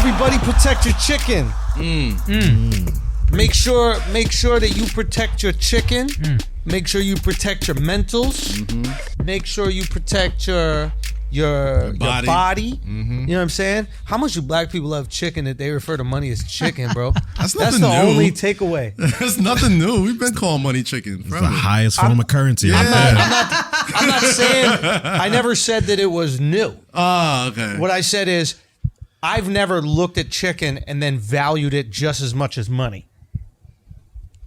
Everybody protect your chicken. Make sure that you protect your chicken. Make sure you protect your mentals. Make sure you protect your body. You know what I'm saying? How much do black people love chicken that they refer to money as chicken, bro? That's the only takeaway. That's nothing new. We've been calling money chicken. It's the highest form of currency. I'm not saying, I never said that it was new. Oh, okay. What I said is, I've never looked at chicken and then valued it just as much as money.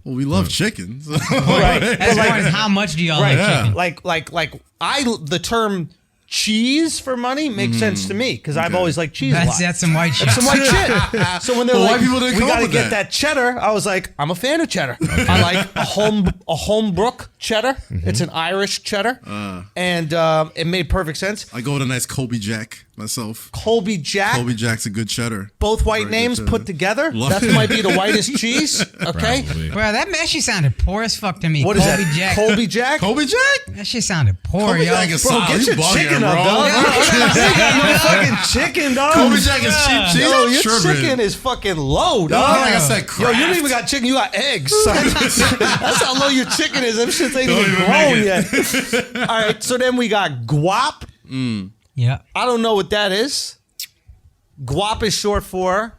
Well, we love chicken. So. Right. As far as how much do y'all like chicken? The term cheese for money makes sense to me because I've always liked cheese a lot. That's some white shit. That's some white shit. So when they're Well, like, white people didn't we come up got to with get that. that cheddar, I was like, I'm a fan of cheddar. I like a Holmbrook cheddar. It's an Irish cheddar. And it made perfect sense. I go with a nice Colby Jack myself. Colby Jack. Colby Jack's a good cheddar. Both white names put together. That might be the whitest cheese. Okay. Probably. Bro, that actually sounded poor as fuck to me. What Colby is that? Jack. Colby Jack? Colby Jack? That shit sounded poor, Colby yo. Jack is Bro, solid. get You your bugging, chicken bro. up, dog. You got no fucking chicken, dog. Colby Jack is cheap. Yo, your Tripping. chicken is fucking low, dog. Like I said, Yo, you Kraft. don't even got chicken, you got eggs. That's how low your chicken is. Them shits ain't even grown yet. All right, so then we got Gwap. Yeah. I don't know what that is. Gwap is short for...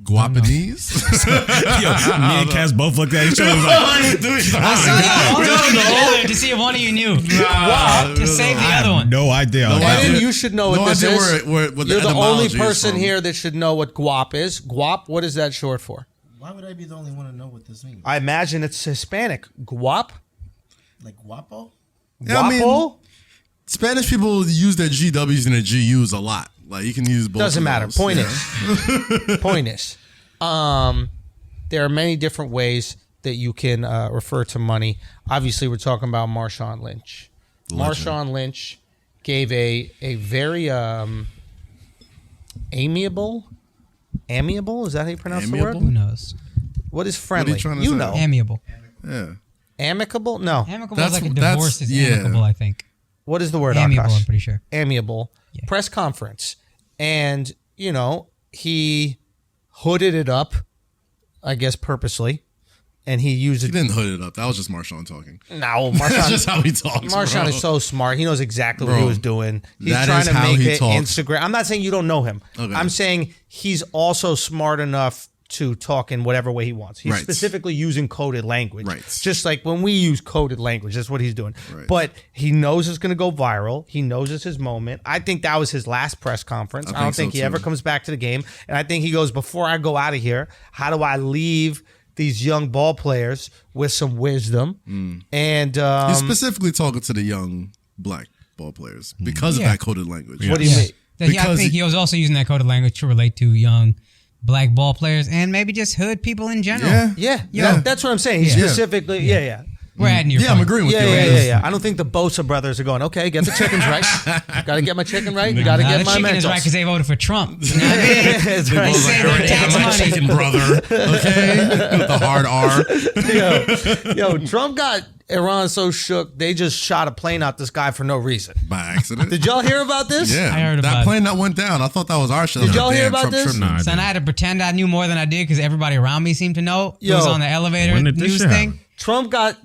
Guapanese? Yo, me and Cass both looked at each other like, To see if one of you knew. To save the other one. no idea. And you should know what this is. What You're the only etymology is person from. here that should know what Gwap is. Gwap, what is that short for? Why would I be the only one to know what this means? I imagine it's Hispanic. Guap? Like guapo? Yeah, I mean, Guapo? Spanish people use their GWs and their GUs a lot. Like you can use both. Doesn't of matter. those. Point Yeah. is, there are many different ways that you can refer to money. Obviously, we're talking about Marshawn Lynch. Marshawn Lynch gave a very amiable. Is that how you pronounce the word? Who knows? What is friendly? What are you trying to You say? know, Amiable. Yeah. amicable? No. Amicable That's- is like a that's- divorce is yeah. amicable, I think. What is the word? Amiable, Akkash? I'm pretty sure. Amiable press conference, and he hooded it up, I guess purposely, and he used He it. didn't hood it up. That was just Marshawn talking. No, That's Marshawn. just how he talks. Marshawn bro. is so smart. He knows exactly what he Bro, was doing. He's that trying is to how make he it talks. Instagram. I'm not saying you don't know him. Okay. I'm saying he's also smart enough to talk in whatever way he wants. He's Right. specifically using coded language. Right. Just like when we use coded language, that's what he's doing. Right. But he knows it's going to go viral. He knows it's his moment. I think that was his last press conference. I don't think so, he ever too. comes back to the game. And I think he goes, before I go out of here, how do I leave these young ball players with some wisdom? And He's specifically talking to the young black ball players because of that coded language. what do you mean? I Because think he was also using that coded language to relate to young black ball players and maybe just hood people in general. Yeah. That's what I'm saying. He specifically, yeah. We're adding your Yeah, I'm point. agreeing with you. Yeah. I don't think the Bosa brothers are going, okay, get the chickens right. Got to get my chicken right. Got to Nah, get the my chicken is right mentals. because they voted for Trump. You know what I mean? That's They right. say their tax my money. chicken brother. Okay, with the hard R Yo, Trump got Iran so shook, they just shot a plane out this guy for no reason. by accident. Did y'all hear about this? Yeah, I heard about that it. plane that went down. I thought that was our shit. Did y'all hear Damn, about Trump this? tripping. Nah, I So didn't. I had to pretend I knew more than I did because everybody around me seemed to know. It Yo. was on the elevator When did this news shit thing. happen?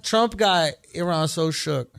Trump got Iran so shook,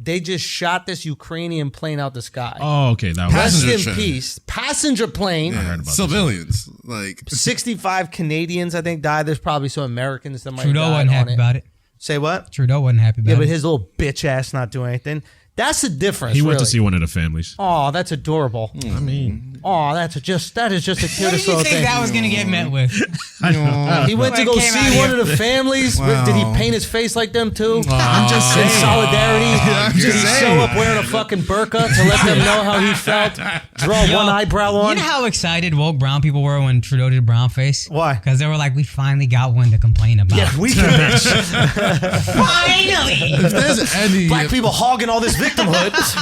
they just shot this Ukrainian plane out the sky. Oh, okay. That was Rest Passenger in train. peace. Passenger plane. Yeah, heard about civilians. Like 65 Canadians, I think, died. There's probably some Americans that might Trudeau have died wasn't on happy it. about it. Say what? Trudeau wasn't happy about Yeah, it. but his little bitch ass not doing anything. That's the difference. he went really. to see one of the families. Oh, that's adorable. I mean, Oh, that is just the what cutest did you little think thing. that was going to get met with? He went to What go came out see one here? of the families. Wow. Did he paint his face like them too? I'm just In saying. solidarity, I'm did he just show saying. up wearing a fucking burqa to let them know how he felt? Draw Yo, one eyebrow on. You know how excited woke brown people were when Trudeau did brown face? Why? Because they were like, we finally got one to complain about. Yeah, we can. Finally! if there's any Black people hogging all this victimhood.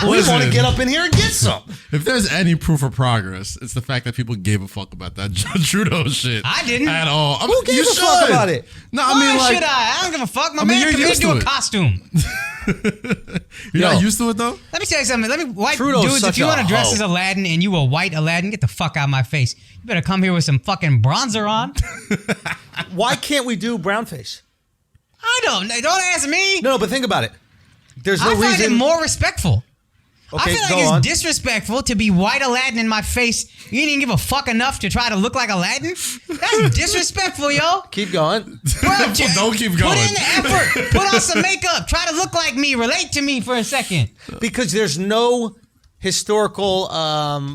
We Listen. want to get up in here and get some. if there's any proof of progress, it's the fact that people gave a fuck about that Trudeau shit. I didn't. At all. I mean, Who gives you a fuck should. about it? No, I Why mean, like, should I? I don't give a fuck. My I mean, man you're committed used to to a it. costume. You're not used to it though? Let me tell you something. White Trudeau's dudes, such if you want a to dress hoe. as Aladdin and you a white Aladdin, get the fuck out of my face. You better come here with some fucking bronzer on. Why can't we do brownface? Don't ask me. No, but think about it. There's no I find reason. it more respectful. Okay, I feel go like it's on. disrespectful to be white Aladdin in my face. You didn't give a fuck enough to try to look like Aladdin? That's disrespectful, yo. Keep going. Bro, Don't keep going. Put in the effort. Put on some makeup. Try to look like me. Relate to me for a second. Because there's no historical,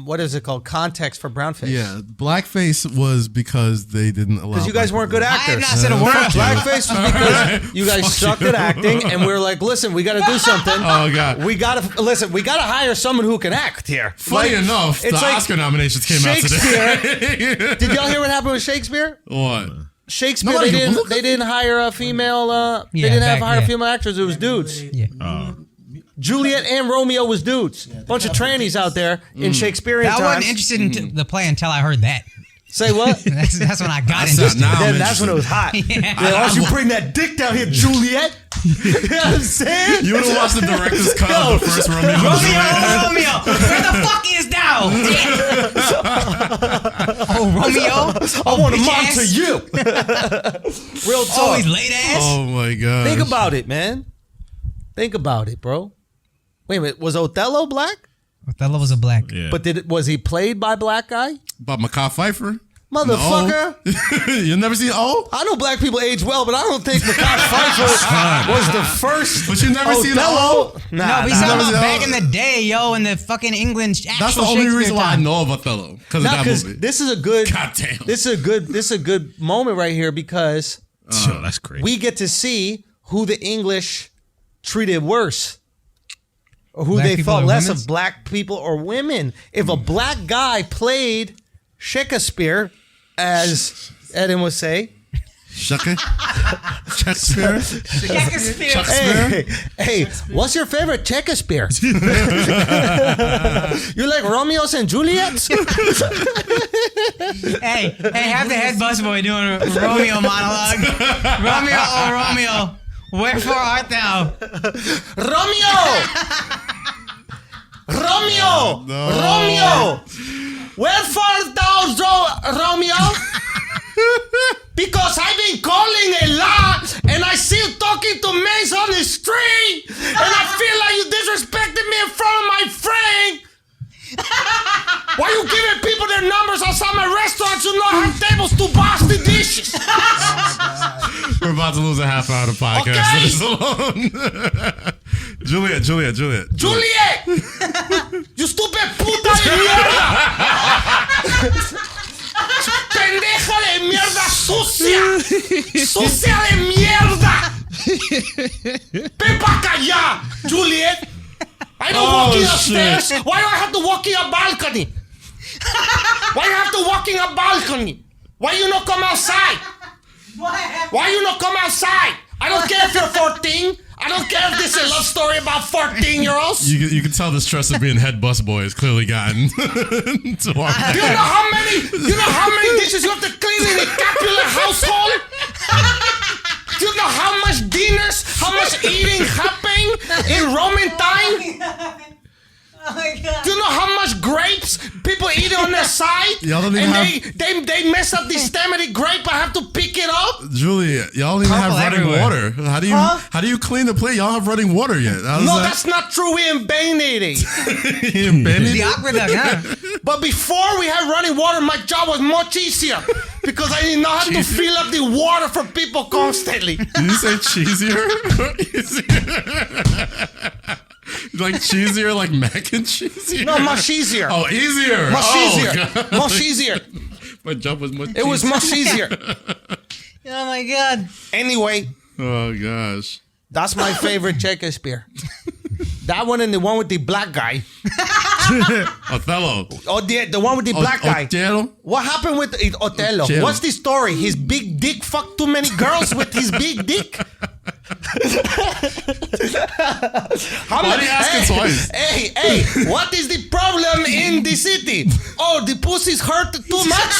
what is it called, context for brownface. Yeah, blackface was because they didn't allow. Because you guys weren't good I actors. have not said a word. Blackface was because you guys sucked at acting, and we were like, listen, we got to do something. Oh, God. We got to hire someone who can act here. Funny Like, enough, the it's like Oscar nominations came out Shakespeare. today. Did y'all hear what happened with Shakespeare? What? Shakespeare, Nobody- they didn't hire a female. They Yeah, didn't have back- hire yeah. female actors. It was dudes. Yeah. Juliet and Romeo was dudes. Bunch of trannies out there in Shakespearean I times. wasn't interested in the play until I heard that. Say what? That's when I got That's interested. not- now I'm Then that's when it was hot. Yeah. Why don't you bring that dick down here, Juliet? You know what I'm saying? You would have watched the director's cut Yo. of the first Romeo and Juliet. Romeo, where the fuck is thou? Oh, Romeo. I want to bitch mom ass. to you. Real talk. Oh, he's late ass. Oh my god! Think about it, man. Think about it, bro. Wait a minute. Was Othello black? Othello was a black. Yeah. But was he played by a black guy? About Macaw Pfeiffer, Motherfucker. No. You never seen O? I know black people age well, but I don't think Akkash Pfeiffer was the first. But you never seen Othello. O? Nah, No, he's nah. talking Never about seen- back in the day, yo, in the fucking England. That's the only reason why I know of Othello, because of Nah, that 'cause movie. this is a good. Goddamn. This is a good moment right here because Yo, that's crazy. we get to see who the English treated worse. Or who Black they people thought or less women's? of, black people or women. If a black guy played Shakespeare, as Eden would say, Shakespeare. Shakespeare. hey, what's your favorite Shakespeare? You like Romeo's and Juliet's? Hey, have the head busboy doing a Romeo monologue. Romeo, oh Romeo, wherefore art thou? Romeo! No. Romeo! Wherefore thou, Romeo? Because I've been calling a lot and I see you talking to men on the street and I feel like you disrespected me in front of my friend. Why you giving people their numbers outside my restaurants who not have tables to wash the dishes? We're about to lose a half hour of the podcast Okay. for this alone. Juliet. Juliet! You stupid puta de mierda! Pendeja de mierda sucia! Sucia de mierda! Ven pa' acá ya, Juliet! I don't walk in upstairs. Why do I have to walk in a balcony? Why you have to walk in a balcony? Why you not come outside? Why you not come outside? I don't care if you're 14. I don't care if this is a love story about 14-year-olds. You can tell the stress of being head busboy has clearly gotten to our Do you know how many dishes you have to clean in a Capulet household? Do you know how much dinners, how much eating happened in Roman time? Oh my God. Do you know how much grapes people eat on their side? Y'all don't even and they mess up the stem of the grape. I have to pick it up. Julia, y'all don't even have Purple running everywhere. water. How do you clean the plate? Y'all have running water yet? No, that's not true. We invented it. The aqueduct, huh? But before we had running water, my job was much easier because I did not have to fill up the water for people constantly. Did you say cheesier? Like cheesier, like mac and cheese? No, much easier. Oh, easier. Much Oh, easier. God. Much easier. My job was much It was easier. much easier. Oh my God. Anyway, Oh, gosh. that's my favorite Shakespeare. That one and the one with the black guy. Othello. Oh, the one with the black guy. Othello? What happened with Othello? Othello. What's the story? His big dick fucked too many girls with his big dick. Why do you ask it twice? Hey, what is the problem in the city? Oh, the pussies hurt too much?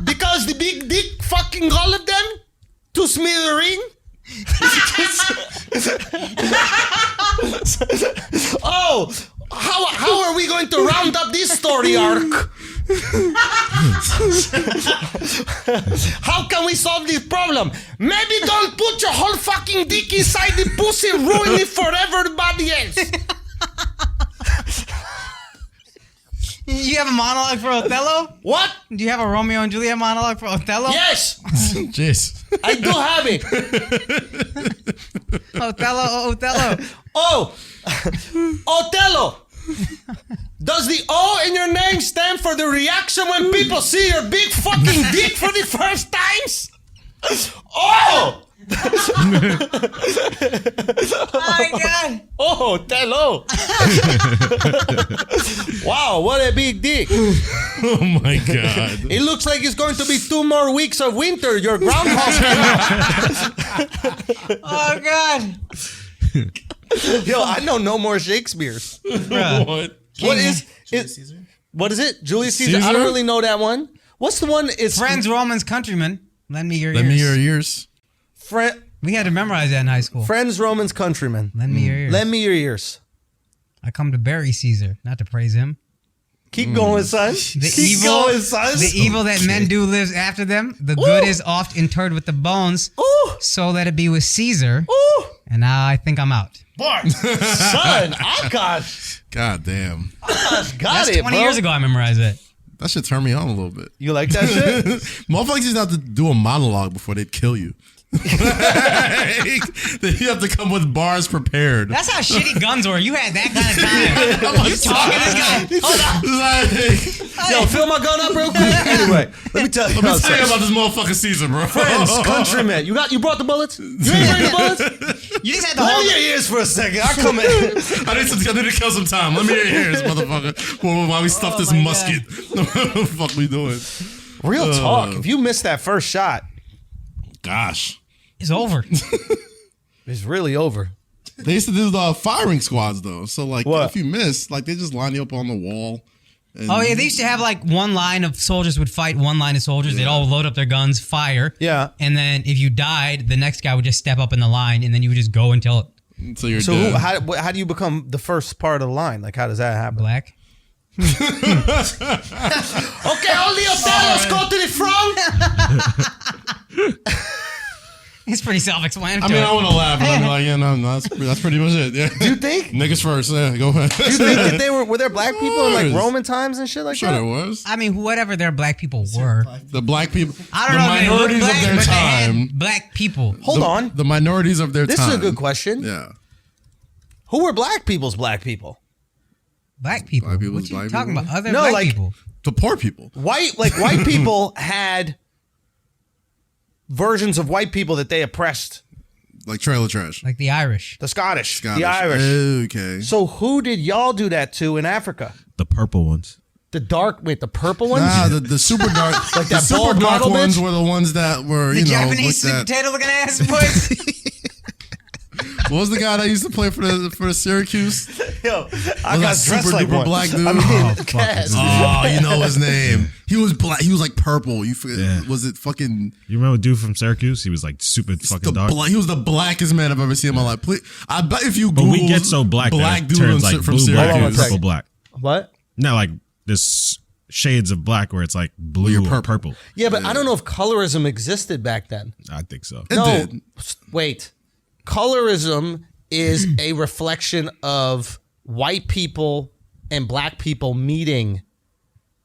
Because the big dick fucking all of them? To smithereen? Oh, how are we going to round up this story arc? How can we solve this problem? Maybe don't put your whole fucking dick inside the pussy, ruin it for everybody else. You have a monologue for Othello? What? Do you have a Romeo and Juliet monologue for Othello? Yes, Jeez. I do have it. Othello. Oh, Othello. Does the O in your name stand for the reaction when people see your big fucking dick for the first times? Oh! Oh my God. Oh, Othello. Wow, what a big dick. Oh my God. It looks like it's going to be 2 more weeks of winter. Your groundhog. Oh God. Yo, I know no more Shakespeare's. What? What is Julius Caesar? What is it? Julius Caesar? I don't Caesar? really know that one. What's the one? It's Friends, Romans, countrymen. Lend me your Lend ears. me your ears. We had to memorize that in high school. Friends, Romans, countrymen. Lend me your ears. Lend me your ears. I come to bury Caesar, not to praise him. Keep going, son. Keep going, son. The evil that men do lives after them. The good is oft interred with the bones. Ooh. So let it be with Caesar. Ooh. And now I think I'm out. Son, Akkash. God damn. Got That's it, 20 bro. years ago I memorized it. That should turn me on a little bit. You like that shit? Motherfuckers just have to do a monologue before they'd kill you. You have to come with bars prepared. That's how shitty guns were. You had that kind of time. You talking this guy. Hold on. Yo, fill my gun up real quick. Anyway, let me tell you Let me tell you about this motherfucking Caesar, bro. Friends, countrymen. You brought the bullets? You ain't bring the bullets? You just had to Let hold me your ears for a second. I'll come in. I need to kill some time. Let me hear your ears, motherfucker. While we stuff this my musket. What the fuck we doing? Real talk. If you missed that first shot, Gosh. It's over. it's really over. They used to do the firing squads, though. So, like, What? if you miss, like, they just line you up on the wall. And Oh yeah, they used to have like one line of soldiers would fight one line of soldiers. They'd all load up their guns, fire. Yeah. And then if you died, the next guy would just step up in the line, and then you would just go until So you're So dead. how do you become the first part of the line? Like, how does that happen? black. Okay, all the Othellos go to the front. It's pretty I self-explanatory. mean, I want to laugh, but I'm like, yeah, no, that's pretty much it. Yeah. Do you think? Niggas first. Yeah, go ahead. Do you think that they were there black people in like course. Roman times and shit like Sure, that? there was. I mean, whatever their black people were. The black people. I don't the know if they minorities looked of black, their but they time. had black people. Hold on. The minorities of their This time. is a good question. Yeah. Who were black people's black people? Black people. Black people's What you black talking people? about? Other No, black like- people. The poor people. White people had versions of white people that they oppressed. Like trailer trash. Like the Irish. The Scottish. Scottish. The Irish. Okay. So who did y'all do that to in Africa? The purple ones. The purple ones? Nah, the super dark, Like the that super bald dark model ones bitch? were the ones that were, The you know, Japanese with sweet that. potato looking ass boys. What was the guy that used to play for the Syracuse? Yo, I Was got that dressed super like duper one. black dude? I mean, Oh, cast. Oh, you know his name. He was black. He was like purple. You forget? Yeah. Was it fucking You remember a dude from Syracuse? He was like super fucking dark. He was the blackest man I've ever seen in my life. Please, I bet if you But Google we get so black that it dude turns on- like from blue black Hold on and one Syracuse. second. purple black. What? Not like this shades of black where it's like blue you're or purple. purple. Yeah, but I don't know if colorism existed back then. I think so. It No, did. wait. Colorism is a reflection of white people and black people meeting.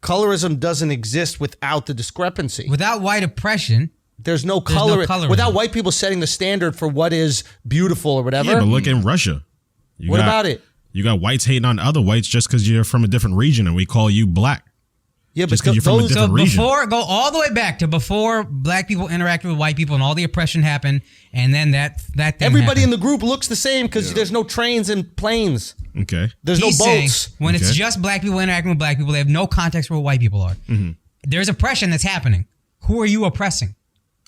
Colorism doesn't exist without the discrepancy. Without white oppression, There's no no color. colorism. Without white people setting the standard for what is beautiful or whatever. Yeah, but look in Russia. You What got- about it? You got whites hating on other whites just because you're from a different region and we call you black. Yeah, Just but 'cause you're from a those, different so region. before, go all the way back to before black people interacted with white people and all the oppression happened, and then that thing everybody in happened. the group looks the same because there's no trains and planes. Okay. There's He's no saying boats. when it's Okay. just black people interacting with black people, they have no context for what white people are. There's oppression that's happening. Who are you oppressing?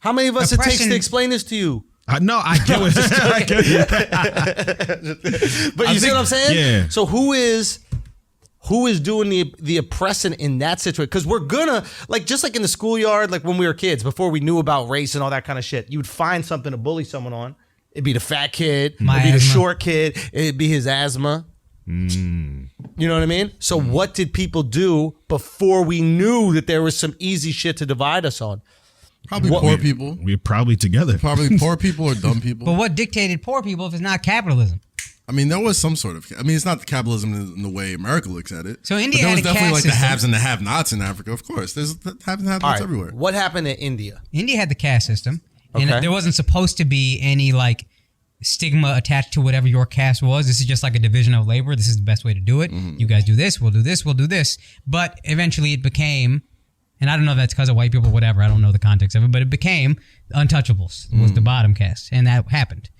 How many of us it takes Oppression- to explain this to you? No, I get what I get it. But you see what I'm saying? yeah. So who is doing the oppressing in that situation? Because we're gonna, like, just like in the schoolyard, like when we were kids, before we knew about race and all that kind of shit, you'd find something to bully someone on. It'd be the fat kid. My it'd be the asthma. short kid. It'd be his asthma. Mm. You know what I mean? So what did people do before we knew that there was some easy shit to divide us on? Probably poor people. We're probably together. Probably poor people or dumb people. But what dictated poor people if it's not capitalism? I mean, there was some sort of. I mean, it's not capitalism in the way America looks at it. So India but there had was a definitely caste like the system. haves and the have-nots in Africa. Of course, there's the haves and All have-nots right, everywhere. what happened in India? India had the caste system, and Okay. there wasn't supposed to be any like stigma attached to whatever your caste was. This is just like a division of labor. This is the best way to do it. You guys do this, we'll do this, we'll do this. But eventually it became, and I don't know if that's because of white people, whatever. I don't know the context of it, but it became untouchables was the bottom caste, and that happened.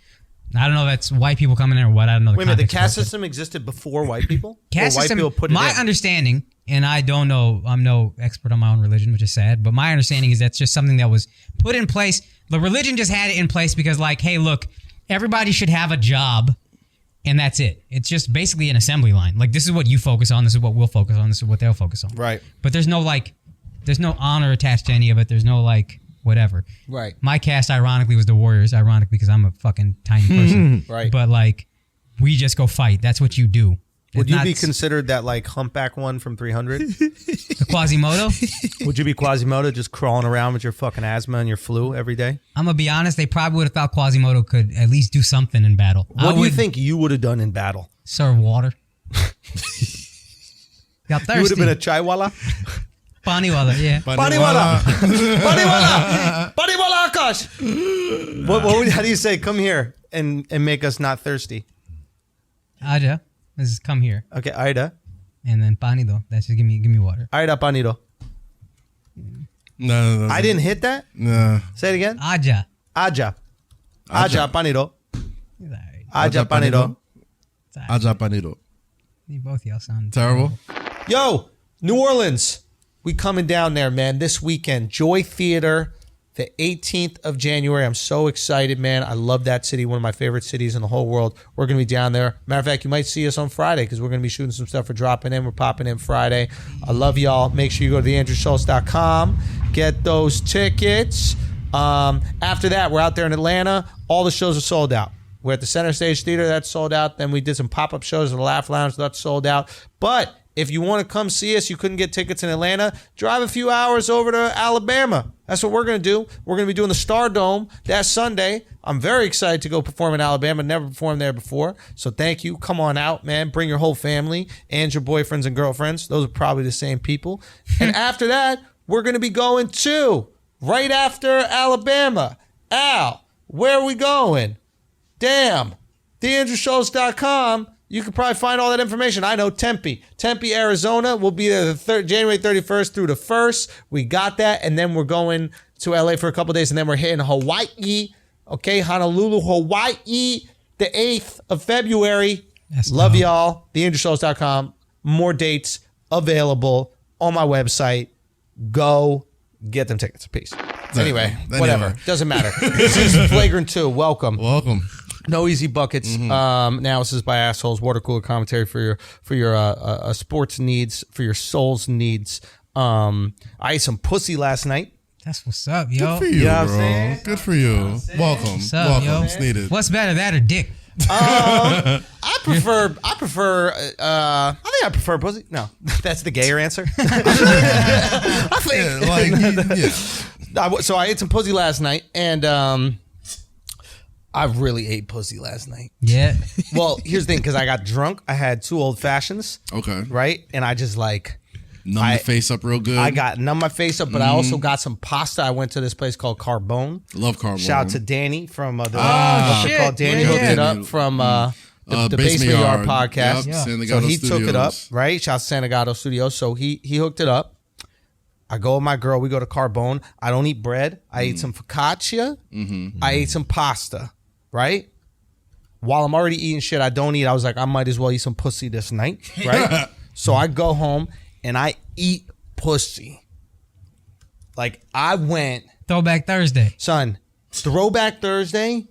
I don't know if that's white people coming in or what. I don't know. Wait a minute, the context of caste it, but- system existed before white people? Caste or white system, people put it my in? understanding, and I don't know, I'm no expert on my own religion, which is sad, but my understanding is that's just something that was put in place. The religion just had it in place because, like, hey, look, everybody should have a job, and that's it. It's just basically an assembly line. Like, this is what you focus on, this is what we'll focus on, this is what they'll focus on. Right. But there's no, like, there's no honor attached to any of it. There's no, like, whatever. Right. My caste, ironically, was the Warriors, ironic because I'm a fucking tiny person. Right. But, like, we just go fight. That's what you do. Would It's you not be considered that like humpback one from 300? the Quasimodo? Would you be Quasimodo just crawling around with your fucking asthma and your flu every day? I'm going to be honest, they probably would have thought Quasimodo could at least do something in battle. What do you think you would have done in battle? Serve water. Got thirsty. You would have been a chaiwala? Paniwala, yeah. Paniwala! Paniwala! Paniwala Akkash! How do you say, come here and make us not thirsty? Aja, this is come here. Okay, Aida. And then Panido, that's just give me water. Aida Panido. No. I didn't hit that? No. Say it again. Aja. Aja. Aja Panido. It's all right. Aja Panido. It's all right. Aja Panido. You both y'all sound Terrible. Yo, New Orleans. We coming down there, man, this weekend. Joy Theater, the 18th of January. I'm so excited, man. I love that city, one of my favorite cities in the whole world. We're going to be down there. Matter of fact, you might see us on Friday because we're going to be shooting some stuff for dropping in. We're popping in Friday. I love y'all. Make sure you go to theandrewschultz.com. Get those tickets. After that, we're out there in Atlanta. All the shows are sold out. We're at the Center Stage Theater. That's sold out. Then we did some pop-up shows at the Laugh Lounge. That's sold out. But if you want to come see us, you couldn't get tickets in Atlanta, drive a few hours over to Alabama. That's what we're going to do. We're going to be doing the Star Dome that Sunday. I'm very excited to go perform in Alabama. Never performed there before. So thank you. Come on out, man. Bring your whole family and your boyfriends and girlfriends. Those are probably the same people. And after that, we're going to be going to, right after Alabama. Al, where are we going? Damn. TheAndrewSchultz.com. You can probably find all that information. I know Tempe, Arizona. We'll be there January 31st through the 1st. We got that. And then we're going to LA for a couple days. And then we're hitting Hawaii. Okay, Honolulu, Hawaii, the 8th of February. That's Love dope. y'all. TheAndrewSchultz.com. More dates available on my website. Go get them tickets. Peace. Anyway, whatever. Doesn't matter. This is Flagrant 2. Welcome. No easy buckets. Analysis by assholes. Water cooler commentary for your sports needs, for your soul's needs. I ate some pussy last night. That's what's up, yo. Good for you, know what I'm bro. saying? Good for you. Welcome. What's up, Welcome. yo? It's needed. What's better, that or dick? I think I prefer pussy. No, that's the gayer answer. I think. So I ate some pussy last night, and I really ate pussy last night. Yeah. Well, here's the thing, because I got drunk. I had 2 old fashions. Okay. Right? And I just like... Numb the face up real good. I got numb my face up, but I also got some pasta. I went to this place called Carbone. Love Carbone. Shout out to Danny from the shit. called Danny Yeah, hooked yeah. it up from the Basement Yard podcast. Yep. Yeah. San So Legato he took it up, Studios. right? Shout out to San Legato Studios. So he hooked it up. I go with my girl. We go to Carbone. I don't eat bread. I ate some focaccia. I ate some pasta, right? While I'm already eating shit I don't eat, I was like, I might as well eat some pussy this night, right? So I go home and I eat pussy. Like I went, Throwback Thursday. son, Throwback Thursday.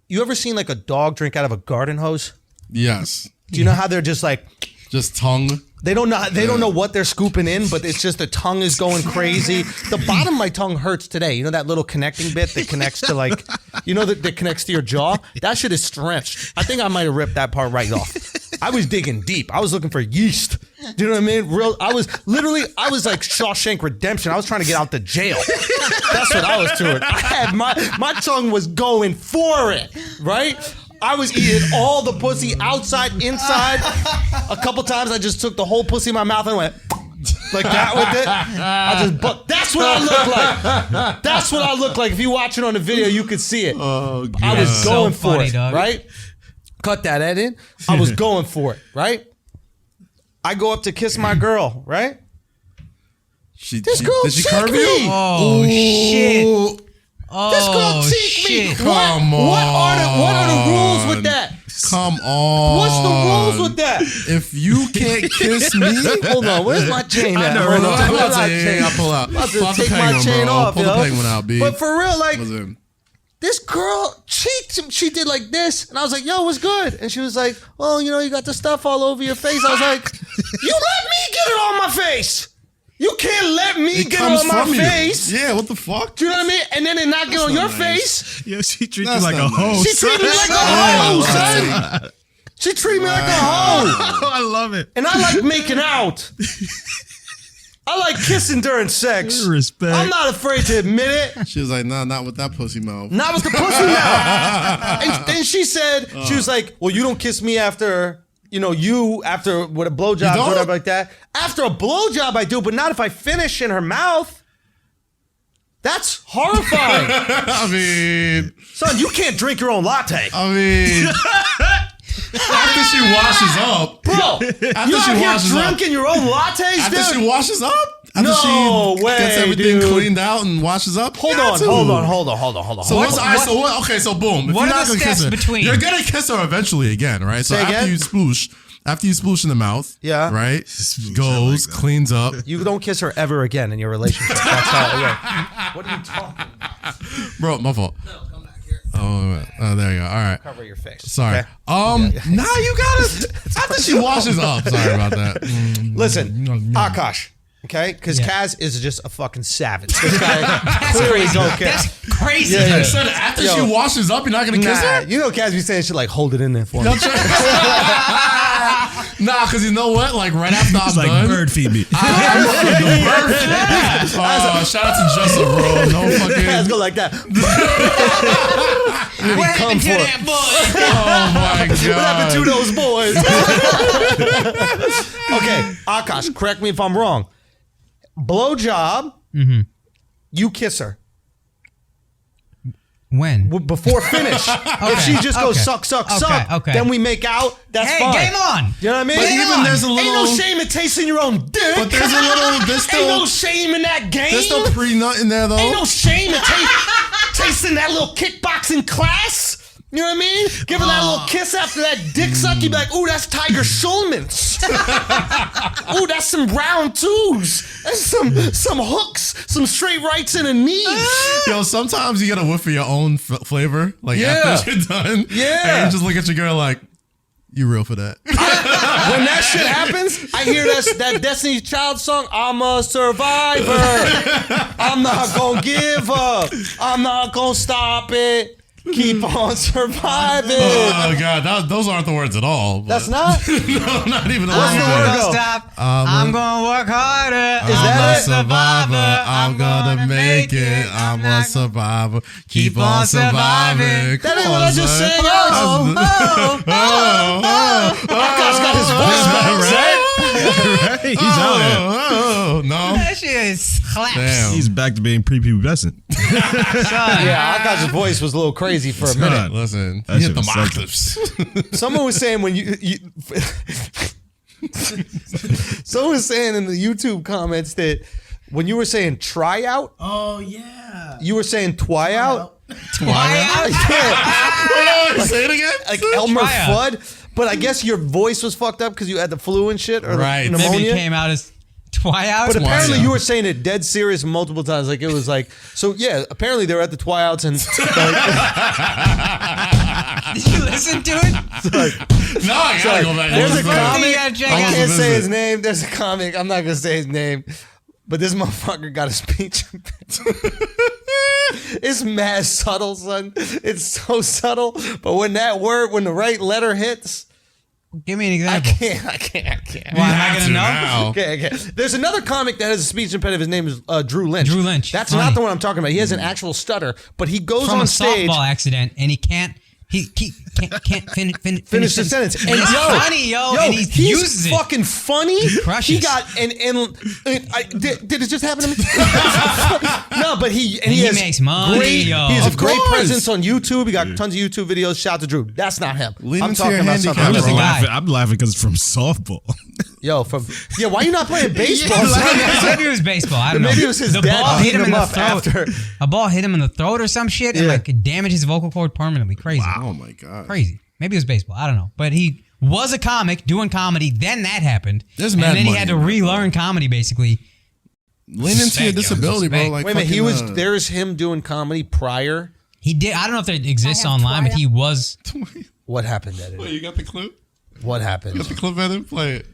You ever seen like a dog drink out of a garden hose? Yes. Do you know how they're just like, Just tongue. They don't know what they're scooping in, but it's just the tongue is going crazy. The bottom of my tongue hurts today. You know that little connecting bit that connects to that connects to your jaw? That shit is stretched. I think I might have ripped that part right off. I was digging deep. I was looking for yeast. Do you know what I mean? I was like Shawshank Redemption. I was trying to get out the jail. That's what I was doing. I had my tongue was going for it, right? I was eating all the pussy outside, inside. A couple times I just took the whole pussy in my mouth and went like that with it. That's what I look like. That's what I look like. If you watch it on the video, you could see it. Oh, God. I was going for funny, it, dog. right? Cut that Ed in. I was going for it, right? I go up to kiss my girl, right? This girl did she cheek curve me. you? Oh, shit. This girl cheeked me. Come on. What are the rules with that? Come on. What's the rules with that? If you can't kiss me, Hold on, where's my chain at? know, Hold right? on, I'm where's about my to- chain? I'll pull out. I'm about to Pull out the take my penguin, chain bro. off, Pull yo. the penguin out, B. But for real, like, Listen. this girl cheeked. She did like this, and I was like, "Yo, what's good?" And she was like, "Well, you know, you got the stuff all over your face." I was like, "You let me get it on my face. You can't let me get it on my from you. face." Yeah, what the fuck? Do you know what I mean? And then it not get on your not nice. face. Yo, she treats you That's like a not hoe. nice. She treat me like a hoe, son. She treat me like a hoe. I love it. And I like making out. I like kissing during sex. Respect. I'm not afraid to admit it. She was like, nah, not with that pussy mouth. Not with the pussy mouth. And then she said, she was like, well, you don't kiss me after, after with a blowjob or whatever like that. After a blowjob, I do, but not if I finish in her mouth. That's horrifying. I mean, Son, you can't drink your own latte. After she washes up. Bro, After you she out here washes up. drinking your own lattes, After dude? she washes up? After No she way, gets everything dude. cleaned out and washes up? Hold Yeah, on. too. So So what's okay, so boom. If what you're are not the gonna kiss steps her, between? you're gonna kiss her eventually again, right? So Say after again? you sploosh in the mouth, Yeah. right? Sploosh, Goes, I like that. cleans up. You don't kiss her ever again in your relationship. That's how. Yeah. What are you talking about? Bro, my fault. No, come back here. Oh, there you go. All right. Cover your face. Sorry. okay? Now you gotta after she washes up. Sorry about that. Listen, Akkash. Okay, because Yeah. Kaz is just a fucking savage. This guy clearly don't care. That's crazy. Yeah, yeah. So after Yo. she washes up, you're not gonna kiss her? You know Kaz be saying shit like, hold it in there for me. Nah, because you know what? Like right after It's I'm like done, bird feed me. shout out to Justin, bro. No Kaz fucking. go like that. What happened to for it. that boy? Oh my What happened to god. those boys? Okay, Akkash, correct me if I'm wrong. Blowjob, you kiss her. When? Before finish. If she just goes suck, okay. then we make out, that's Hey, fine. game on. You know what I mean? But Game even on. there's a little. Ain't no shame in tasting your own dick. But there's a little. There's Ain't no still. shame in that game. There's still pre-nut in there though. Ain't no shame in tasting that little kickboxing class. You know what I mean? Give her that little kiss after that dick suck. You be like, ooh, that's Tiger Schulman's. Ooh, that's some round twos. That's some hooks, some straight rights in the knees. Yo, sometimes you gotta whiff for your own flavor. Like Yeah. after you're done. Yeah. And you just look at your girl like, you real for that. When that shit happens, I hear that Destiny's Child song, I'm a survivor. I'm not gonna give up. I'm not gonna stop it. Keep on surviving. Oh god, those aren't the words at all. But That's not? no, not even the What's the words. word? Don't go. stop. I'm gonna work harder. Is that I'm a it? survivor. I'm gonna make it. I'm a survivor. Keep on surviving. That ain't what I just said, yo. Akkash got his voice back, son. Right? He's out here. Oh, no. That shit is claps. Damn. He's back to being prepubescent. Yeah, Akkash's voice was a little crazy for a minute. Listen, That you shit hit the was octaves. Someone was saying when you someone was saying in the YouTube comments that when you were saying try out, Oh yeah. you were saying twy out. Yeah. Say it again. Like Elmer Try out. Fudd, but I guess your voice was fucked up because you had the flu and shit or Right. the Maybe pneumonia. it came out as Tryouts? But apparently you were saying it dead serious multiple times. Like it was like, so yeah, apparently they were at the tryouts and Did you listen to it? No, I gotta go back. There's a comic. I I can't say his name. There's a comic. I'm not gonna say his name. But this motherfucker got a speech. It's mad subtle, son. It's so subtle. But when the right letter hits, Give me an example. I can't. Why am I gonna know? Okay. There's another comic that has a speech impediment. His name is Drew Lynch. Drew Lynch. That's Funny. not the one I'm talking about. He has an actual stutter, but he goes From on a stage. softball accident, and he can't finish the sentence. And it's funny, and he he's uses it. fucking funny. He crushes. He got did it just happen to me? No, but he has makes money, great, yo. He has a Of great course. presence on YouTube. He got tons of YouTube videos. Shout out to Drew. That's not him. Lean I'm into talking your about something handicap, else. bro. I'm laughing because it's from softball. Yo, why you not playing baseball? Maybe it was baseball. I don't know. Maybe it was his the dad ball hit him in beating the him up throat. after. A ball hit him in the throat or some shit, and Yeah. like damaged his vocal cord permanently. Crazy. Oh my god. Crazy. Maybe it was baseball. I don't know. But he was a comic doing comedy. Then that happened. There's and mad then he money had to in that, relearn comedy basically. Lean into your Respect, yo, disability, bro. respect. Like Wait a minute, he fucking, was there's him doing comedy prior. He did. I don't know if it exists I have online, but he was. What happened, Eddie? Wait, you got the clip? What happened? Got the clip, Eddie? Play it.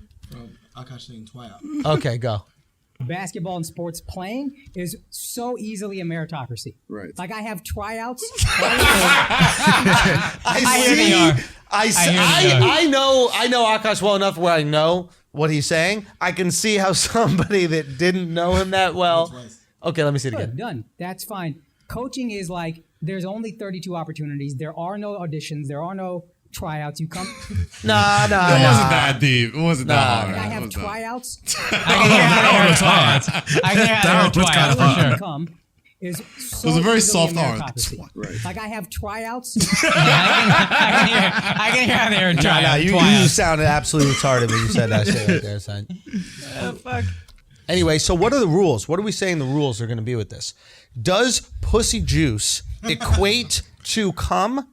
Akkash saying tryout. Okay, go. Basketball and sports playing is so easily a meritocracy. Right. Like I have tryouts. I know Akkash well enough where I know what he's saying. I can see how somebody that didn't know him that well. Okay, let me see it Good, again. done. That's fine. Coaching is like there's only 32 opportunities. There are no auditions. There are no tryouts. You come. Nah. It wasn't that deep. It wasn't that hard. I It have wasn't that- tryouts. I can hear That was kind of Where hard. you come is so It was a very easily soft art. meritocracy. Like I have tryouts. I can hear how they were trying. Nah, you sounded absolutely retarded when you said that shit right there, son. Fuck. Anyway, so what are the rules? What are we saying the rules are going to be with this? Does pussy juice equate to cum?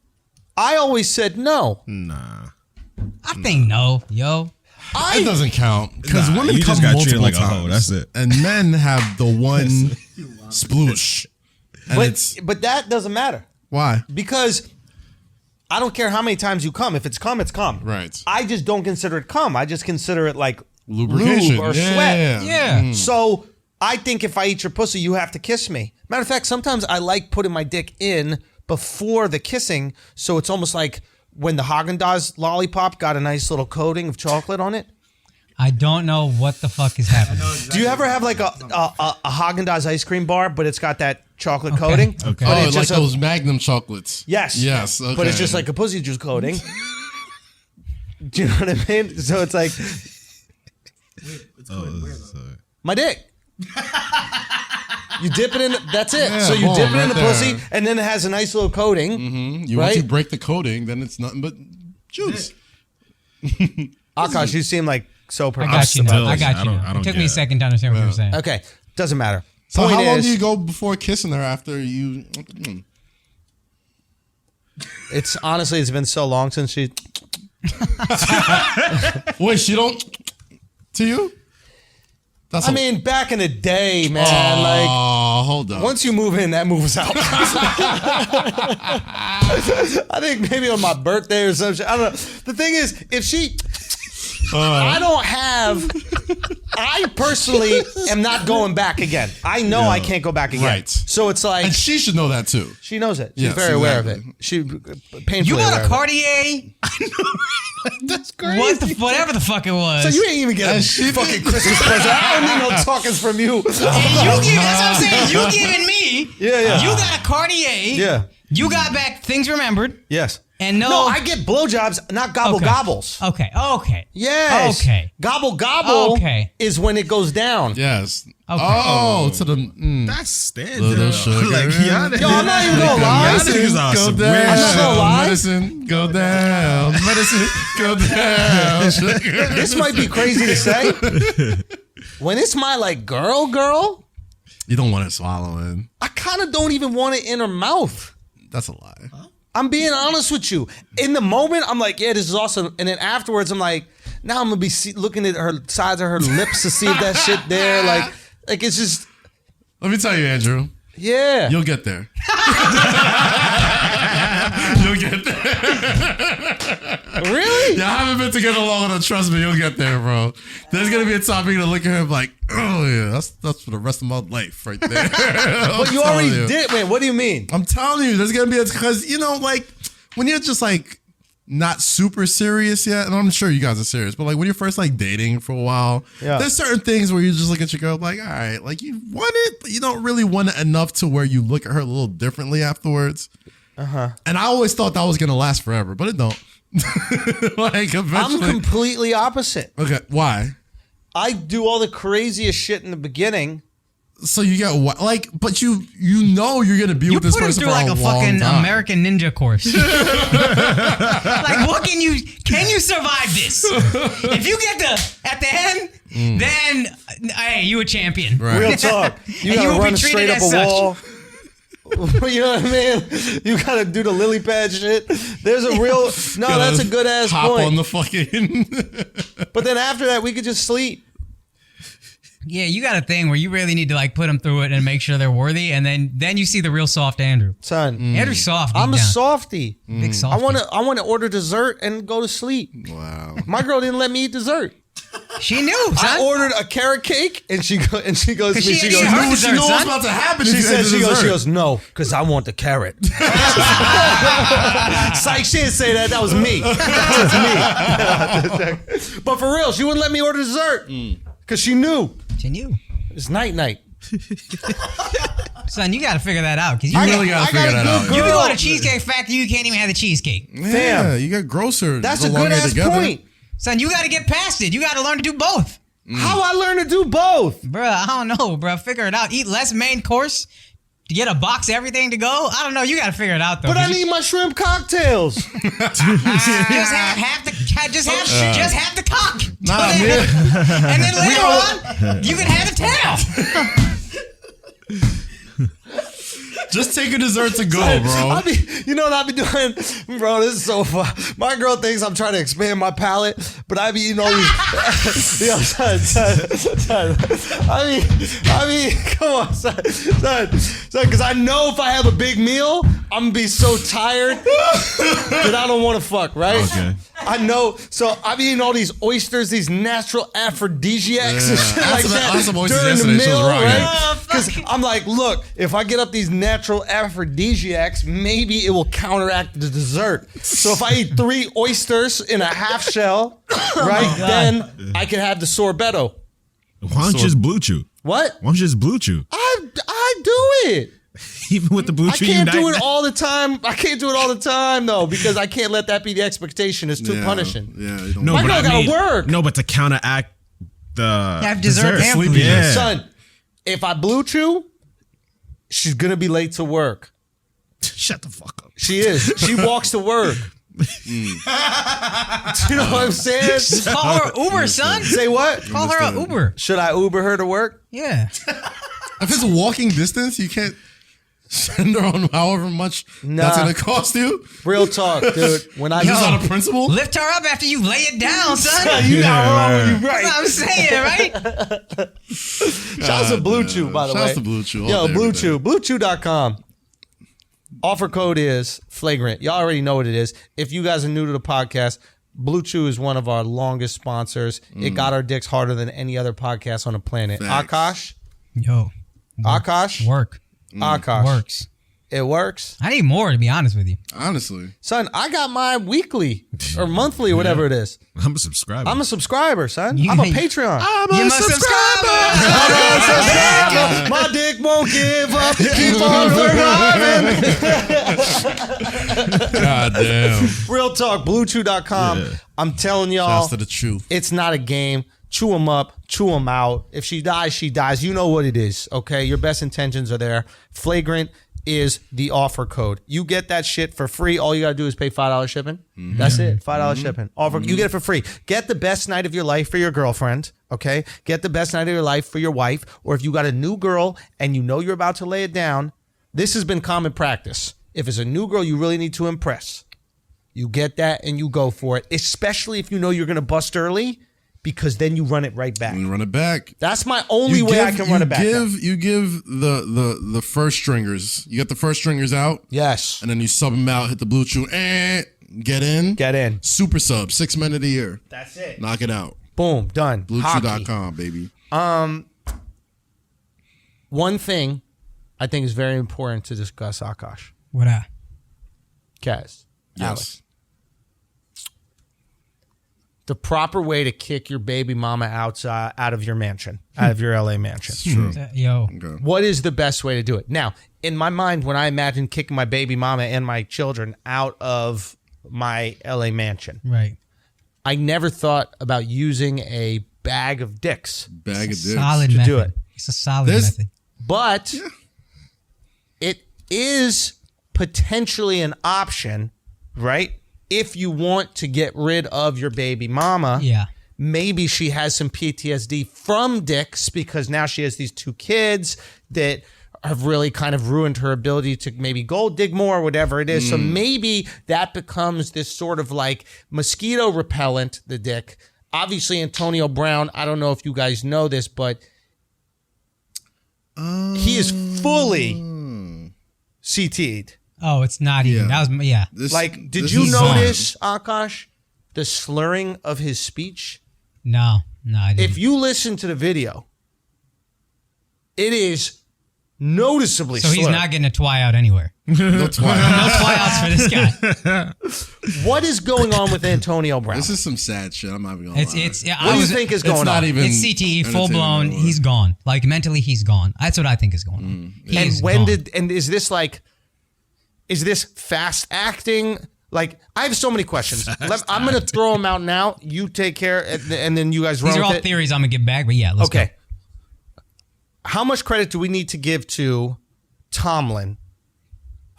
I always said no. Nah. I think no, yo. It doesn't count because Nah, women you come just got treated multiple like a times. hoe, that's it. And men have the one sploosh. And it's But that doesn't matter why? because I don't care how many times you come. If it's cum, it's cum. Right. I just don't consider it cum. I just consider it like Lubrication lube or Yeah. sweat. Yeah. So I think if I eat your pussy, you have to kiss me. Matter of fact, sometimes I like putting my dick in before the kissing, so it's almost like when the Haagen-Dazs lollipop got a nice little coating of chocolate on it. I don't know what the fuck is happening. Do you ever have like a Haagen-Dazs ice cream bar, but it's got that chocolate coating? Okay. But Oh, it's like just those Magnum chocolates. yes. Yes. Okay. But it's just like a pussy juice coating. Do you know what I mean? So it's like my dick. You dip it in. That's it. Yeah, so you boom, dip it in the right pussy, there. and then it has a nice little coating. Once right? you break the coating, then it's nothing but juice. Akash, you seem like so I perplexed. got you. still- Now. I got I you. don't- now. I It don't took me get a it. second to understand what you were saying. Okay, doesn't matter. So Point how long is, do you go before kissing her after you? It's honestly, it's been so long since she. Wait, she don't to you? That's I mean, back in the day, man. Like oh, hold on. once you move in, that moves out. I think maybe on my birthday or some shit. I don't know. The thing is, if she. I don't have. I personally am not going back again. I know I can't go back again. Right. So it's like and she should know that too. she knows it. She's Yes, very aware of it. exactly. She painfully You aware got a of it. Cartier? That's crazy. Whatever the fuck it was. So you ain't even get a fucking Christmas present. I don't need no talkings from you. And that's what I'm saying. You giving me. Yeah. You got a Cartier. Yeah. You got back things remembered. Yes. And no. No, I get blowjobs, not gobble Okay. gobbles. Okay. Yes. Okay. Gobble gobble Okay. is when it goes down. Yes. Okay. Oh, to the That's standard. Little though. sugar. Like, y'all Yo, I'm not even gonna lie. Y'all niggas are go some down. weird I'm not gonna lie. Medicine, go down. Medicine, go down. Sugar. This might be crazy to say. When it's my like girl, You don't want it swallowing. I kind of don't even want it in her mouth. That's a lie. I'm being honest with you. In the moment, I'm like, yeah, this is awesome. And then afterwards, I'm like, Now I'm gonna be looking at her sides of her lips to see if that shit there. Like it's just. Let me tell you, Andrew. Yeah. You'll get there. You'll get there. Really? Yeah, I haven't been together long enough. Trust me, you'll get there, bro. There's gonna be a time you're gonna look at him like, oh yeah, that's for the rest of my life right there. But you already did, man. What do you mean? I'm telling you, there's gonna be because like when you're just like not super serious yet, and I'm sure you guys are serious, but like when you're first like dating for a while, there's certain things where you just look at your girl like, all right, like you want it, but you don't really want it enough to where you look at her a little differently afterwards. And I always thought that was gonna last forever, but it don't. Like eventually, I'm completely opposite. Okay, why? I do all the craziest shit in the beginning. So you get like, but you know you're gonna be with this person for a long time. You put him through like a fucking American Ninja course. Like, what can you survive this? If you get at the end, then hey, you a champion. Right. Real talk. You gotta run straight up a wall. You know what I mean? You gotta do the lily pad shit. There's a real that's a good ass hop point. on the fucking. But then after that, we could just sleep. Yeah, you got a thing where you really need to like put them through it and make sure they're worthy, and then you see the real soft Andrew. Son, Andrew's soft. I'm a softie. Big softie. I want to order dessert and go to sleep. Wow. My girl didn't let me eat dessert. She knew. Son. I ordered a carrot cake, and she goes to me. She goes, she She knew what was about to happen. She goes, no, because I want the carrot. Psych, she didn't say that. That was me. That was me. But for real, she wouldn't let me order dessert because she knew. She knew. It's night. Son, you got to figure that out because You really got to figure that out. You can go to Cheesecake Factory, you can't even have the cheesecake. Yeah, you got grocer. That's a good ass point. Son, you got to get past it. You got to learn to do both. How I learn to do both? Bruh, I don't know, bruh. Figure it out. Eat less main course to get a box of everything to go. I don't know. You got to figure it out, though. But I need my shrimp cocktails. Just have the cock. Nah, and then later on, you can have the tail. Just take a dessert to go, bro. You know what I be doing? Bro, this is so fun. My girl thinks I'm trying to expand my palate, but I be eating all these... son. I mean, come on, son, because I know if I have a big meal, I'm going to be so tired that I don't want to fuck, right? Okay. I know. So I be eating all these oysters, these natural aphrodisiacs and shit like that during the meal, right? Because I'm like, look, if I get up these natural aphrodisiacs, maybe it will counteract the dessert. So if I eat 3 oysters in a half shell, right, then I can have the sorbetto. Why don't you just blue chew? What? Why don't you just blue chew? I do it. Even with the blue chew, I can't do it all the time. I can't do it all the time, though, because I can't let that be the expectation. It's too punishing. Yeah, you don't No, My but girl gotta work. No, but to counteract the have dessert and food. Yeah. Son, if I blue chew, she's gonna be late to work. Shut the fuck up. She is. She walks to work. Do you know what I'm saying? Call her Uber, son. Say what? Call her an Uber. Should I Uber her to work? Yeah. If it's a walking distance, you can't send her on however much that's gonna cost you. Real talk, dude. When I Just out of principle. Lift her up after you lay it down, son. you not wrong when you That's right. what I'm saying, right? Shouts to Blue Chew, by the way. Shouts to Blue Chew. Yo, all day, Blue every day. Chew. BlueChew.com. Offer code is Flagrant. Y'all already know what it is. If you guys are new to the podcast, Blue Chew is one of our longest sponsors. It got our dicks harder than any other podcast on the planet. Facts. Akkash. Yo. Akkash. Work. Akkash. Works. It works. I need more, to be honest with you. Honestly. Son, I got mine weekly or monthly, whatever it is. I'm a subscriber. I'm a subscriber, son. You- I'm a Patreon. I'm a subscriber. My dick won't give up. Keep on surviving. God damn. Real talk, BlueChew.com. Yeah. I'm telling y'all, Shouts to the truth. it's not a game. Chew them up, chew them out. If she dies, she dies. You know what it is, okay? Your best intentions are there. Flagrant is the offer code. You get that shit for free. All you got to do is pay $5 shipping. That's it, $5 shipping. Offer. You get it for free. Get the best night of your life for your girlfriend, okay? Get the best night of your life for your wife. Or if you got a new girl and you know you're about to lay it down, this has been common practice. If it's a new girl you really need to impress, You get that and you go for it, especially if you know you're going to bust early, because then you run it right back. You run it back. That's my only way I can run it back. You give the first stringers. You get the first stringers out. Yes. And then you sub them out, hit the blue chew, get in. Get in. Super sub, 6 men of the year. That's it. Knock it out. Boom, done. BlueChew.com, baby. One thing I think is very important to discuss, Akkash. What? Kaz. Yes. Alex. The proper way to kick your baby mama out of your mansion, out of your LA mansion. It's true. Yo. Okay. What is the best way to do it? Now, in my mind, when I imagine kicking my baby mama and my children out of my LA mansion, Right. I never thought about using a bag of dicks. Bag of dicks. Solid to method. do it. It's a solid method. But it is potentially an option, right? If you want to get rid of your baby mama, maybe she has some PTSD from dicks because now she has these 2 kids that have really kind of ruined her ability to maybe gold dig more or whatever it is. So maybe that becomes this sort of like mosquito repellent, the dick. Obviously, Antonio Brown, I don't know if you guys know this, but he is fully CT'd. Oh, it's not even. That was, Did you notice, Akkash, the slurring of his speech? No, I didn't. If you listen to the video, it is noticeably slurred. He's not getting a twy out anywhere. No twy. No twy outs for this guy. What is going on with Antonio Brown? This is some sad shit. I'm not even gonna lie. What do you think is going on? Not even it's CTE, full blown. He's gone. Like mentally, he's gone. That's what I think is going on. Is this fast acting? Like, I have so many questions. I'm going to throw them out now. You take care, and then you guys run with it. These are all theories I'm going to get back, but let's go. How much credit do we need to give to Tomlin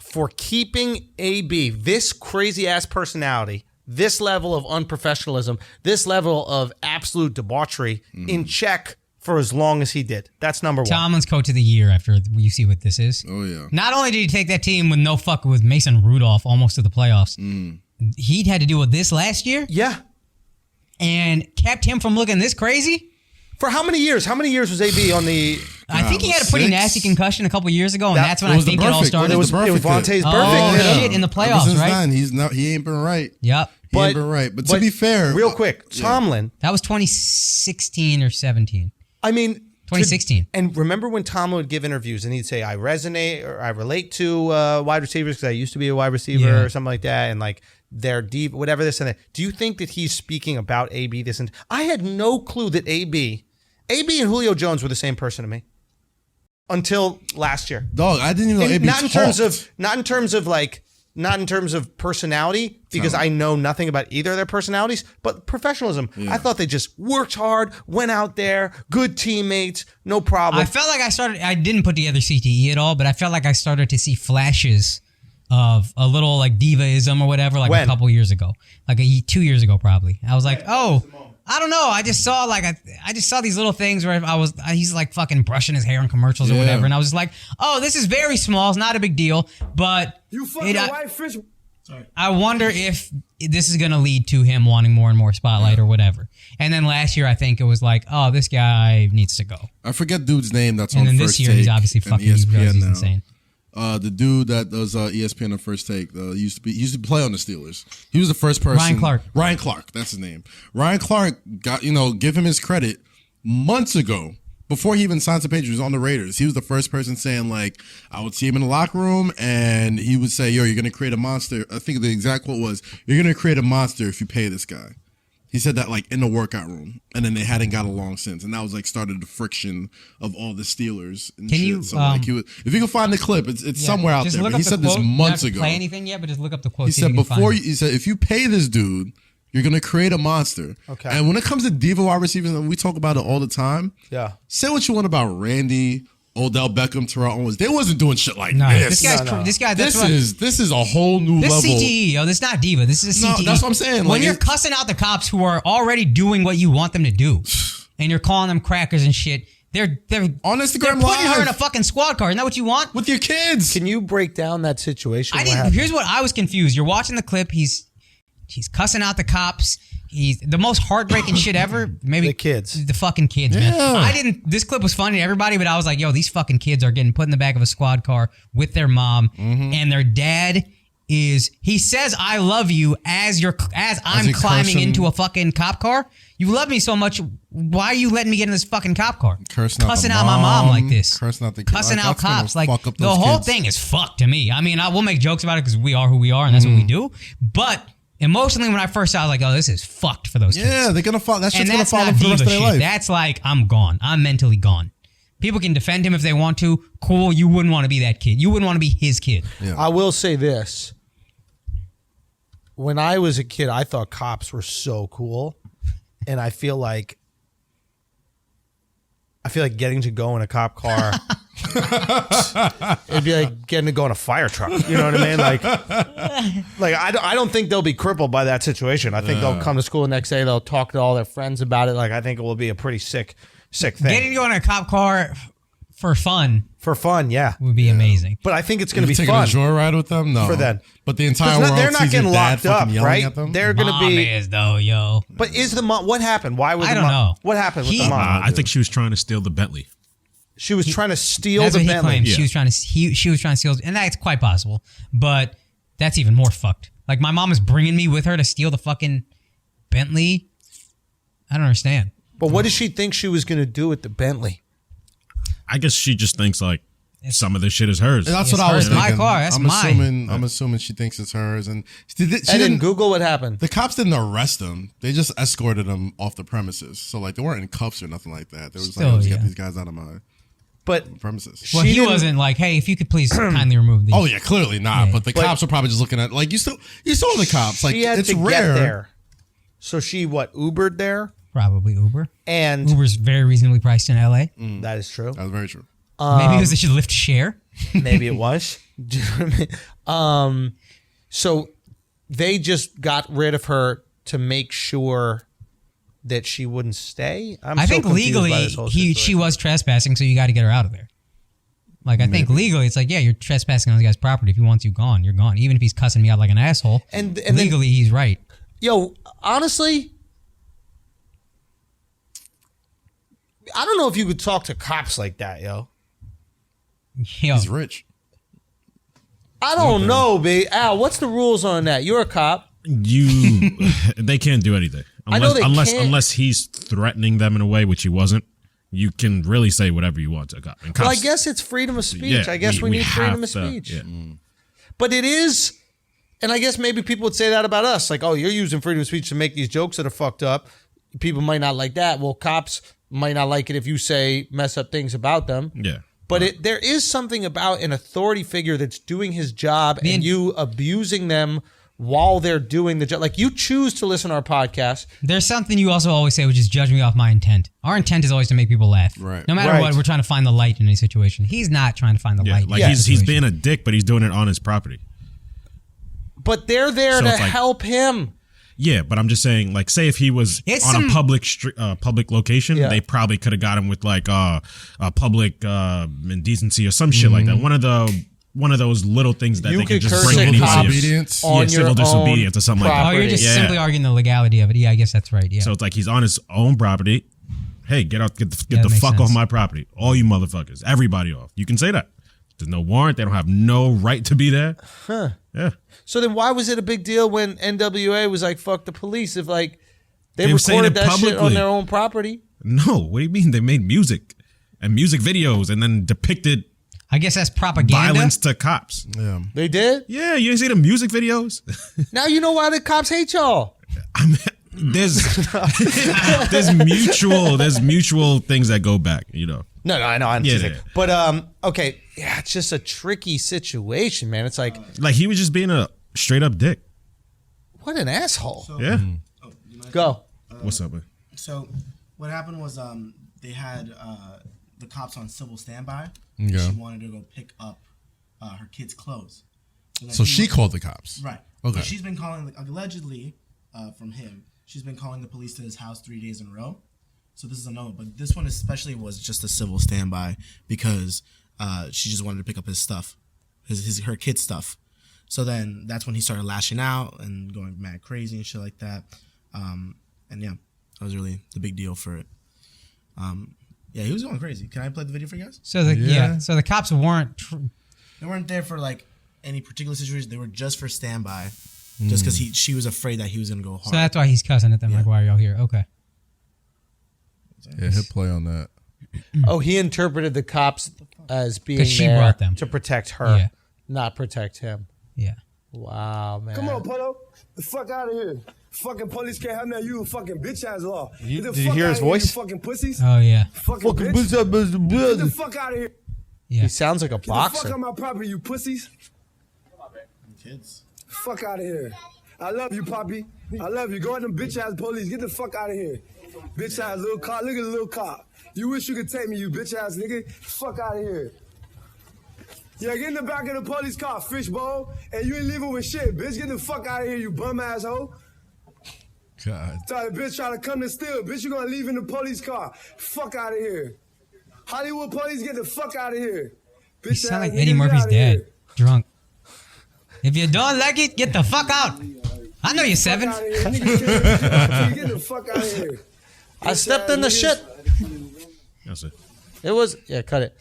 for keeping AB, this crazy-ass personality, this level of unprofessionalism, this level of absolute debauchery in check for as long as he did? That's number one. Tomlin's coach of the year after you see what this is. Oh, yeah. Not only did he take that team with no fuck with Mason Rudolph almost to the playoffs, he'd had to deal with this last year. Yeah. And kept him from looking this crazy. For how many years? How many years was AB on the... I think he had a pretty nasty concussion a couple years ago, and that's when I think it all started. It was Vontae's perfect. Oh, shit, in the playoffs, right? He ain't been right. Yep. He ain't been right. But to be fair... Real quick, Tomlin... That was 2016 or 17. I mean... 2016. And remember when Tomlin would give interviews and he'd say, I resonate or I relate to wide receivers because I used to be a wide receiver or something like that, and like they're deep, whatever this and that. Do you think that he's speaking about AB this? And I had no clue that AB and Julio Jones were the same person to me until last year. Dog, I didn't even know AB not in terms of personality, because I know nothing about either of their personalities, but professionalism. I thought they just worked hard, went out there, good teammates, no problem. I felt like I didn't put together CTE at all, but I felt like I started to see flashes of a little like divaism or whatever, like a couple years ago, like 2 years ago probably. I was like, oh, I don't know. I just saw I just saw these little things where he's like fucking brushing his hair in commercials or whatever, and I was just like, oh, this is very small. It's not a big deal, but you fucking white fish. Sorry. I wonder if this is going to lead to him wanting more and more spotlight or whatever. And then last year, I think it was like, oh, this guy needs to go. I forget dude's name. That's on and then First this year, Take he's obviously fucking ESPN he's now. insane. The dude that does ESPN on First Take he used to play on the Steelers. He was the first person. Ryan Clark, that's his name. Ryan Clark got give him his credit months ago before he even signed to Patriots. He was on the Raiders. He was the first person saying like I would see him in the locker room and he would say, "Yo, you're gonna create a monster." I think the exact quote was, "You're gonna create a monster if you pay this guy." He said that like in the workout room, and then they hadn't got along since, and that was like started the friction of all the Steelers. And can shit. you? So like, if you can find the clip, it's somewhere out there. But he said this months ago. Play anything yet? But just look up the quote. He said he said if you pay this dude, you're gonna create a monster. Okay. And when it comes to diva wide receivers, and we talk about it all the time. Yeah. Say what you want about Randy, Odell Beckham, Terrell Owens. They wasn't doing shit like this. This guy. This is a whole new level. This CTE, yo. This is not diva. This is CTE. No, that's what I'm saying. When you're cussing out the cops who are already doing what you want them to do, and you're calling them crackers and shit, they're on Instagram they're putting Live her in a fucking squad car. Isn't that what you want with your kids? Can you break down that situation? Here's what I was confused. You're watching the clip. He's He's cussing out the cops. He's the most heartbreaking shit ever. Maybe The kids. the fucking kids, man. This clip was funny to everybody, but I was like, yo, these fucking kids are getting put in the back of a squad car with their mom, and their dad he says I love you as I'm climbing into a fucking cop car. You love me so much. Why are you letting me get in this fucking cop car? Cussing out my mom like this. Cussing out cops. Like the whole thing is fucked to me. I mean, I will make jokes about it because we are who we are and that's what we do. But emotionally, when I first saw it, I was like, oh, this is fucked for those kids. Yeah, they're gonna fall. That's just gonna fall not for the rest of their shit. life. That's like, I'm gone. I'm mentally gone. People can defend him if they want to. Cool. You wouldn't want to be that kid. You wouldn't want to be his kid. Yeah. I will say this. When I was a kid, I thought cops were so cool. And I feel like getting to go in a cop car, it'd be like getting to go in a fire truck. You know what I mean? Like I don't think they'll be crippled by that situation. I think they'll come to school the next day. They'll talk to all their friends about it. Like I think it will be a pretty sick thing. Getting to go in a cop car for fun. For fun, yeah. Would be amazing. But I think it's going to be taking fun. a joyride with them? No. For them. But the entire world they're not sees getting your dad locked up, fucking yelling right? at them? They're going to Mom be. is though, yo. But is the mom? What happened? Why was I the don't mom? know. What happened with the mom? I think she was trying to steal the Bentley. She was trying to steal That's the what he Bentley. claimed. Yeah. She was trying to steal, and that's quite possible. But that's even more fucked. Like my mom is bringing me with her to steal the fucking Bentley. I don't understand. But what does she think she was going to do with the Bentley? I guess she just thinks like some of this shit is hers. That's It's what I was hers. My thinking. car, that's mine. I'm assuming she thinks it's hers. And she I didn't Google what happened. The cops didn't arrest him. They just escorted him off the premises. So like they weren't in cuffs or nothing like that. They was Still, like, let's yeah. get these guys out of my But premises. Well, She he didn't- wasn't like, hey, if you could please kindly remove these. Oh yeah, clearly not. Yeah. But the cops were probably just looking at like you saw the cops. Like she had it's to rare. get there. So she Ubered there? Probably Uber. And Uber's very reasonably priced in LA. that is true. That was very true. Maybe it was they should lift share. Maybe it was. Do you know what I mean? So they just got rid of her to make sure that she wouldn't stay. I think legally she was trespassing, so you got to get her out of there. Like I think legally it's like, yeah, you're trespassing on the guy's property. If he wants you gone, you're gone. Even if he's cussing me out like an asshole. And legally he's right. Yo, honestly, I don't know if you could talk to cops like that, yo. Yo, He's rich. I don't know, babe. Al, what's the rules on that? You're a cop. They can't do anything I know they can't. unless he's threatening them in a way, which he wasn't. You can really say whatever you want to a cop. And Well, I cops, guess it's freedom of speech. yeah, I guess we need freedom have of to- speech. yeah. But it is, and I guess maybe people would say that about us. Like, oh, you're using freedom of speech to make these jokes that are fucked up. People might not like that. Well, cops might not like it if you say mess up things about them. Yeah. But there is something about an authority figure that's doing his job and you abusing them while they're doing the job. Like you choose to listen to our podcast. there's something you also always say, which is judge me off my intent. Our intent is always to make people laugh. Right. No matter Right. what, we're trying to find the light in any situation. He's not trying to find the Yeah, light. like in he's the situation. being a dick, but he's doing it on his property. But they're there So to it's like- help him. Yeah, but I'm just saying, like, say if he was It's on some- a public location, Yeah. they probably could have got him with like a public indecency or some shit like that. One of those little things that You they could could just curse bring at anybody. cops Disobedience. on Yeah, your civil own disobedience or something like that. Oh, property. you're just Yeah. simply arguing the legality of it. Yeah, I guess that's right. Yeah. So it's like he's on his own property. Hey, get that the makes fuck sense. off my property. All you motherfuckers. Everybody off. You can say that. There's no warrant. They don't have no right to be there. Huh. Yeah. So then why was it a big deal when NWA was like, fuck the police, if like they They were saying recorded it that shit on publicly. their own property? No, what do you mean? They made music and music videos and then depicted I guess that's propaganda. violence to cops. Yeah. They did? Yeah, you didn't see the music videos? Now you know why the cops hate y'all. I mean, there's mutual things that go back, you know. No, I know. I'm Yeah, teasing. yeah. But okay, yeah, it's just a tricky situation, man. It's like, Like he was just being a straight up dick. what an asshole. Yeah. Oh, you mind? Go. What's up, man? So, what happened was they had the cops on civil standby. Okay. She wanted to go pick up her kid's clothes. then So he she went- called the cops. Right. Okay. So she's been calling, allegedly, from him, she's been calling the police to his house 3 days in a row. So this is a no. But this one especially was just a civil standby because she just wanted to pick up his stuff, her kid's stuff. So then that's when he started lashing out and going mad crazy and shit like that. And yeah, that was really the big deal for it. Yeah, he was going crazy. Can I play the video for you guys? So so the cops weren't. They weren't there for like any particular situation. They were just for standby, just because she was afraid that he was gonna go hard. So that's why he's cussing at them. Like, why are y'all here? Okay. Yeah, hit play on that. Oh, he interpreted the cops as being 'Cause she there brought them. to protect her, Yeah. not protect him. Yeah. Wow, man. Come on, Polo. The fuck out of here. Fucking police can't have that. You a fucking bitch ass law. Did you hear his voice? You fucking pussies. Oh yeah. Fucking bitch. Get the fuck out of here. Yeah. He sounds like a Get the fuck boxer. on my property, you pussies. Kids. Fuck out of here. I love you, Poppy. I love you. Go at them bitch ass police. Get the fuck out of here. Bitch ass little cop. Look at the little cop. You wish you could take me, you bitch ass nigga. Fuck out of here. Yeah, get in the back of the police car, fishbowl, and you ain't leaving with shit, bitch. Get the fuck out of here, you bum asshole. God. Tell the bitch try to come to steal. Bitch, you gonna leave in the police car. Fuck out of here. Hollywood police, get the fuck out of here. Bitch, You sound like ass Eddie nigga, Murphy's get outta dad, here. drunk. If you don't like it, get the fuck out. I know you're Fuck 7. outta here. Nigga, get the fuck out of here. I stepped in the shit. That's it. It was cut it.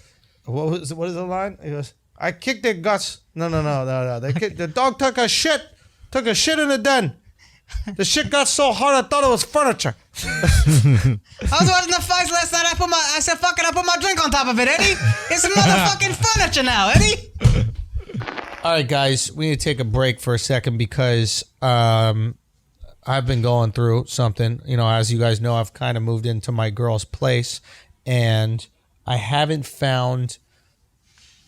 What is the line? He goes, I kicked their guts. No. The dog took a shit in the den. The shit got so hard I thought it was furniture. I was watching the fights last night. I said, fuck it, I put my drink on top of it, Eddie. It's motherfucking furniture now, Eddie. All right, guys, we need to take a break for a second because I've been going through something. You know, as you guys know, I've kind of moved into my girl's place, and I haven't found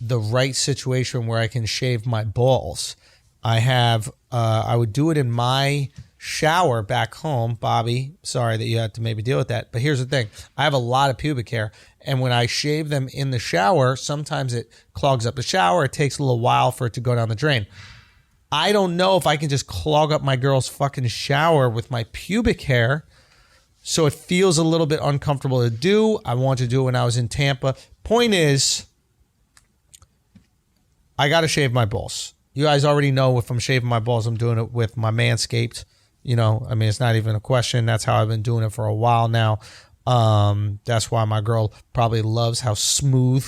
the right situation where I can shave my balls. I would do it in my shower back home. Bobby, sorry that you had to maybe deal with that. But here's the thing. I have a lot of pubic hair. And when I shave them in the shower, sometimes it clogs up the shower. It takes a little while for it to go down the drain. I don't know if I can just clog up my girl's fucking shower with my pubic hair. So it feels a little bit uncomfortable to do. I wanted to do it when I was in Tampa. Point is, I got to shave my balls. You guys already know if I'm shaving my balls, I'm doing it with my Manscaped. You know, I mean, it's not even a question. That's how I've been doing it for a while now. That's why my girl probably loves how smooth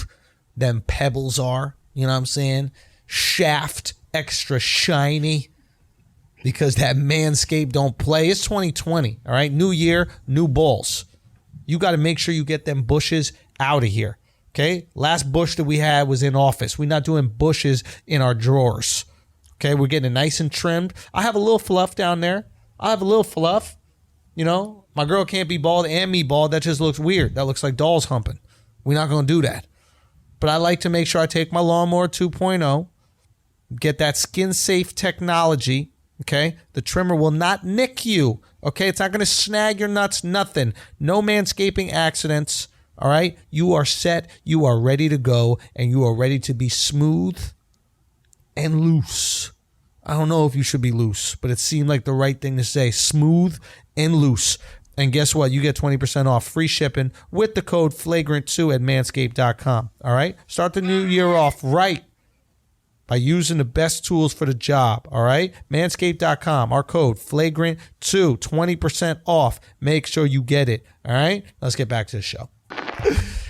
them pebbles are. You know what I'm saying? Shaft, extra shiny. Because that Manscaped don't play. It's 2020, all right? New year, new balls. You got to make sure you get them bushes out of here. Okay, last bush that we had was in office. We're not doing bushes in our drawers. Okay, we're getting it nice and trimmed. I have a little fluff down there. I have a little fluff. You know, my girl can't be bald and me bald. That just looks weird. That looks like dolls humping. We're not going to do that. But I like to make sure I take my lawnmower 2.0, get that skin-safe technology. Okay, the trimmer will not nick you. Okay, it's not going to snag your nuts, nothing. No manscaping accidents. All right, you are set, you are ready to go, and you are ready to be smooth and loose. I don't know if you should be loose, but it seemed like the right thing to say, smooth and loose. And guess what? You get 20% off free shipping with the code Flagrant2 at manscaped.com. All right, start the new year off right by using the best tools for the job. All right, manscaped.com, our code Flagrant2, 20% off. Make sure you get it. All right, let's get back to the show.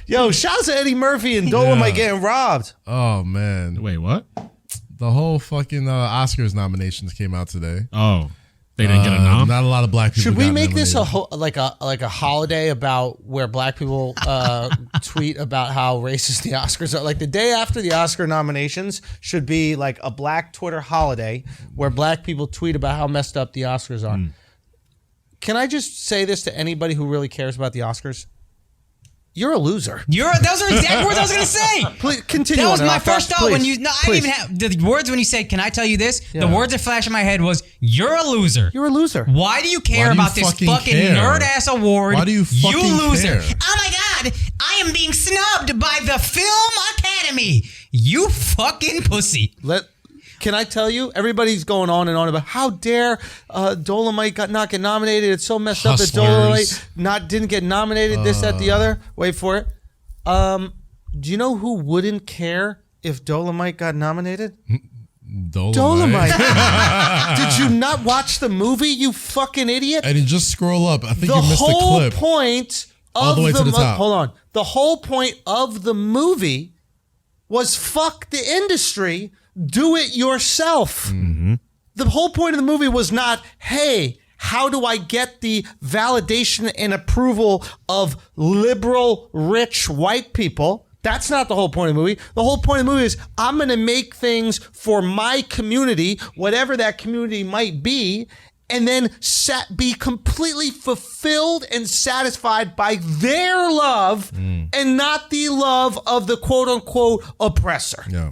Yo, shout out to Eddie Murphy and Dolomite getting robbed. Oh, man. Wait, what? The whole fucking Oscars nominations came out today. Oh, they didn't get a nom? Not a lot of black people. Should we got make this nominated. like a holiday about where black people tweet about how racist the Oscars are? Like the day after the Oscar nominations should be like a black Twitter holiday where black people tweet about how messed up the Oscars are. Can I just say this to anybody who really cares about the Oscars? You're a loser. Those are exact words I was going to say. Please continue. That was on my Akkash, first thought please. when you. No, I didn't even have the words when you said, "Can I tell you this?" Yeah. The words that flashed in my head was, "You're a loser." You're a loser. Why do you care Why do you about this fucking fucking care? nerd ass award? Why do you fucking loser? care? Oh my god, I am being snubbed by the Film Academy. You fucking pussy. Can I tell you? Everybody's going on and on about how dare Dolomite not get nominated. It's so messed up that Dolomite didn't get nominated. This, that, the other. Wait for it. Do you know who wouldn't care if Dolomite got nominated? Dolomite. Did you not watch the movie, you fucking idiot? And you just scroll up. I think you missed the clip. The whole point all the way to the top. Hold on. The whole point of the movie was fuck the industry, do it yourself. Mm-hmm. The whole point of the movie was not, hey, how do I get the validation and approval of liberal, rich white people? That's not the whole point of the movie. The whole point of the movie is I'm going to make things for my community, whatever that community might be, and then be completely fulfilled and satisfied by their love and not the love of the quote-unquote oppressor. Yeah.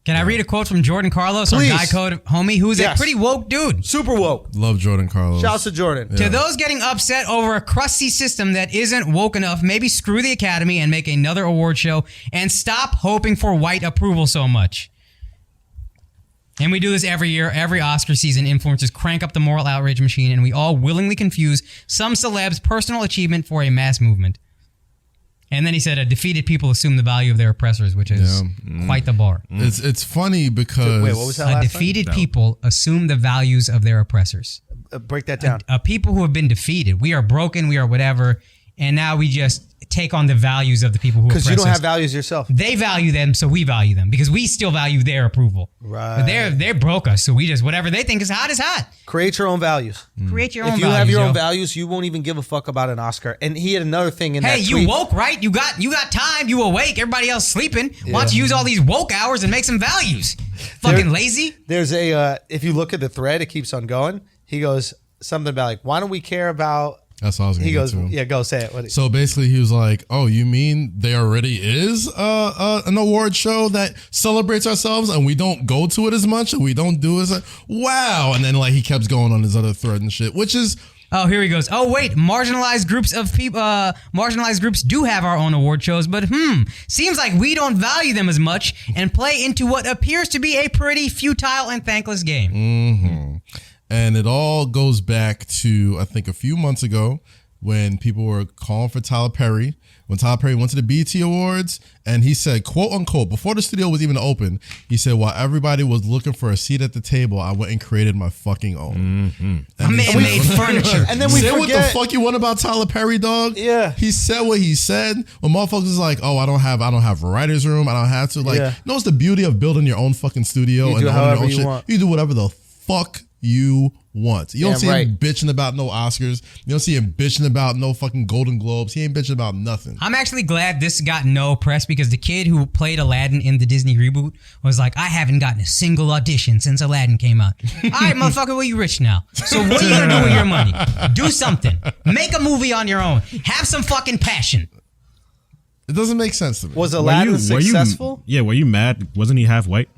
Can I read a quote from Jordan Carlos, our Guy Code homie, who's a pretty woke dude? Super woke. Love Jordan Carlos. Shouts to Jordan. Yeah. To those getting upset over a crusty system that isn't woke enough, maybe screw the Academy and make another award show and stop hoping for white approval so much. And we do this every year. Every Oscar season, influencers crank up the moral outrage machine, and we all willingly confuse some celebs' personal achievement for a mass movement. And then he said, defeated people assume the value of their oppressors, which is quite the bar. It's funny because... Wait, what was that last defeated people assume the values of their oppressors. Break that down. People who have been defeated. We are broken, we are whatever, and now we just take on the values of the people who oppress us. Because you don't have values yourself. They value them, so we value them, because we still value their approval. Right. But they broke us, so we just, whatever they think is hot. Create your own values. Create your own values. If you have your own values, you won't even give a fuck about an Oscar. And he had another thing in that tweet. Hey, you woke, right? You got time. You awake. Everybody else sleeping. Why don't you use all these woke hours and make some values? Fucking lazy. There's if you look at the thread, it keeps on going. He goes something about like, why don't we care about... That's what I was going to He goes, to. yeah, go say it. So basically he was like, oh, you mean there already is an award show that celebrates ourselves and we don't go to it as much and we don't do as wow. And then like he kept going on his other thread and shit, which is... Oh, here he goes. Oh, wait, marginalized groups of people, marginalized groups do have our own award shows, but seems like we don't value them as much and play into what appears to be a pretty futile and thankless game. Mm-hmm. And it all goes back to, I think, a few months ago when people were calling for Tyler Perry. When Tyler Perry went to the BET Awards and he said, quote unquote, before the studio was even open, he said, while everybody was looking for a seat at the table, I went and created my fucking own. Mm-hmm. My man made furniture. And then we said forget what the fuck you want about Tyler Perry, dog? Yeah. He said what he said. When motherfuckers is like, oh, I don't have a writer's room. I don't have to. Like, no, it's the beauty of building your own fucking studio and owning your own shit. Want. You do whatever the fuck you want. You don't see him bitching about no Oscars. You don't see him bitching about no fucking Golden Globes. He ain't bitching about nothing. I'm actually glad this got no press because the kid who played Aladdin in the Disney reboot was like, I haven't gotten a single audition since Aladdin came out. All right, motherfucker, well, you rich now. So what are you gonna do with your money? Do something. Make a movie on your own. Have some fucking passion. It doesn't make sense to me. Was Aladdin successful? Were you mad? Wasn't he half white?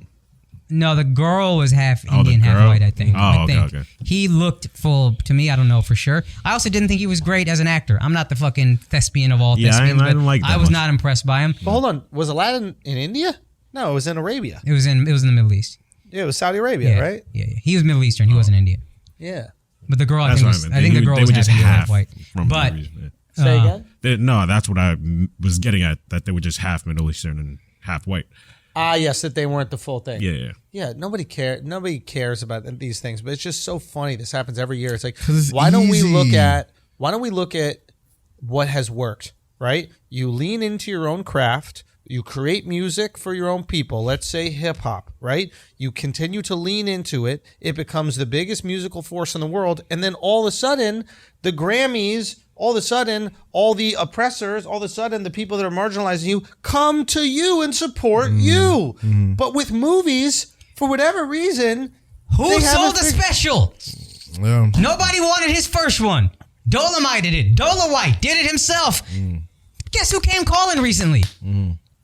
No, the girl was half Indian, half white, I think. Oh, okay. He looked full to me. I don't know for sure. I also didn't think he was great as an actor. I'm not the fucking thespian of all thespians, I didn't like that I was much. not impressed by him. But hold on, was Aladdin in India? No, it was in Arabia. It was in the Middle East. Yeah, it was Saudi Arabia, right? Yeah. He was Middle Eastern. He wasn't Indian. Yeah. But the girl, I think the girl was half white. But say again? No, that's what I was getting at. That they were just half Middle Eastern and half white. Yes, that they weren't the full thing. Yeah. Yeah, nobody cares about these things, but it's just so funny. This happens every year. It's like, it's why don't we look at what has worked, right? You lean into your own craft. You create music for your own people. Let's say hip hop, right? You continue to lean into it. It becomes the biggest musical force in the world. And then all of a sudden, the Grammys, all of a sudden, all the oppressors, all of a sudden, the people that are marginalizing you come to you and support you. Mm-hmm. But with movies, for whatever reason, who sold the special? Yeah. Nobody wanted his first one. Dolomite did it. Dolomite did it himself. Guess who came calling recently?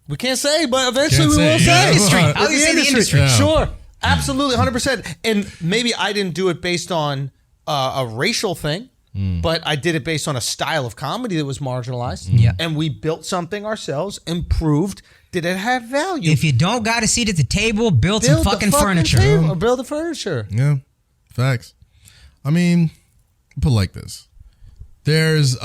We can't say, but eventually we will say. The industry. Yeah. Sure. Absolutely, 100%. And maybe I didn't do it based on a racial thing, but I did it based on a style of comedy that was marginalized. Yeah. And we built something ourselves and proved did it have value. If you don't got a seat at the table, build some fucking furniture. Or build the furniture. Yeah. Facts. I mean, put it like this. There's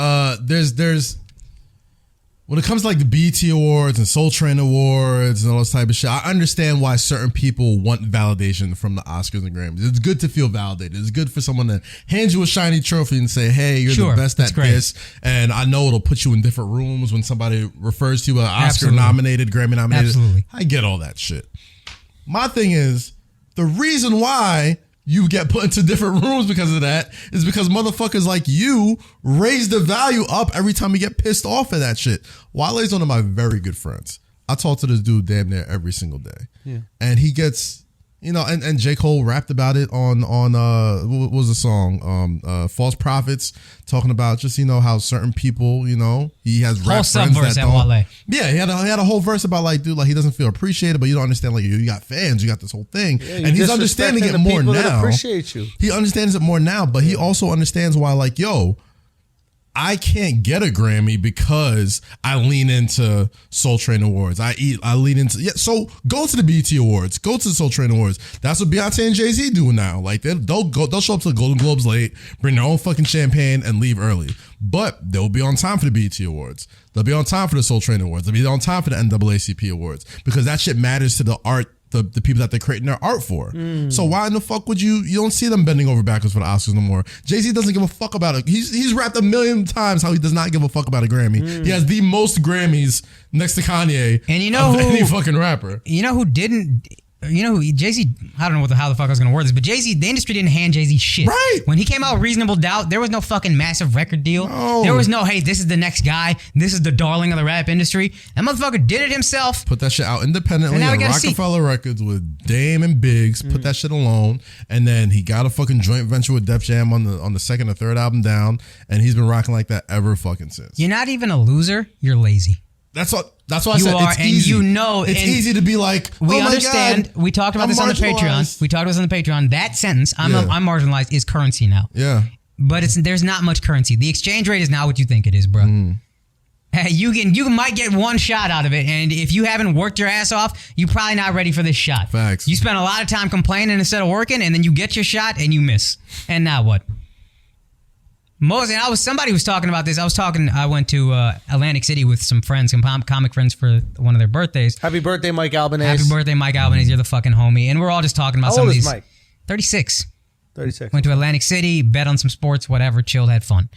when it comes to like the BET Awards and Soul Train Awards and all this type of shit, I understand why certain people want validation from the Oscars and Grammys. It's good to feel validated. It's good for someone to hand you a shiny trophy and say, hey, you're the best at this. And I know it'll put you in different rooms when somebody refers to you as Oscar nominated, Grammy nominated. Absolutely. I get all that shit. My thing is, the reason why you get put into different rooms because of that is because motherfuckers like you raise the value up every time you get pissed off at that shit. Wale's one of my very good friends. I talk to this dude damn near every single day. Yeah. And he gets, you know, and J. Cole rapped about it on what was the song? False Prophets, talking about just, you know, how certain people, you know, he has rap friends that don't. Yeah, he had a whole verse about like, dude, like he doesn't feel appreciated, but you don't understand, like you got fans, you got this whole thing. Yeah, and he's understanding it more now. Appreciate you. He understands it more now, but he also understands why, like, yo, I can't get a Grammy because I lean into Soul Train Awards. I lean into so go to the BET Awards, go to the Soul Train Awards. That's what Beyonce and Jay-Z do now. Like they'll show up to the Golden Globes late, bring their own fucking champagne, and leave early. But they'll be on time for the BET Awards. They'll be on time for the Soul Train Awards. They'll be on time for the NAACP Awards because that shit matters to the art. The people that they're creating their art for. So why in the fuck would you don't see them bending over backwards for the Oscars no more? Jay-Z doesn't give a fuck about it. He's rapped a million times how he does not give a fuck about a Grammy. He has the most Grammys next to Kanye and you know of any fucking rapper. You know who didn't? You know, Jay-Z, I don't know how the fuck I was going to word this, but Jay-Z, the industry didn't hand Jay-Z shit. Right. When he came out with Reasonable Doubt, there was no fucking massive record deal. No. There was no, hey, this is the next guy. This is the darling of the rap industry. That motherfucker did it himself. Put that shit out independently on Rockefeller Records with Dame and Biggs. Put that shit alone. And then he got a fucking joint venture with Def Jam on the second or third album down. And he's been rocking like that ever fucking since. You're not even a loser. You're lazy. That's why I said it's easy. You know, it's easy to be like, we understand. God, we talked about this on the Patreon. That sentence, I'm marginalized, is currency now. Yeah. But there's not much currency. The exchange rate is not what you think it is, bro. You might get one shot out of it, and if you haven't worked your ass off, you're probably not ready for this shot. Facts. You spend a lot of time complaining instead of working, and then you get your shot and you miss. And now what? Somebody was talking about this. I went to Atlantic City with some friends, some comic friends for one of their birthdays. Happy birthday, Mike Albanese. Happy birthday, Mike Albanese. You're the fucking homie. And we're all just talking about some of these. Mike? 36. 36. Went to Atlantic City, bet on some sports, whatever, chilled, had fun.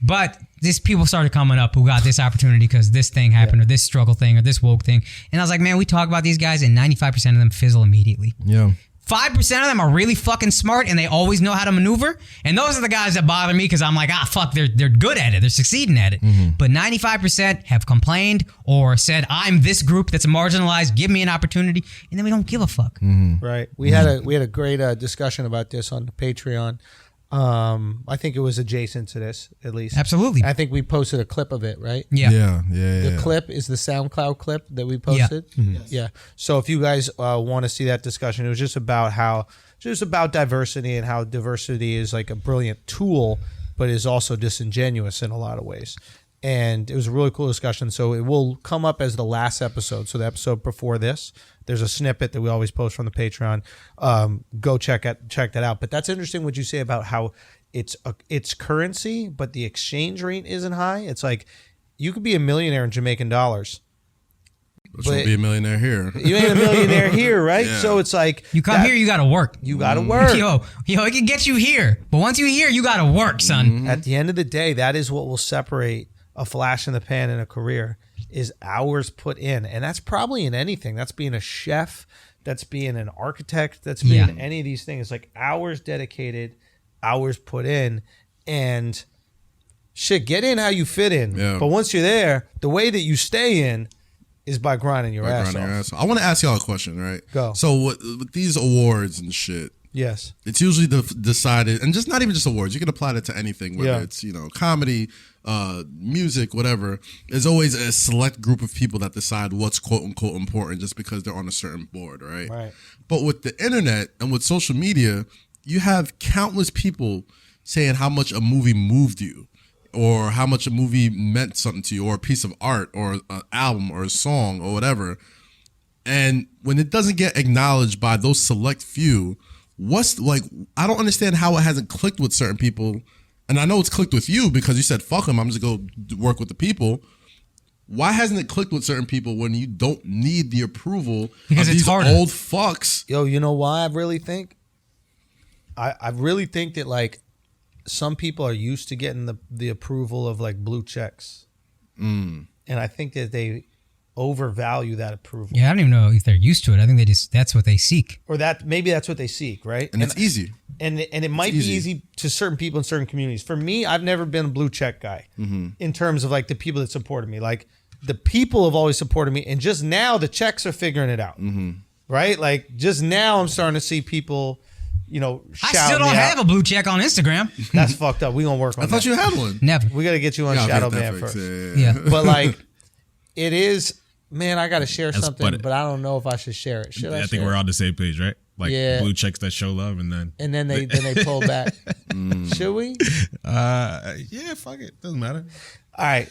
But these people started coming up who got this opportunity because this thing happened or this struggle thing or this woke thing. And I was like, man, we talk about these guys and 95% of them fizzle immediately. Yeah. 5% of them are really fucking smart and they always know how to maneuver. And those are the guys that bother me because I'm like, fuck, they're good at it. They're succeeding at it. But 95% have complained or said, I'm this group that's marginalized. Give me an opportunity. And then we don't give a fuck. Right. We had a great discussion about this on the Patreon. I think it was adjacent to this, at least. Absolutely. I think we posted a clip of it, right? Yeah. The clip is the SoundCloud clip that we posted. Yeah. So if you guys want to see that discussion, it was just about diversity and how diversity is like a brilliant tool, but is also disingenuous in a lot of ways. And it was a really cool discussion. So it will come up as the last episode. So the episode before this, there's a snippet that we always post from the Patreon. Go check that out. But that's interesting what you say about how it's currency, but the exchange rate isn't high. It's like you could be a millionaire in Jamaican dollars. But you'll be a millionaire here. You ain't a millionaire here, right? Yeah. So it's like you come here, you gotta work. You gotta work. Yo, it can get you here, but once you're here, you gotta work, son. At the end of the day, that is what will separate a flash in the pan in a career is hours put in. And that's probably in anything. That's being a chef. That's being an architect. That's being any of these things. Like hours dedicated, hours put in. And shit, get in how you fit in. Yeah. But once you're there, the way that you stay in is by grinding your ass off. I want to ask y'all a question, right? Go. So with these awards and shit, yes, it's usually decided, and just not even just awards. You can apply that to anything, whether it's comedy, music, whatever. There's always a select group of people that decide what's quote unquote important just because they're on a certain board, right? Right. But with the internet and with social media, you have countless people saying how much a movie moved you, or how much a movie meant something to you, or a piece of art, or an album, or a song, or whatever. And when it doesn't get acknowledged by those select few, I don't understand how it hasn't clicked with certain people. And I know it's clicked with you because you said, fuck them, I'm just going to go work with the people. Why hasn't it clicked with certain people when you don't need the approval because of it's these harder. old fucks? Yo, you know why I really think? I really think that like some people are used to getting the approval of like blue checks. And I think that they overvalue that approval. Yeah, I don't even know if they're used to it. I think that's what they seek. Or that maybe that's what they seek, right? And it's easy. And it might be easy to certain people in certain communities. For me, I've never been a blue check guy in terms of like the people that supported me. Like the people have always supported me, and just now the checks are figuring it out, right? Like just now I'm starting to see people, you know, I still don't have a blue check on Instagram. That's fucked up. We gonna work on that. I thought you had one. Never. We gotta get you on Yeah, Shadow get that Ban fixed. first. Yeah. But like, it is, man. I gotta share That's something, funny. but I don't know if I should share it. Should I? I think share we're it? on the same page, right? Like blue checks that show love, and then they pull back. Should we? yeah, fuck it, doesn't matter. All right.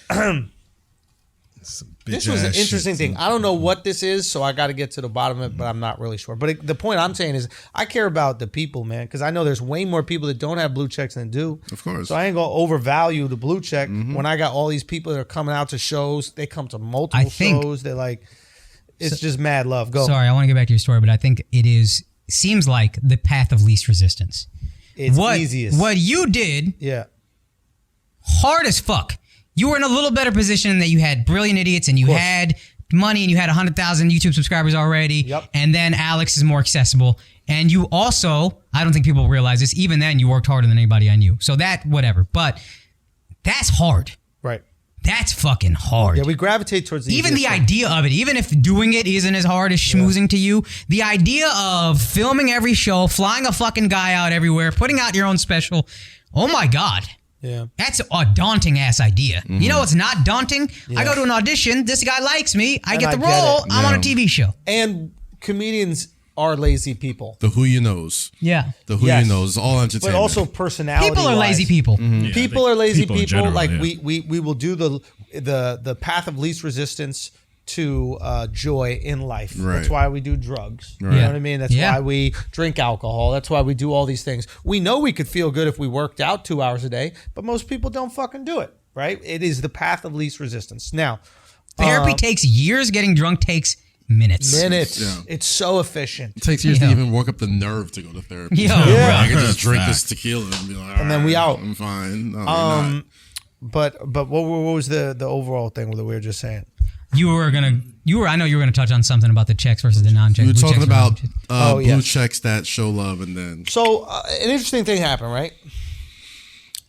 This was an interesting thing. I don't know what this is, so I got to get to the bottom of it, but I'm not really sure. But the point I'm saying is I care about the people, man, because I know there's way more people that don't have blue checks than do. Of course. So I ain't going to overvalue the blue check when I got all these people that are coming out to shows. They come to multiple shows. They're like, it's just mad love. Go. Sorry, I want to get back to your story, but I think seems like the path of least resistance. It's easiest. What you did, hard as fuck. You were in a little better position in that you had brilliant idiots and you had money and you had 100,000 YouTube subscribers already. Yep. And then Alex is more accessible. And you also, I don't think people realize this, even then you worked harder than anybody I knew. So that, whatever. But that's hard. Right. That's fucking hard. Yeah, we gravitate towards the even the idea of it, even if doing it isn't as hard as schmoozing to you, the idea of filming every show, flying a fucking guy out everywhere, putting out your own special, oh my God. Yeah. That's a daunting ass idea. You know what's not daunting? I go to an audition, this guy likes me, I get the role, I'm on a TV show. And comedians are lazy people. The who you knows. Yeah. The who you knows. All entertainment. But also personality. People are lazy people. People are lazy people. in general, like yeah. we will do the path of least resistance to joy in life. Right. That's why we do drugs. Right. You know what I mean? That's why we drink alcohol. That's why we do all these things. We know we could feel good if we worked out 2 hours a day, but most people don't fucking do it, right? It is the path of least resistance. Now, Therapy takes years, getting drunk takes minutes. Yeah. It's so efficient. It takes years to even work up the nerve to go to therapy. Yo, I can bro. just drink Fact. this tequila and be like, And then we out. I'm fine. No, you're not. But what was the overall thing that we were just saying? I know you were gonna touch on something about the checks versus the non-checks. We were Blue talking checks about versus non-checks. blue checks that show love, and then So an interesting thing happened, right?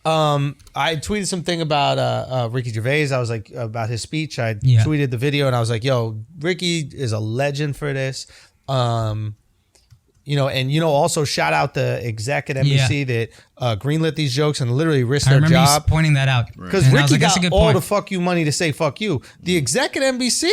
I tweeted something about Ricky Gervais. I was like, about his speech. I tweeted the video and I was like, yo, Ricky is a legend for this. Also shout out the exec at NBC that greenlit these jokes and literally risked their I remember job. you pointing that out. Because Ricky got all the fuck you money to say fuck you. The exec at NBC,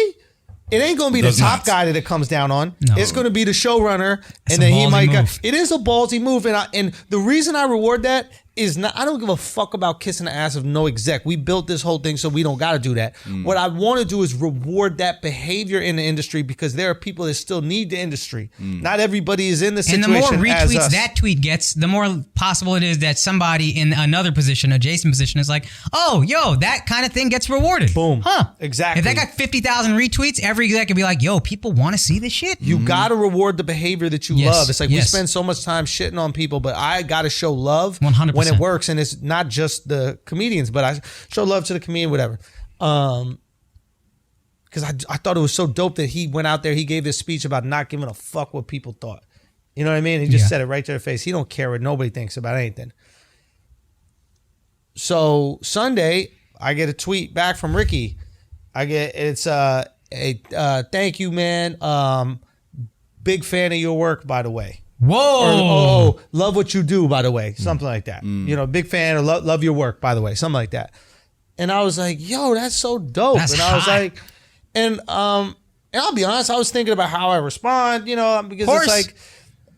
it ain't going to be the top guy that it comes down on. No. It's going to be the showrunner. That's and then a he ballsy might move. It is a ballsy move. And the reason I reward that is not, I don't give a fuck about kissing the ass of no exec. We built this whole thing so we don't got to do that. What I want to do is reward that behavior in the industry because there are people that still need the industry. Not everybody is in the And situation the more as retweets us. that tweet gets, the more possible it is that somebody in another position, adjacent position, is like, oh, yo, that kind of thing gets rewarded. Boom. Huh. Exactly. If that got 50,000 retweets, every exec could be like, yo, people want to see this shit. You got to reward the behavior that you Yes, love. It's like we yes. spend so much time shitting on people, but I got to show love 100%. when it works. And it's not just the comedians, but I show love to the comedian, whatever. Because I thought it was so dope that he went out there, he gave this speech about not giving a fuck what people thought. You know what I mean? He just said it right to their face. He don't care what nobody thinks about anything. So Sunday, I get a tweet back from Ricky. It's thank you, man. Big fan of your work, by the way. Whoa. Love what you do, by the way. Something like that. You know, big fan of love your work, by the way. Something like that. And I was like, yo, that's so dope. That's and I was hot. like, and I'll be honest, I was thinking about how I respond, because Course. it's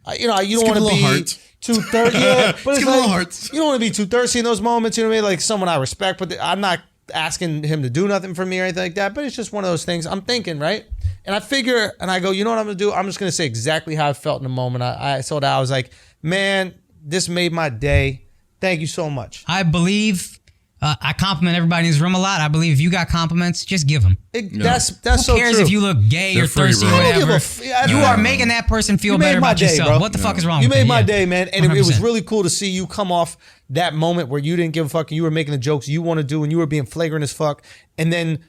like, you don't give want it a to little be heart. too thirsty. Yeah, but it's give it a little like, heart. you don't want to be too thirsty in those moments. You know what I mean? Like someone I respect, but I'm not asking him to do nothing for me or anything like that. But it's just one of those things I'm thinking, right? And I figure, and I go, you know what I'm going to do? I'm just going to say exactly how I felt in the moment. I saw that. I was like, man, this made my day. Thank you so much. I believe I compliment everybody in this room a lot. I believe if you got compliments, just give them. That's Who so cares true. if you look gay They're or free, thirsty bro. or I don't whatever. give You are making that person feel You made better my about day, yourself. bro. What the fuck is wrong You with made that? my Yeah. day, man. And it was 100%. really cool to see you come off that moment where you didn't give a fuck and you were making the jokes you want to do and you were being flagrant as fuck. And then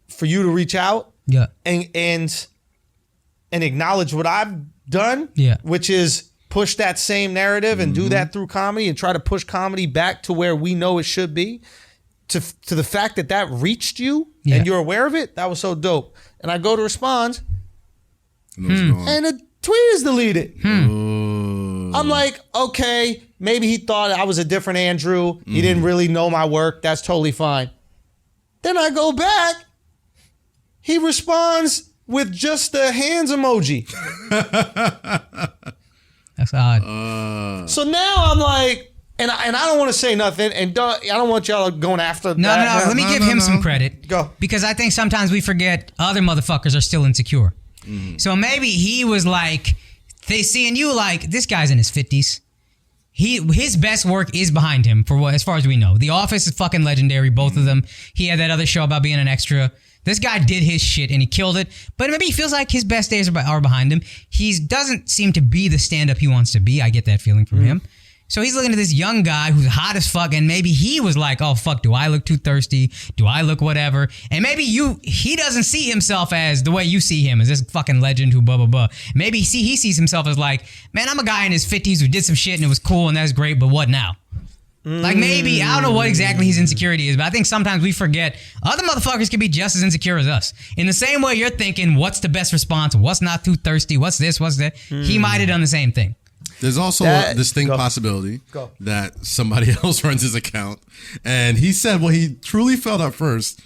for you to reach out Yeah. and acknowledge what I've done, Yeah. which is push that same narrative and do that through comedy and try to push comedy back to where we know it should be. To the fact that reached you Yeah. and you're aware of it, that was so dope. And I go to respond and the tweet is deleted. I'm like, okay, maybe he thought I was a different Andrew. He didn't really know my work. That's totally fine. Then I go back. He responds with just the hands emoji. That's odd. So now I'm like, and I don't want to say nothing, and I don't want y'all going after No. that. Let me give him some credit. Go. Because I think sometimes we forget other motherfuckers are still insecure. So maybe he was like, they seeing you like, this guy's in his 50s. His best work is behind him as far as we know. The Office is fucking legendary, both of them. He had that other show about being an extra. This guy did his shit and he killed it. But maybe he feels like his best days are behind him. He doesn't seem to be the stand-up he wants to be. I get that feeling from him. So he's looking at this young guy who's hot as fuck, and maybe he was like, oh, fuck, do I look too thirsty? Do I look whatever? And maybe he doesn't see himself as the way you see him, as this fucking legend who blah, blah, blah. Maybe he sees himself as like, man, I'm a guy in his 50s who did some shit and it was cool and that's great, but what now? Like maybe, I don't know what exactly his insecurity is, but I think sometimes we forget other motherfuckers can be just as insecure as us. In the same way you're thinking, what's the best response? What's not too thirsty? What's this? What's that? He might have done the same thing. There's also a distinct possibility that somebody else runs his account, and he said what he truly felt at first,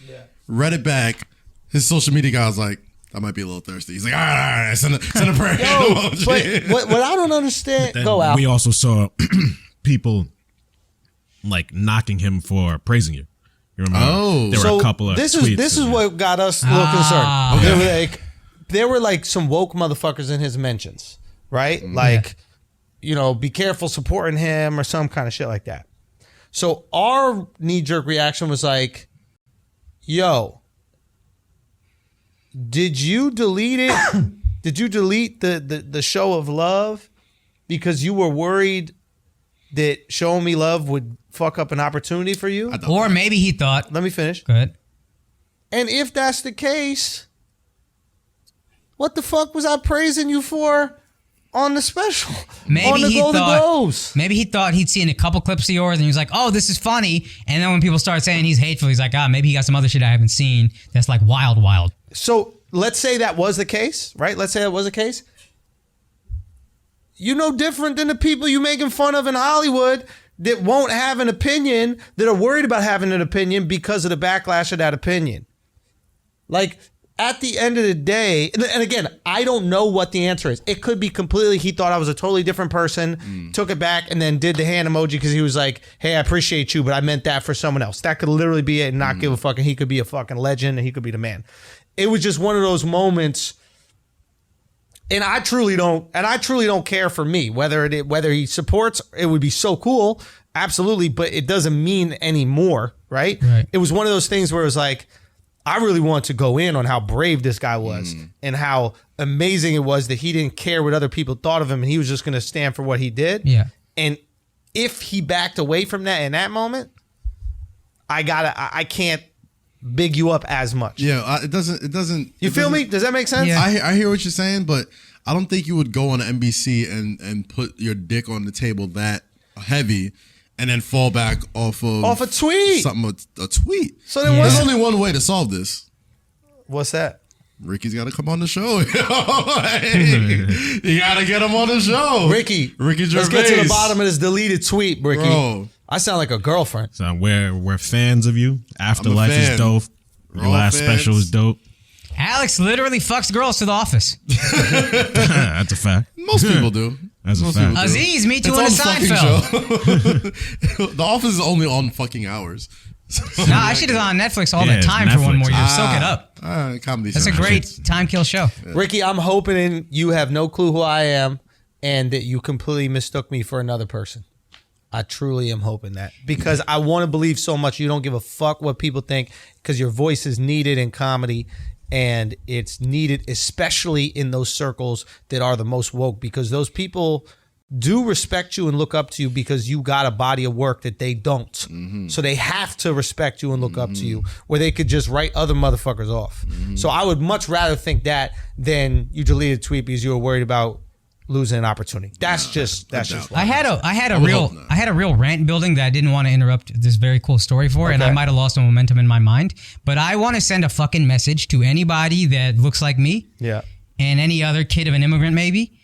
read it back, his social media guy was like, I might be a little thirsty. He's like, all right, send a prayer emoji. But what I don't understand, go out. We also saw people like knocking him for praising you. You remember? There were a couple of tweets. This is what got us a little concerned. There were like some woke motherfuckers in his mentions, right? Like, you know, be careful supporting him or some kind of shit like that. So our knee-jerk reaction was like, yo, did you delete it? Did you delete the show of love because you were worried that showing me love would fuck up an opportunity for you? Or maybe he thought. Let me finish. Go ahead. And if that's the case, what the fuck was I praising you for on the special? Maybe on the he Golden thought. Globes? Maybe he thought he'd seen a couple clips of yours, and he was like, "Oh, this is funny." And then when people start saying he's hateful, he's like, maybe he got some other shit I haven't seen that's like wild, wild. So let's say that was the case, right? Let's say that was the case. You no different than the people you making fun of in Hollywood that won't have an opinion, that are worried about having an opinion because of the backlash of that opinion. Like, at the end of the day, and again, I don't know what the answer is. It could be completely, he thought I was a totally different person, took it back, and then did the hand emoji because he was like, hey, I appreciate you, but I meant that for someone else. That could literally be it and not give a fuck, and he could be a fucking legend, and he could be the man. It was just one of those moments, and I truly don't care for me. Whether he supports, it would be so cool, absolutely, but it doesn't mean anymore, right? It was one of those things where it was like, I really want to go in on how brave this guy was and how amazing it was that he didn't care what other people thought of him and he was just going to stand for what he did. Yeah. And if he backed away from that in that moment, I can't big you up as much. Yeah, it doesn't. You feel me? Does that make sense? Yeah. I hear what you're saying, but I don't think you would go on NBC and put your dick on the table that heavy and then fall back off a tweet. A tweet. So then there's only one way to solve this. What's that? Ricky's got to come on the show. You got to get him on the show. Ricky Gervais. Let's get to the bottom of this deleted tweet, Ricky. Bro. I sound like a girlfriend. So we're fans of you. Afterlife is dope. Your last special is dope. Alex literally fucks girls to The Office. That's a fact. Most people do. That's a fact. Aziz, me too, It's on on the the Seinfeld. The Office is only on fucking hours. Nah, that shit is on Netflix all the time for one more year. Soak it up. Comedy. That's a great time kill show. Ricky, I'm hoping you have no clue who I am and that you completely mistook me for another person. I truly am hoping that, because I want to believe so much you don't give a fuck what people think, because your voice is needed in comedy, and it's needed especially in those circles that are the most woke, because those people do respect you and look up to you because you got a body of work that they don't. Mm-hmm. So they have to respect you and look up to you, where they could just write other motherfuckers off. Mm-hmm. So I would much rather think that than you deleted a tweet because you were worried about losing an opportunity. That's just I had a real rant building that I didn't want to interrupt this very cool story for, and I might have lost the momentum in my mind. But I want to send a fucking message to anybody that looks like me, and any other kid of an immigrant maybe.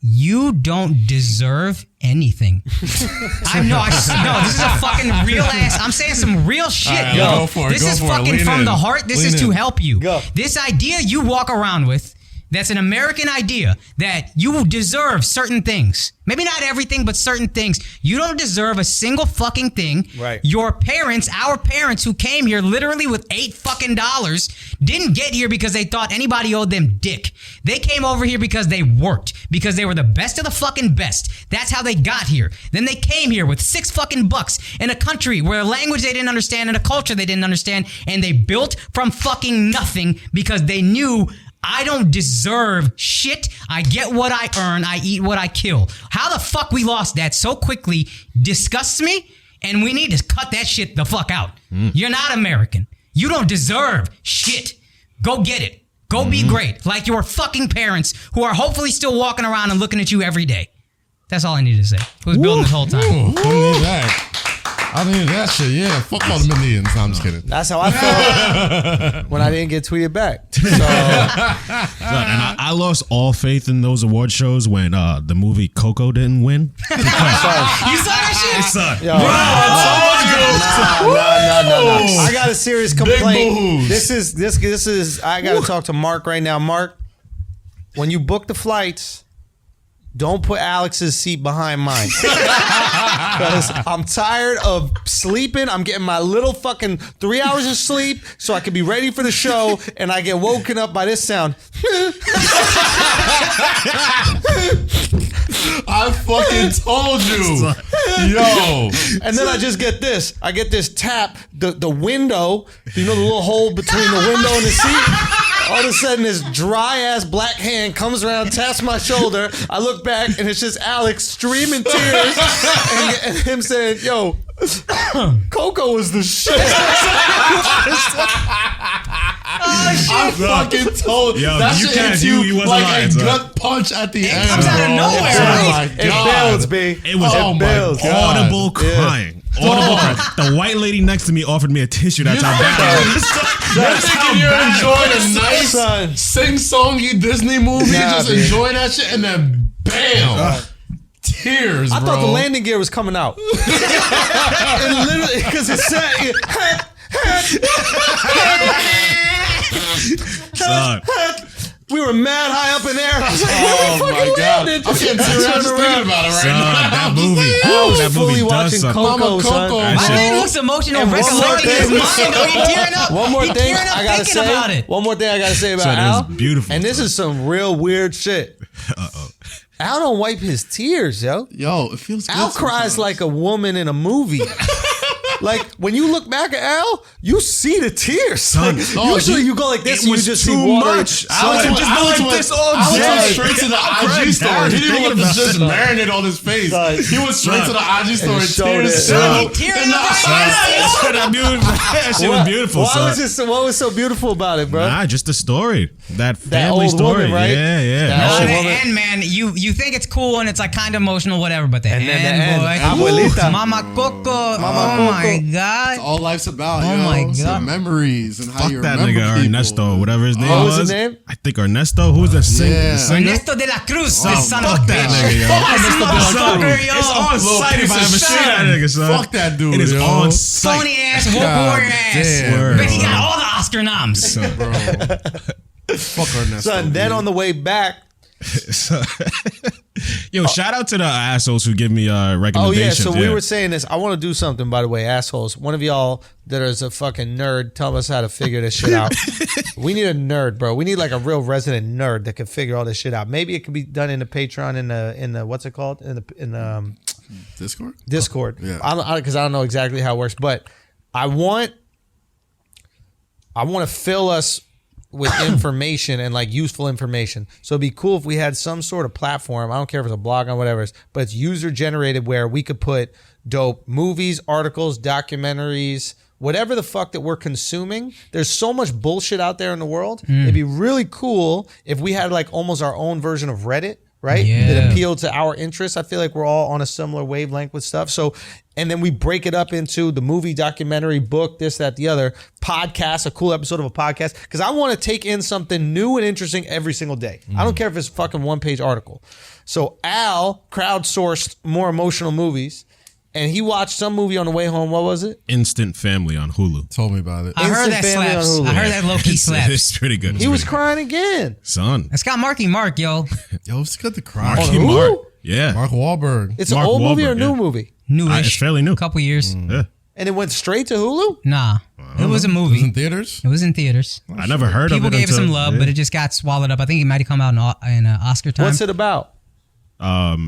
You don't deserve anything. This is a fucking real ass. I'm saying some real shit, yo. This is fucking from the heart. This is to help you. This idea you walk around with, that's an American idea, that you deserve certain things. Maybe not everything, but certain things. You don't deserve a single fucking thing. Right. Your parents, our parents who came here literally with $8 fucking didn't get here because they thought anybody owed them dick. They came over here because they worked, because they were the best of the fucking best. That's how they got here. Then they came here with $6 fucking in a country where a language they didn't understand and a culture they didn't understand, and they built from fucking nothing because they knew, I don't deserve shit. I get what I earn. I eat what I kill. How the fuck we lost that so quickly disgusts me, and we need to cut that shit the fuck out. You're not American. You don't deserve shit. Go get it. Go be great. Like your fucking parents, who are hopefully still walking around and looking at you every day. That's all I needed to say. Who's building this whole time? Who needed that? I needed that shit, yeah. Fuck all the Indians. No, I'm just kidding. That's how I felt when I didn't get tweeted back. So, and I lost all faith in those award shows when the movie Coco didn't win. You saw that shit? It sucked. Yo, no. I got a serious complaint. This is. I got to talk to Mark right now. Mark, when you book the flights, don't put Alex's seat behind mine. Because I'm tired of sleeping. I'm getting my little fucking 3 hours of sleep so I can be ready for the show, and I get woken up by this sound. I fucking told you. Yo. And then I just get this. I get this tap, the window, you know, the little hole between the window and the seat? All of a sudden, this dry-ass black hand comes around, taps my shoulder. I look back, and it's just Alex streaming tears and him saying, yo, Coco was the shit. I fucking told you. Yo, That you shit can't hits do. you You wasn't like lying, a son. gut punch at the end. It comes out of nowhere, right? Oh my God. It builds, B. It was audible crying. Audible crying. The white lady next to me offered me a tissue. That's how bad it was. You're thinking you're enjoying a nice sing-songy Disney movie, just enjoying that shit, and then bam, tears, I bro. thought the landing gear was coming out. And literally, because it said, we were mad high up in there. I was like, oh my God. I'm getting teary-eyed just thinking about it right now. That movie. I was fully watching does Coco, son. My man looks emotional, recollecting his mind. Though he tearing up. One more thing I gotta say about it. One more thing I gotta say about Son, it was Al. beautiful, And this son. is some real weird shit. Al don't wipe his tears, yo. Yo, it feels good. Al cries like a woman in a movie. Like, when you look back at Al, you see the tears. Son, usually you go like this and you just see too water. much. Alex went straight to the IG story. He didn't even just marinate on his face. He went straight to the IG story. Tears. That shit was beautiful. What was so beautiful about it, bro? Nah, just the story. That family old story. woman, right? Yeah. No, the end, man. You think it's cool and it's like kind of emotional, whatever. But the And then end, the boy. end. Abuelita. Mama Coco. Mama Oh Coco. my God. All life's about, Oh yo. my God. Some memories and how Fuck you that remember nigga people. Ernesto, whatever his name What was. was his name? I think Ernesto. Who was the singer? Yeah. The singer? Ernesto de la Cruz, the son of a Fuck that bitch. nigga, yo. Ernesto de la Cruz. It's on Little site if piece I of ever seen that nigga, son. Fuck that dude, It is yo. on site. Phony ass, woke God warrior ass. damn, But he bro. got all the Oscar noms. Bro. Fuck Ernesto. Son, then on the way back, Yo, shout out to the assholes who give me oh recommendations. yeah, so we were saying this. I want to do something, by the way, assholes. One of y'all that is a fucking nerd, tell us how to figure this shit out. We need a nerd, bro. We need like a real resident nerd that can figure all this shit out. Maybe it could be done in the Patreon, in the what's it called, in the Discord. Yeah, because I don't know exactly how it works, but I want to fill us with information and like useful information. So it'd be cool if we had some sort of platform. I don't care if it's a blog or whatever, but it's user generated where we could put dope movies, articles, documentaries, whatever the fuck that we're consuming. There's so much bullshit out there in the world. It'd be really cool if we had like almost our own version of Reddit, right? That appealed to our interests. I feel like we're all on a similar wavelength with stuff. So, and then we break it up into the movie, documentary, book, this, that, the other, podcast, a cool episode of a podcast. Because I want to take in something new and interesting every single day. I don't care if it's a fucking one-page article. So Al crowdsourced more emotional movies. And he watched some movie on the way home. What was it? Instant Family on Hulu. Told me about it. I heard that slaps. I heard that low-key slaps. It's pretty good. He was crying again. Son. It's got Marky Mark, yo. Yo, it's good to cry. Marky Mark. Yeah. Mark Wahlberg. It's an old movie or a new movie? Newish. It's fairly new. Couple years. Yeah. And it went straight to Hulu? Nah. It was a It movie. was in theaters? It was in theaters. I never heard of it. People gave it some love, but it just got swallowed up. I think it might have come out in Oscar time. What's it about?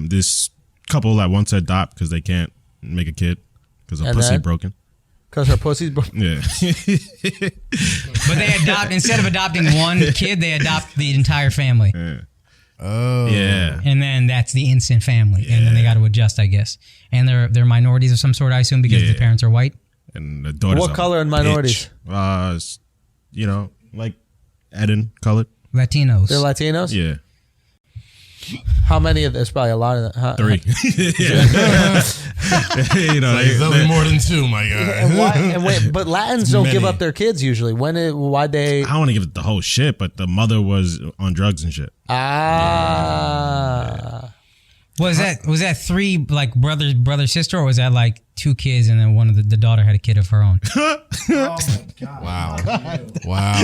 This couple that wants to adopt because they can't make a kid because her pussy broken. Because her pussy's broken? Yeah. But they adopt, instead of adopting one kid, they adopt the entire family. Yeah. Oh. Yeah. And then that's the instant family. And then they got to adjust, I guess. And they're minorities of some sort, I assume, because the parents are white. And the daughter's What color and minorities? You know, like Eden colored. Latinos. They're Latinos? Yeah. How many of this? Probably a lot of them. 3. You know, there'll be more than 2, my guy. But Latins don't give up their kids usually. Why they? I don't want to give it the whole shit, but the mother was on drugs and shit. Was that 3 like brother sister, or was that like 2 kids and then one of the daughter had a kid of her own? Oh my god! Wow!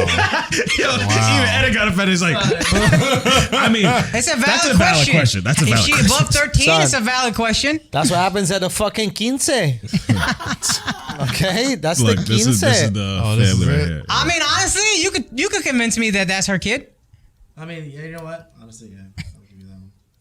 Yo, even Ed got offended. He's like, I mean, it's a valid question. That's a valid question. If she above 13, it's a valid question. That's what happens at a fucking quince. Okay, that's Look, the quince. this is the family right here. I mean, honestly, you could convince me that that's her kid. I mean, you know what? Honestly, yeah.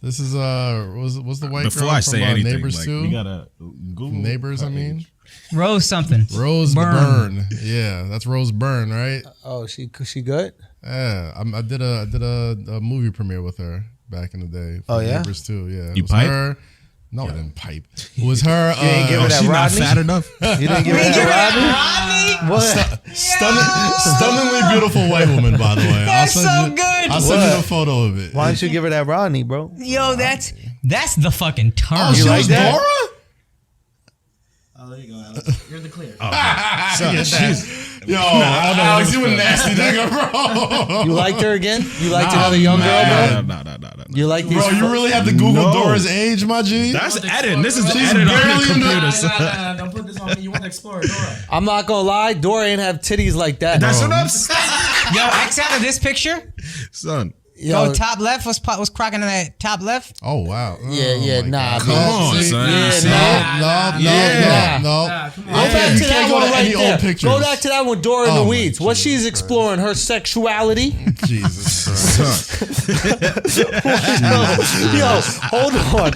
This is was the white Before girl I say from anything, Neighbors like, 2? we gotta Google Neighbors, I mean. Rose something. Rose Byrne. Yeah, that's Rose Byrne, right? Oh, she good? Yeah, I did a movie premiere with her back in the day. Oh yeah, Neighbors 2. Yeah, you pipe? Her. No, I didn't pipe. It was her. You didn't give her that she's Rodney? not fat enough. You didn't give her that Rodney? What? Stunningly beautiful white woman, by the way. That's so good. I'll send you a photo of it. Why don't you give her that Rodney, bro? Yo, that's the fucking term. Oh, she was that? Dora? Oh, there you go, Alex. You're in the clear. Yo, Alex, you a nasty nigga, bro. You liked her again? You liked another young girl, bro? No. You like these? Bro, you really have to Google Dora's age, my G? That's Eden. This is She's Eden on barely the in the- computer. Nah, don't put this on me. You want to explore Dora. I'm not gonna lie, Dora ain't have titties like that. That's bro. what I'm saying. Yo, X out of this picture. Son. Yo, Go top left. What's cracking in that top left? Oh, wow. Yeah, my nah, God. Come on, See? son. Yeah, See? No. come on. Go back You to can't that go one to right any old there. pictures. Go back to that one, Dora in Oh the my weeds. What she's Jesus exploring, her sexuality. Jesus Christ. Yo, hold on.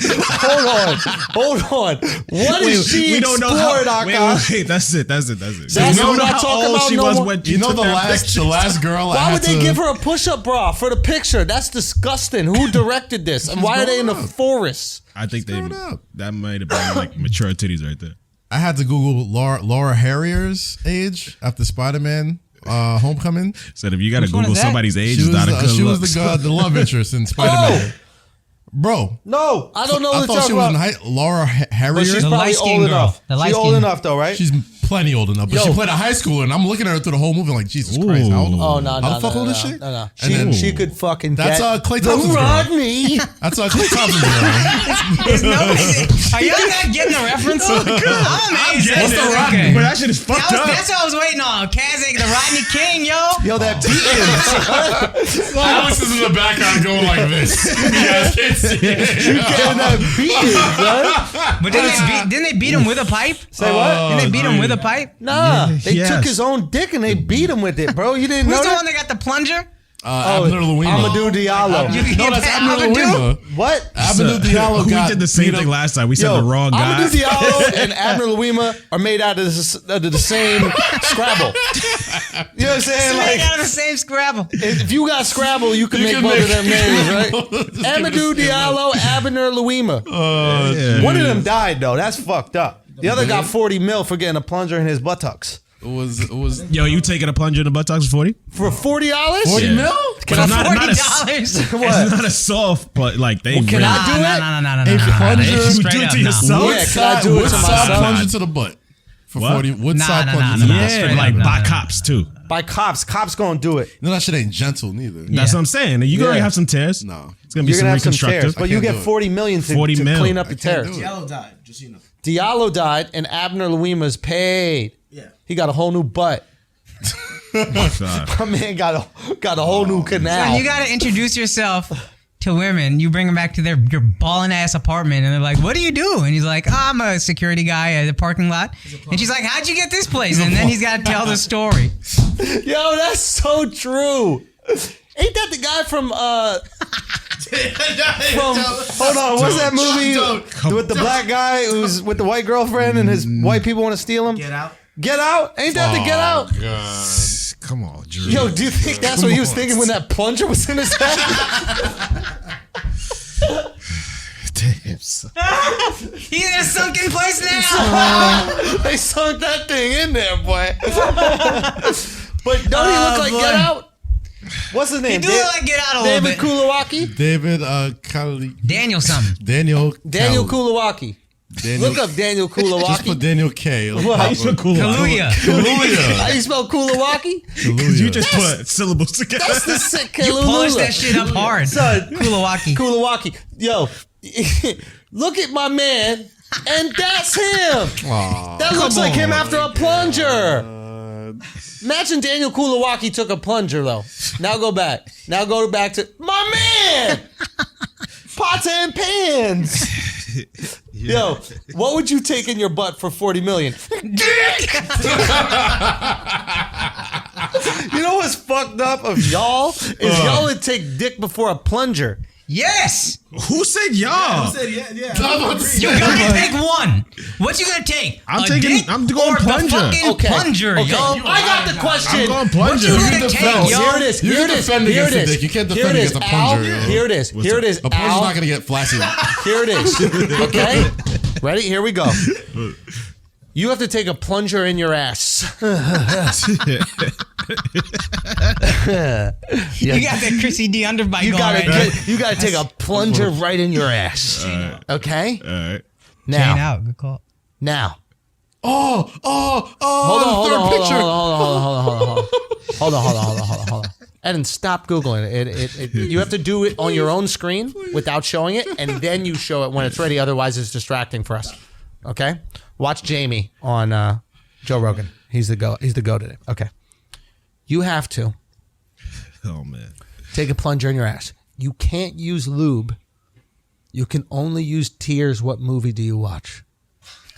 What is she we don't know exploring, how. Akkash? Wait, that's it. That's we what don't know I'm how talking old about she no was more. when You know the last girl I Why had would they to- give her a push-up bra for the picture? That's disgusting. Who directed this? And why are they in the forest? I think growing up. that might have been like mature titties right there. I had to Google Laura Harrier's age after Spider-Man Homecoming. Said if you got to Which one Google is that? somebody's age, She it's was, not a good she look. was the love interest in Spider-Man. Bro. No, I don't know I what thought you're she talking was in about. Laura Harrier. But she's The probably light-skinned old girl. enough. The She's light-skinned- old enough though, right? She's plenty old enough, but Yo. she played a high schooler, and I'm looking at her through the whole movie like, Jesus Christ, how old? Oh no, how the fuck old is she? No. And then- She could fucking That's get Klay the Thompson's girl. Rodney. That's Klay Thompson's girl. Are y'all not getting the reference? I'm amazed. What's the rock? Okay. But that shit is fucked up. That's what I was waiting on. Kazakh, the Rodney King, yo. Yo, that beating. Alex is in the background going like this. You guys can't see it. Getting that beating, son. But didn't they beat him with a pipe? Say what? Didn't they beat him with a pipe? Nah, they Yes. took his own dick and they beat him with it, bro. You didn't Who's know the that? one that got the plunger? Abner Louima. Amadou Diallo. No, that's Abner Louima. What? Abner Diallo we did the same thing last time. We said the wrong guy. Amadou Diallo and Abner Louima are made out of the same Scrabble. You know what I'm saying? Made out of the same Scrabble. If you got Scrabble, you can make both of them names, right? Amadou Diallo, Abner Louima. One of them died though. That's fucked up. The other got 40 mil for getting a plunger in his buttocks. It was. Yo, you taking a plunger in the buttocks for 40? For $40? 40 mil? But it's not $40. It's not a soft, but like they. Can I do it? No. A plunger? You do it to yourself? Yeah, can I do it to myself? Plunger to the butt for 40. Wood side plunger to the butt. Yeah, like by cops too. By cops. Cops gonna do it. No, that shit ain't gentle neither. That's what I'm saying. You gonna have some tears. No. It's gonna be You're some gonna have some reconstructive. tears, but you get 40 million to clean up your tears. Diallo died, just so you know. Diallo died, and Abner Louima's paid. Yeah. He got a whole new butt. My man got a whole new canal. So you got to introduce yourself to women. You bring them back to your balling ass apartment, and they're like, "What do you do?" And he's like, oh, "I'm a security guy at the parking lot." And she's like, "How'd you get this place?" And then he's got to tell the story. Yo, that's so true. Ain't that the guy from hold on, what's that movie with the black guy who's with the white girlfriend and his white people want to steal him? Get Out. Get Out? Ain't that the Get Out? God. Come on, Drew. Yo, do you think that's what he was thinking when that plunger was in his head? Damn, son. He's in a sunken place now. They sunk that thing in there, boy. But don't he look like Get Out? What's his name? He do look like Get Out a little David bit. Kulawaki? David Kali. Daniel something. Daniel Kulawaki. Look up Daniel Kulawaki. Just put Daniel K. What? Kaluuya. How you spell Kulawaki? Because you just put syllables together. That's the sick You polish that shit up hard. Son, Kulawaki. Kulawaki. Yo, look at my man, and that's him. That looks like him after a plunger. Imagine Daniel Kulawaki took a plunger, though. Now go back. Now go back to my man. Pots and pans. Yo, what would you take in your butt for 40 million? Dick! You know what's fucked up of y'all? Is y'all would take dick before a plunger. Yes. Who said y'all? Who said yeah? You gotta take one. What you gonna take? I'm a taking. dick I'm going or plunger. The fucking plunger, yo. I got the question. I'm going plunger. What you gonna take, yo? Here it is. You Here can it is. defend Here against it the is. dick. You can't Here defend it is. against a plunger. Al. Here it is. Here it is. A plunger's Al. not gonna get flaccid. Here it is. Okay? Ready? Here we go. You have to take a plunger in your ass. You got that Chrissy D underbite You going gotta right you gotta take a plunger right in your ass. Okay? All right. Now. Chain out. Good call. Now. Oh, Hold on. picture. Hold on. Eden, stop Googling it. You have to do it on your own screen without showing it, and then you show it when it's ready. Otherwise, it's distracting for us. Okay? Watch Jamie on Joe Rogan. He's the go today. Okay. You have to Oh man. take a plunger in your ass. You can't use lube. You can only use tears. What movie do you watch?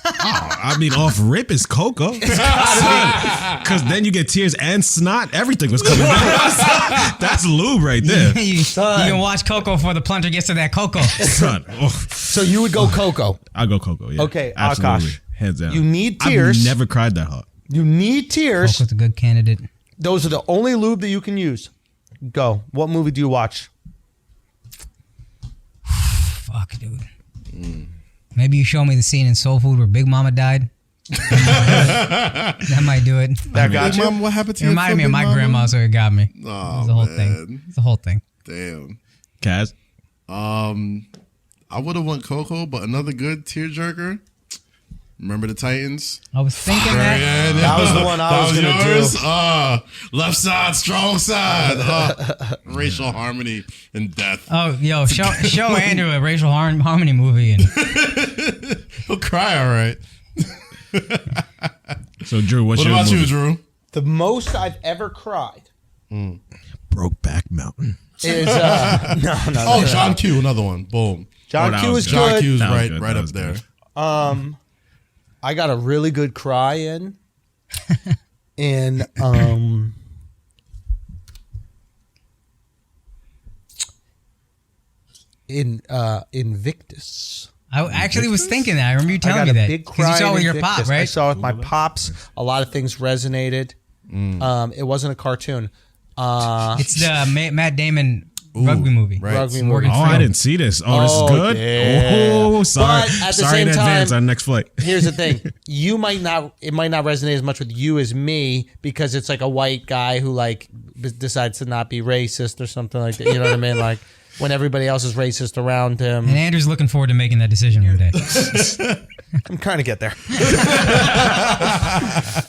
I mean, off rip is Coco. Because then you get tears and snot. Everything was coming out. That's lube right there. you can watch Coco before the plunger gets to that Coco. Son. Oh. So you would go Coco. I'll go Coco, yeah. Okay, Absolutely. Akash. Hands down. You need tears. I've never cried that hard. You need tears. Coco's a good candidate. Those are the only lube that you can use. Go. What movie do you watch? Fuck, dude. Maybe you show me the scene in Soul Food where Big Mama died. That might do it. That got you? Mom, what happened to It you? reminded me of my grandma, so it got me. It was the whole thing. It's the whole thing. Damn. Kaz? I would have went Coco, but another good tearjerker. Remember the Titans? I was thinking that. Yeah, That was the one I was going to do. Left side, strong side. Racial harmony and death. Oh, yo, show Andrew a racial harmony movie. And He'll cry, all right. So, Drew, what's What your about movie? you, Drew? The most I've ever cried Brokeback Mountain. is no. Oh, John Q, another one. Boom. John that Q was is good. John good. Q's That was right, good. right That up was there. good. I got a really good cry in Invictus. I actually was thinking that. I remember you telling I me got a that. big 'Cause cry you saw it with in your Invictus. pop, right? I saw it with my pops. A lot of things resonated. It wasn't a cartoon. It's the Matt Damon rugby movie. Right. Rugby Morgan movie. Oh, I didn't see this. Oh, this is good. Yeah. Oh, sorry. But at the sorry in same advance time, on next flight. Here's the thing: it might not resonate as much with you as me because it's like a white guy who like decides to not be racist or something like that. You know what I mean? Like when everybody else is racist around him. And Andrew's looking forward to making that decision one day. I'm trying to get there.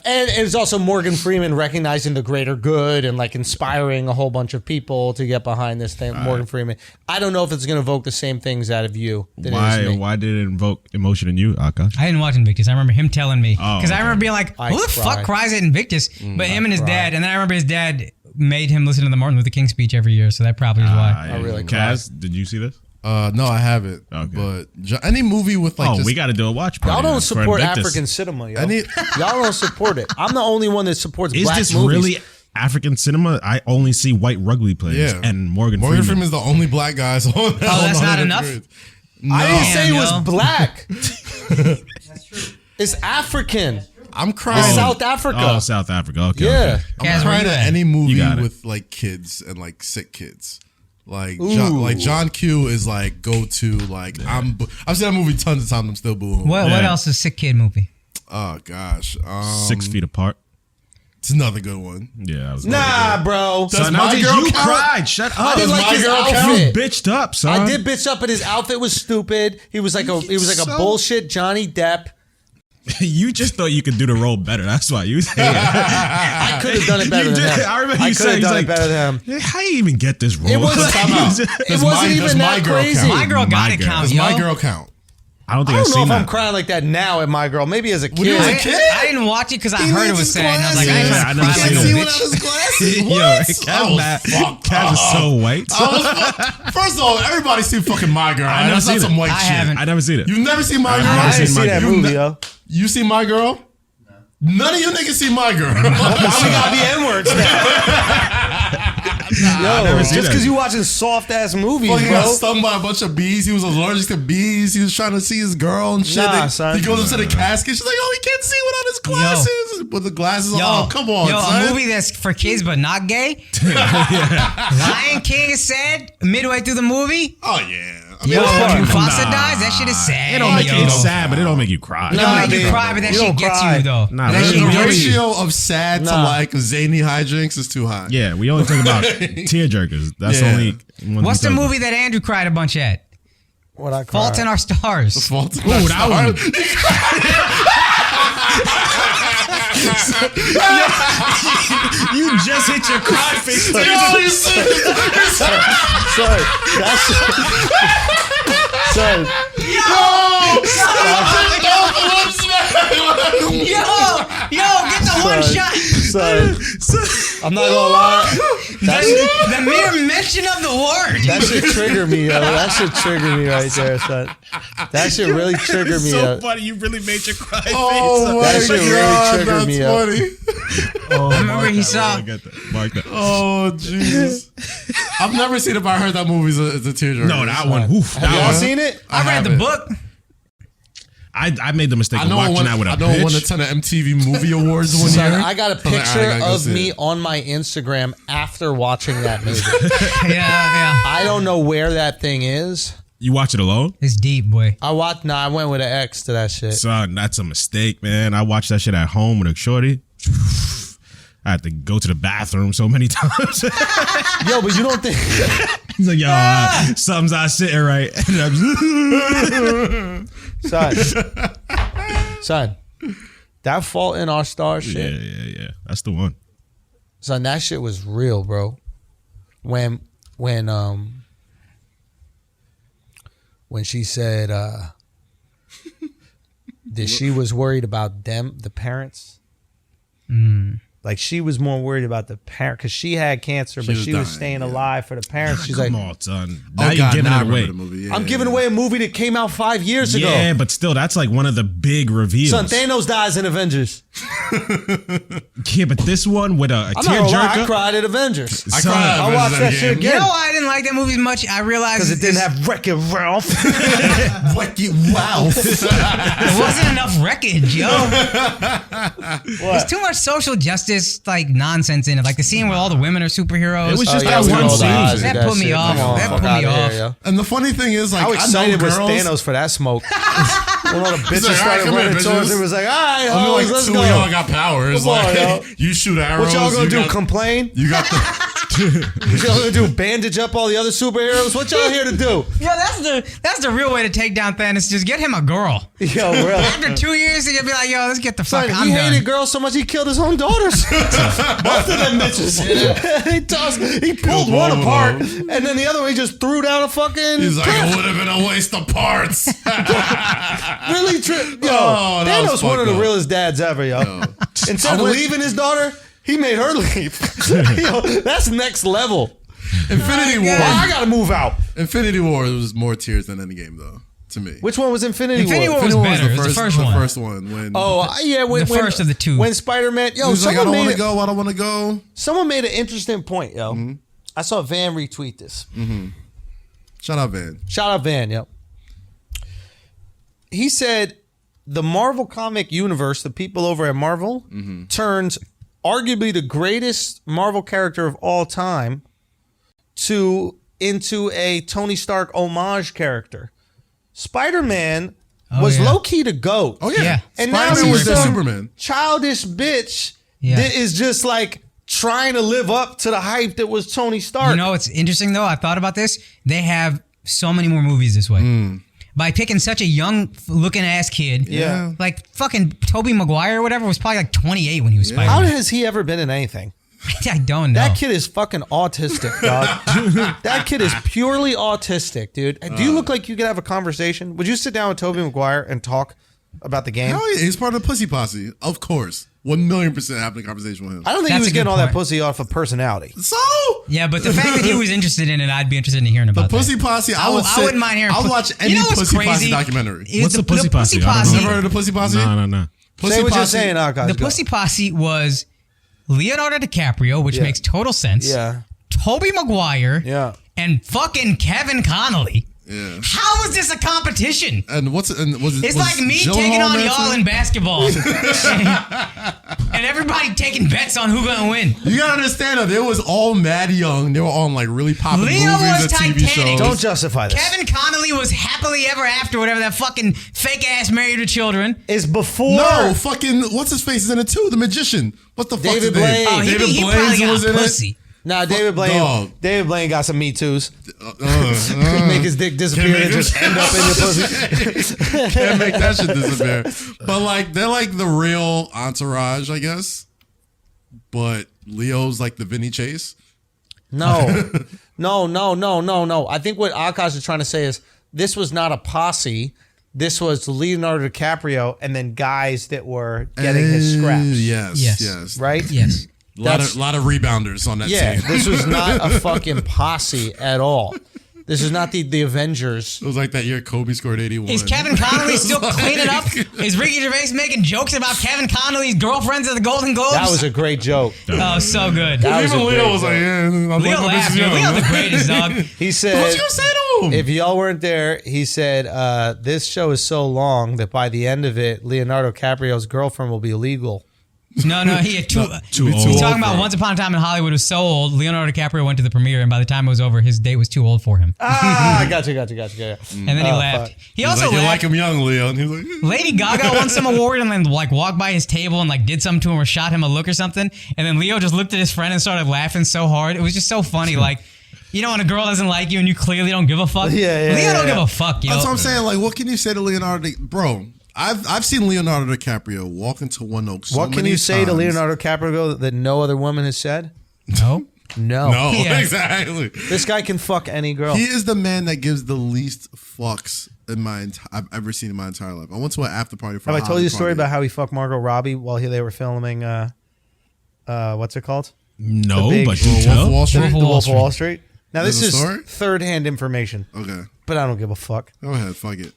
And it's also Morgan Freeman recognizing the greater good and like inspiring a whole bunch of people to get behind this thing. Morgan Freeman. I don't know if it's going to evoke the same things out of you. That it is me. Why did it invoke emotion in you, Akkash? I didn't watch Invictus. I remember him telling me. Because I remember being like, I who the cried. fuck cries at Invictus? But him and his cried. dad. And then I remember his dad made him listen to the Martin Luther King speech every year. So that probably is why. I really Kaz, did you see this? No, I haven't. Okay. But any movie with like, We got to do a watch party. Y'all don't for support Invictus. African cinema, yo. Any- Y'all don't support it. I'm the only one that supports Is black this movies. really African cinema? I only see white rugby players Yeah. and Morgan Morgan Freeman. Freeman's the only black guys on. Oh, that's not enough? I didn't say it was no. black. It's African. I'm crying. It's South Africa. Oh, South Africa. Okay. Yeah. okay. I'm Kaz, where crying you at at? any movie got it. with like kids and like sick kids. Like Ooh. John Q is like go to like I've seen that movie tons of times. I'm still booing. What Yeah. else is sick kid movie? Oh gosh, 6 feet apart. it's another good one. Yeah, I was Nah, bro. Does Son, how My did Girl you count? cried? Shut I up. didn't like My his Girl You outfit. bitched up, son. I did bitch up, but his outfit was stupid. He was like a So- bullshit Johnny Depp. You just thought you could do the role better. That's why you was hating. I could have done it better You than did. him. I remember you could said have he's done like, it better than him. "Hey, how you even get this role? It wasn't, Does even My that Girl crazy. count? My girl got My it Girl. count, Does yo. My Girl count? I don't I think I've don't know seen if I'm that. crying like that now at my girl. Maybe as a you kid. was a kid? I didn't watch it because I heard it needs was his sad. And I was like, I ain't glasses. trying to Yeah, I cry never like seen a it. without bitch. his glasses. Yo, What? Kaz is so white. First of all, everybody seen fucking My Girl. I Right? never That's not seen some it. white I shit. haven't. I never seen it. You've never seen My Girl? never I seen didn't My see that Girl. movie, yo. You seen My Girl? None of you niggas see My Girl. Why we gotta be N-words now? Yo, never seen just that. because you watching soft ass movies, He got bro. stung by a bunch of bees. He was allergic to bees. He was trying to see his girl and shit. Nah, son. He goes up to the casket. She's like, oh, he can't see without his glasses. With the glasses on. Oh, come on, son. a movie that's for kids but not gay. Lion King is sad midway through the movie. Oh, yeah. I Yo, when fun. Mufasa dies, that shit is sad. It don't make yo. you sad, but it don't make you cry. It don't make you cry, but that You shit don't gets cry. you though. Nah, that really, shit the really- gets you. ratio of sad to Nah. like zany hijinks is too high. Yeah, we only talk about tearjerkers. That's Yeah. only. ones What's we the talk movie that Andrew cried a bunch at? What I Fault in Our Stars. Fault. About. Ooh, that one. You just hit your cry face. Son, that's son. Yo, get the one shot. Son, I'm not gonna lie. The mere mention of the word. That should trigger me, yo. That should trigger me right there, son. That should really trigger me. So Yo. funny. You really made your cry Oh, face. That my shit really God. triggered That's me up. funny. Oh, I remember he saw. Mark that. Oh, Jesus. I've never seen it, but I heard that movie's a tearjerker. No, that one. Oof, Have y'all that one. seen it? I read the haven't. book. I made the mistake I of know I watching that with a won a bitch. ton of MTV Movie Awards one Son, year. I got a I'm like, picture all right, I gotta go of see me it. on my Instagram after watching that movie. Yeah. I don't know where that thing is. You watch it alone? It's deep, boy. I went with an X to that shit. Son, that's a mistake, man. I watched that shit at home with a shorty. I had to go to the bathroom so many times. Yo, but you don't think He's like, yo, something's not sitting right. And I'm son, that Fault in Our Stars shit. yeah. That's the one. Son, that shit was real, bro. When she said that she was worried about them, the parents. Like she was more worried about the parent because she had cancer, but was she was dying, staying yeah. alive for the parents. She's like, Come on, son. Now Oh, you're God, giving now I it away. remember the movie. Yeah, I'm giving away a movie that came out 5 years ago. Yeah, but still, that's like one of the big reveals. Son, Thanos dies in Avengers. Yeah, but this one with a I'm not gonna lie, I tearjerker. cried at Avengers. I watched that shit You again. know why I didn't like that movie as much? I realized Because it didn't have Wreck-It Ralph. Wow. there wasn't enough wreckage, yo. There's too much social justice like nonsense in it. Like the scene where all the women are superheroes. It was just yeah, that we one rolled the eyes scene. at That put me shit. off. Come on, That fuck put me outta off. here, yo. And the funny thing is, like, How I excited know was girls. Thanos for that smoke? When all the bitches like, started "All right, running come here, towards bitches." him, it was like, all right, I mean, hoes, like, let's two of y'all go. got powers. Come on, Like, yo. you shoot arrows. What y'all gonna you do? got- Complain? You got the. What y'all gonna do? Bandage up all the other superheroes? What y'all here to do? Yo, that's the real way to take down Thanos. Just get him a girl. Yo, really? After 2 years, he'll be like, yo, let's get the fuck. Son, I'm he done. hated girls so much he killed his own daughters. Both of them bitches. He pulled one both of apart, them. and then the other one he just threw down a fucking. He's like, cliff. it would have been a waste of parts. Really Yo, Oh, that was Thanos one of the fucked up. realest dads ever, yo. Instead of leaving his daughter, he made her leave. Yo, that's next level. Infinity War. Well, I gotta move out. Infinity War was more tears than Endgame, though, to me. Which one was Infinity War? Infinity War was better. It was the first one. The first one. When Oh, yeah. When, The first of the two. When Spider-Man. Yo, he was like, I someone don't want made to go. I don't want to go. Someone made an interesting point, yo. I saw Van retweet this. Shout out, Van. Shout out Van, yep. He said the Marvel comic universe, the people over at Marvel, turns arguably the greatest Marvel character of all time into a Tony Stark homage character. Spider-Man was low-key the GOAT. Oh, yeah. Yeah. And now Spider-Man was he's their some Superman. childish bitch Yeah. that is just like trying to live up to the hype that was Tony Stark. You know, it's interesting though. I thought about this. They have so many more movies this way. By picking such a young looking ass kid. Yeah. Like fucking Tobey Maguire or whatever was probably like 28 when he was How Spider-Man. has he ever been in anything? I don't know. That kid is fucking autistic, dog. That kid is purely autistic, dude. Do you look like you could have a conversation? Would you sit down with Tobey Maguire and talk about the game? Hell yeah, he's part of the Pussy Posse. Of course. 1,000,000% having a conversation with him. I don't think That's he was a good getting all that point. pussy off of personality. So? Yeah, but the fact that he was interested in it, I'd be interested in hearing about The Pussy that. Posse, I wouldn't mind hearing. I'll watch any You know what's Pussy Posse crazy? documentary. What's the Pussy Posse? I don't know. Never heard of the Pussy Posse? No. Pussy Say what you're Posse- saying, Akkash. The Go. Pussy Posse was Leonardo DiCaprio, which Yeah. makes total sense. Yeah. Tobey Maguire. Yeah. And fucking Kevin Connolly. Yeah. How is this a competition? And was It's like me Gyllenhaal taking on there y'all too? in basketball. And everybody taking bets on who's gonna win. You gotta understand that they was all mad young. They were on like really popular Leo movies was and TV Titanic. shows. Don't justify this. Kevin Connolly was happily ever after, whatever that fucking fake ass Married with Children. Is before. No, fucking what's his face is in it too? The magician. What the fuck? David Blaine. Oh, David he Blaine probably got was in pussy. Nah, David Blaine. Dog. David Blaine got some Me Too's. Make his dick disappear and just end up in your pussy. Can't make that shit disappear. But like they're like the real entourage, I guess. But Leo's like the Vinny Chase. No. I think what Akkash is trying to say is this was not a posse. This was Leonardo DiCaprio and then guys that were getting his scraps. Yes. Right? Yes. Lot of rebounders on that Yeah, team. this was not a fucking posse at all. This is not the Avengers. It was like that year Kobe scored 81. Is Kevin Connolly still cleaning up? Is Ricky Gervais making jokes about Kevin Connolly's girlfriends at the Golden Globes? That was a great joke. Oh, so good. That was a Even Leo great was joke. like, yeah, Leo laughed. Leo's the greatest, dog. He said, What you gonna say to him? if y'all weren't there, he said, this show is so long that by the end of it, Leonardo DiCaprio's girlfriend will be illegal. No, he had two. Too He's old. talking about Once Upon a Time in Hollywood was so old. Leonardo DiCaprio went to the premiere, and by the time it was over, his date was too old for him. Ah, gotcha. And then he laughed. fuck. He He's also like, you like laughed. him young, Leo. And he was like, Lady Gaga won some award and then like walked by his table and like did something to him or shot him a look or something. And then Leo just looked at his friend and started laughing so hard. It was just so funny. Like, you know, when a girl doesn't like you and you clearly don't give a fuck. Yeah, Leo don't yeah. give a fuck, yo. that's what I'm saying. Like, what can you say to Leonardo? Bro, I've seen Leonardo DiCaprio walk into One Oak. So What can many you say to times. Leonardo DiCaprio that no other woman has said? No. No. No, Yeah. exactly. This guy can fuck any girl. He is the man that gives the least fucks I've ever seen in my entire life. I went to an after party for. Have I a told you holiday the story party. about how he fucked Margot Robbie while they were filming, what's it called? No, big- but you Wolf of tell. Wall Street? Wolf of The Wall Wolf of Street. Wall Street. Now, There's this a is story? third-hand information, Okay, but I don't give a fuck. go ahead. Fuck it.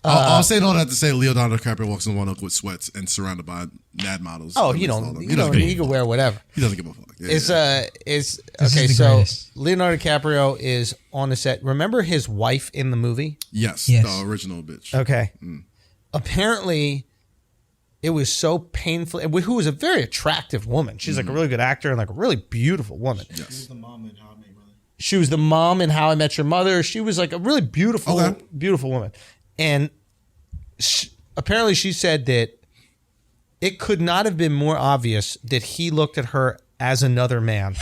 I'll say all that to say Leonardo DiCaprio walks in one up with sweats and surrounded by mad models. Oh, he can wear whatever. He doesn't give a fuck. Yeah, It's okay. So Leonardo DiCaprio is on the set. Remember his wife in the movie? Yes. The original bitch. Okay. Apparently, it was so painful. Who was a very attractive woman. She's like a really good actor and like a really beautiful woman. Yes. She was the mom in How I Met Your Mother. She was the mom in How I Met Your Mother. She was like a really beautiful, beautiful woman. And apparently she said that it could not have been more obvious that he looked at her as another man.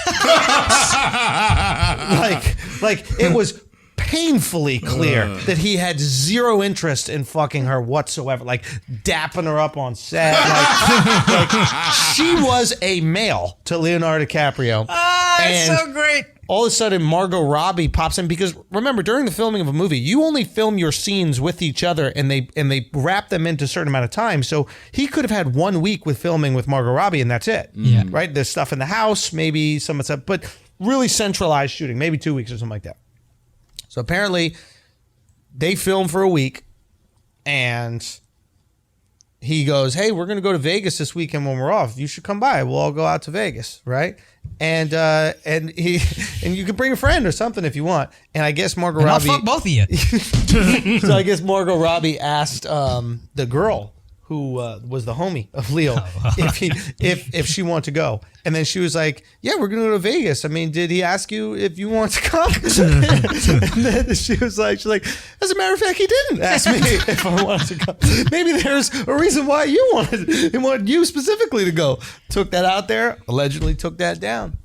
like it was painfully clear that he had zero interest in fucking her whatsoever, like dapping her up on set. Like she was a male to Leonardo DiCaprio. That's so great. All of a sudden, Margot Robbie pops in because remember, during the filming of a movie, you only film your scenes with each other, and they wrap them into a certain amount of time. So he could have had 1 week with filming with Margot Robbie, and that's it. Yeah. Right. There's stuff in the house, maybe some stuff, but really centralized shooting, maybe 2 weeks or something like that. So apparently, they filmed for a week, and he goes, "Hey, we're going to go to Vegas this weekend when we're off. You should come by. We'll all go out to Vegas, right?" And you can bring a friend or something if you want. And I guess Margot Robbie. I'll fuck both of you. So I guess Margot Robbie asked the girl who was the homie of Leo if she wanted to go, and then she was like, "Yeah, we're gonna go to Vegas. I mean, did he ask you if you want to come?" And then she's like, "As a matter of fact, he didn't ask me if I wanted to go. Maybe there's a reason why he wanted you specifically to go." Took that out there. Allegedly took that down.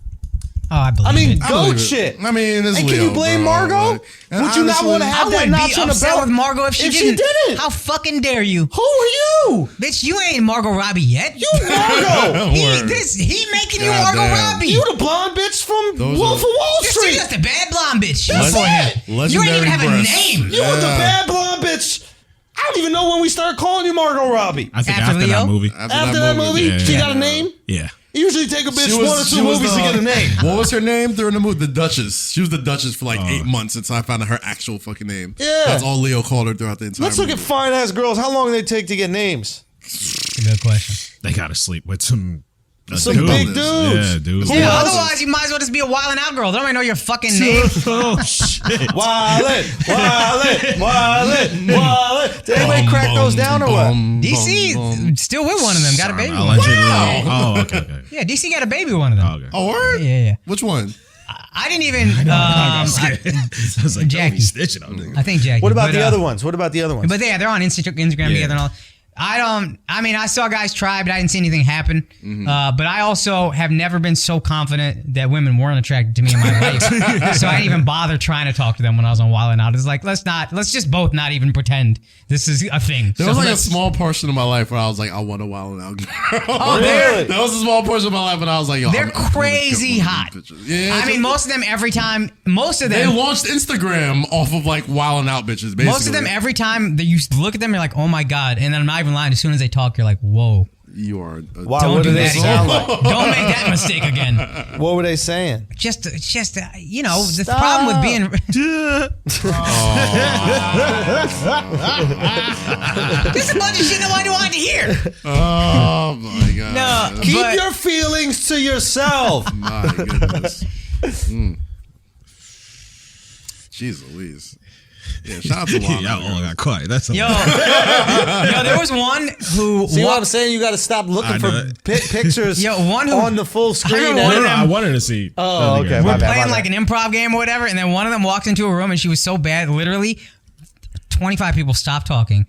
Oh, I believe it. Goat shit. I mean, it's and Leo, can you blame Margot? Would you not want to have that notch on the belt with Margot if she didn't? How fucking dare you? Who are you? Bitch, you ain't Margot Robbie yet. You Margot. he making you Margot Robbie. You the blonde bitch from Wolf of Wall Street. You're just a bad blonde bitch. That's it. You ain't even have a name. You were the bad blonde bitch. I don't even know when we started calling you Margot Robbie. I think after that movie. After that movie, she got a name? Yeah. You usually take a bitch 1 or 2 movies to get a name. What was her name during the movie? The Duchess. She was the Duchess for like 8 months until I found out her actual fucking name. Yeah. That's all Leo called her throughout the entire Let's look movie. at fine ass girls. How long do they take to get names? That's a good question. They gotta sleep with some big dudes. Yeah, dudes. Yeah, otherwise you might as well just be a wildin' out girl. They don't even know your fucking name. Oh shit. Wildin'. Did anybody crack those down or what? DC still with one of them. Got a baby. Wow. Oh, okay. Yeah, DC got a baby with one of them. Okay. Oh, word? Yeah. Which one? I didn't even. I was like, Jackie. Stitching on nigga. I think Jackie. What about the other ones? But yeah, they're on Instagram together and all. I saw guys try, but I didn't see anything happen. But I also have never been so confident that women weren't attracted to me in my life. So I didn't even bother trying to talk to them when I was on Wild 'N Out. It's like, let's just both not even pretend this is a thing. There was like a small portion of my life where I was like, I want a Wild 'N Out girl. Oh, really? There was a small portion of my life when I was like, yo, they're crazy hot. Yeah, I mean, most of them, they launched Instagram off of like Wild 'N Out bitches, basically. Most of them, every time that you look at them, you're like, oh my God. And then I'm not even lying. As soon as they talk, you're like, whoa. You are. Don't do that again. Don't make that mistake again. What were they saying? Just the problem with being. There's a bunch of shit nobody wanted to hear. Oh my God. No, keep your feelings to yourself. My goodness. Jeez Louise. Yeah, shout out to Wild. Y'all all got quiet. That's yo, there was one who. See what I'm saying? You got to stop looking for pictures on the full screen. I wanted to see. Oh, okay. We're playing like an improv game or whatever, and then one of them walked into a room and she was so bad, literally 25 people stopped talking,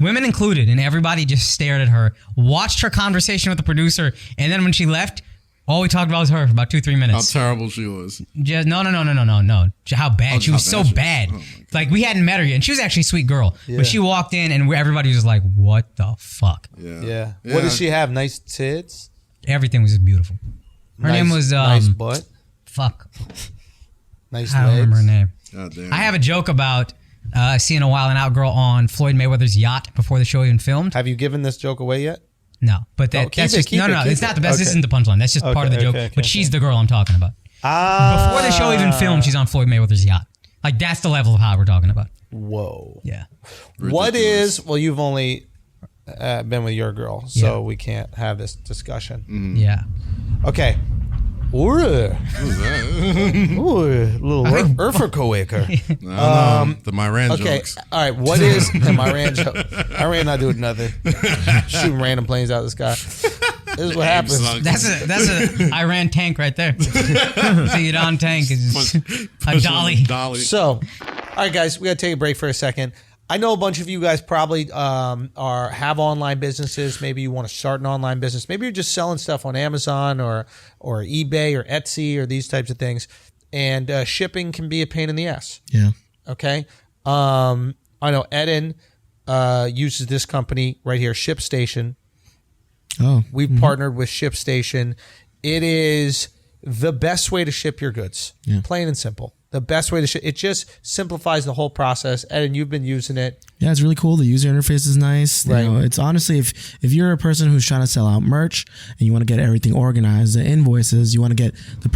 women included, and everybody just stared at her, watched her conversation with the producer, and then when she left, all we talked about was her for about 2-3 minutes. How terrible she was. Just no. How bad. She was so bad. Like, we hadn't met her yet. And she was actually a sweet girl. Yeah. But she walked in and everybody was just like, what the fuck? Yeah. What did she have? Nice tits? Everything was just beautiful. Her name was... nice butt? Fuck. Nice legs? I don't remember her name. God damn. I have a joke about seeing a Wild 'N Out girl on Floyd Mayweather's yacht before the show even filmed. Have you given this joke away yet? No, but that's just it's not the best. This isn't the punchline. That's just part of the joke. But she's the girl I'm talking about. Before the show even filmed, she's on Floyd Mayweather's yacht. Like, that's the level of how we're talking about. Whoa. Yeah. What is, well, you've only been with your girl, so we can't have this discussion. Yeah. Okay. Ooh, little Urfakoaker. The Myran Okay, jokes. all right. What is the Myran joke? Myran not doing nothing. Shooting random planes out of the sky. This is what happens. That's a Iran tank right there. The Iran tank is a dolly. So, all right, guys, we got to take a break for a second. I know a bunch of you guys probably have online businesses. Maybe you want to start an online business. Maybe you're just selling stuff on Amazon or eBay or Etsy or these types of things. And shipping can be a pain in the ass. Yeah. Okay. I know Eden uses this company right here, ShipStation. Oh. We've partnered with ShipStation. It is the best way to ship your goods. Yeah. Plain and simple. The best way to ship. It just simplifies the whole process. Eden, you've been using it. Yeah, it's really cool. The user interface is nice. Right. You know, it's honestly, if you're a person who's trying to sell out merch and you want to get everything organized, the invoices, you want to get the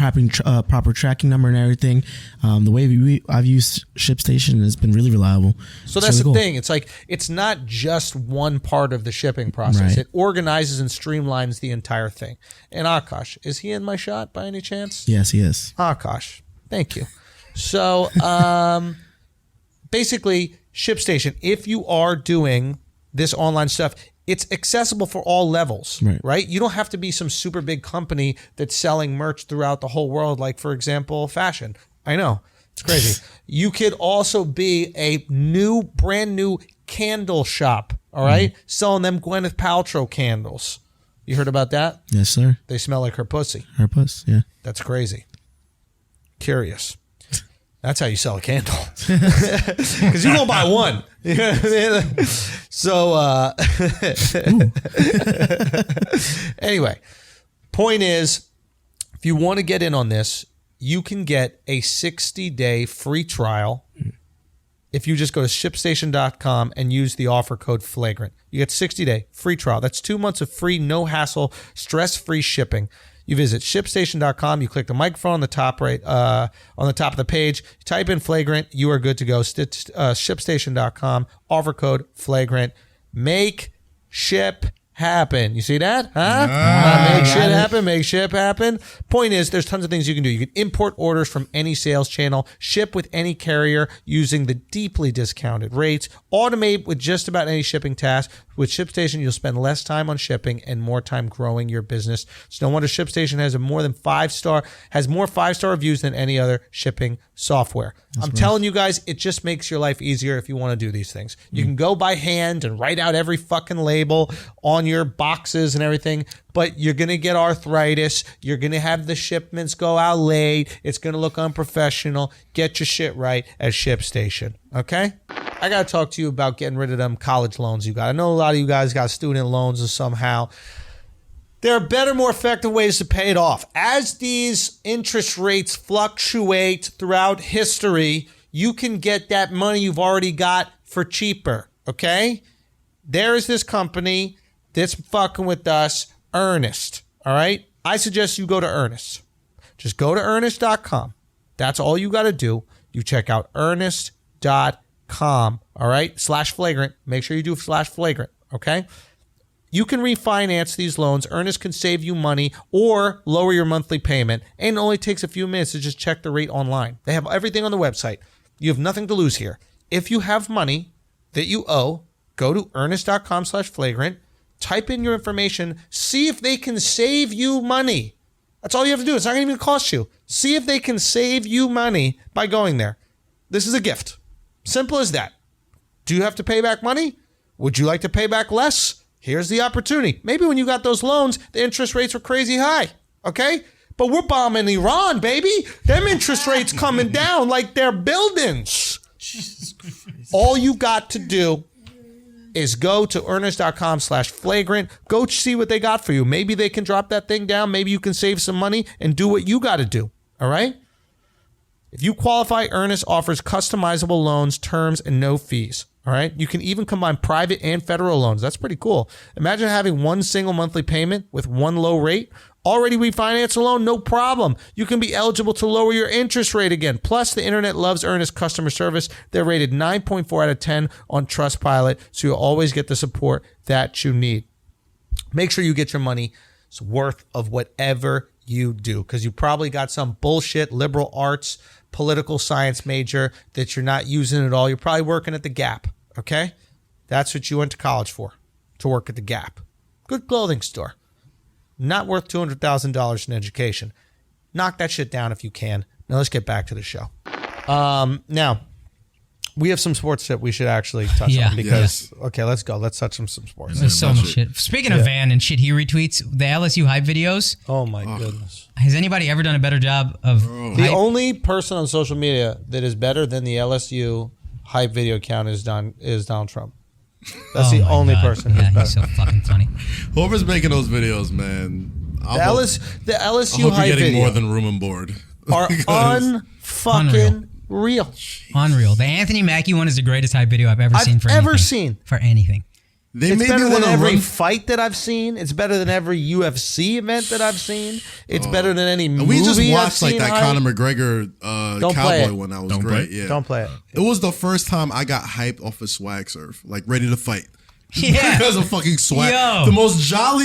proper tracking number and everything, the way I've used ShipStation has been really reliable. So that's really the thing. It's like, it's not just one part of the shipping process. Right. It organizes and streamlines the entire thing. And Akkash, is he in my shot by any chance? Yes, he is. Akkash, thank you. So basically, ShipStation, if you are doing this online stuff, it's accessible for all levels, right? You don't have to be some super big company that's selling merch throughout the whole world, like, for example, fashion. I know, it's crazy. You could also be a brand new candle shop, all right? Selling them Gwyneth Paltrow candles. You heard about that? Yes, sir. They smell like her pussy. Her puss, yeah. That's crazy. Curious. That's how you sell a candle. Because you won't buy one. You know what I mean? So, anyway, point is, if you want to get in on this, you can get a 60-day free trial if you just go to ShipStation.com and use the offer code Flagrant. You get 60-day free trial. That's 2 months of free, no hassle, stress-free shipping. You visit ShipStation.com. You click the microphone on the top right, on the top of the page. You type in Flagrant. You are good to go. ShipStation.com. Offer code Flagrant. Make ship happen. You see that? Huh? Make shit happen. Make ship happen. Point is, there's tons of things you can do. You can import orders from any sales channel, ship with any carrier using the deeply discounted rates, automate with just about any shipping task. With ShipStation, you'll spend less time on shipping and more time growing your business. It's no wonder ShipStation has more 5-star reviews than any other shipping software. I'm telling you guys, it just makes your life easier if you want to do these things. You can go by hand and write out every fucking label on your boxes and everything, but you're going to get arthritis. You're going to have the shipments go out late. It's going to look unprofessional. Get your shit right at ShipStation, okay? I got to talk to you about getting rid of them college loans you got. I know a lot of you guys got student loans or somehow. There are better, more effective ways to pay it off. As these interest rates fluctuate throughout history, you can get that money you've already got for cheaper, okay? There is this company that's fucking with us, Earnest, all right? I suggest you go to Earnest. Just go to earnest.com. That's all you got to do. You check out earnest.com, all right? /flagrant. Make sure you do /flagrant, okay? You can refinance these loans. Earnest can save you money or lower your monthly payment. And it only takes a few minutes to just check the rate online. They have everything on the website. You have nothing to lose here. If you have money that you owe, go to earnest.com/flagrant, type in your information, see if they can save you money. That's all you have to do. It's not going to even cost you. See if they can save you money by going there. This is a gift. Simple as that. Do you have to pay back money? Would you like to pay back less? Here's the opportunity. Maybe when you got those loans, the interest rates were crazy high, okay? But we're bombing Iran, baby. Them interest rates coming down like they're buildings. Jesus Christ. All you got to do is go to earnest.com/flagrant. Go see what they got for you. Maybe they can drop that thing down. Maybe you can save some money and do what you got to do, all right? If you qualify, Earnest offers customizable loans, terms, and no fees. All right. You can even combine private and federal loans. That's pretty cool. Imagine having one single monthly payment with one low rate. Already refinance a loan? No problem. You can be eligible to lower your interest rate again. Plus, the internet loves earnest customer service. They're rated 9.4 out of 10 on Trustpilot, so you'll always get the support that you need. Make sure you get your money's worth of whatever you do, because you probably got some bullshit liberal arts, political science major that you're not using at all. You're probably working at the Gap. Okay? That's what you went to college for, to work at the Gap. Good clothing store. Not worth $200,000 in education. Knock that shit down if you can. Now let's get back to the show. Now, we have some sports that we should actually touch on because, okay, let's go. Let's touch on some sports. There's so much shit. Speaking of Van and shit he retweets, the LSU hype videos. Oh my goodness. Has anybody ever done a better job of The only person on social media that is better than the LSU hype video account is Donald Trump. That's the only person who's better. He's so fucking funny. Whoever's making those videos, man. The LSU I hope hype you're getting video more than room and board. are unfucking real. Unreal. The Anthony Mackie one is the greatest hype video I've ever seen for anything. For anything. It's better than every fight that I've seen. It's better than every UFC event that I've seen. It's better than any movie we just I've watched seen. like that Conor McGregor Cowboy one. That was great. Yeah. Don't play it. It was the first time I got hyped off of swag surf, like ready to fight. Yeah. Because of fucking swag. Yo. The most jolly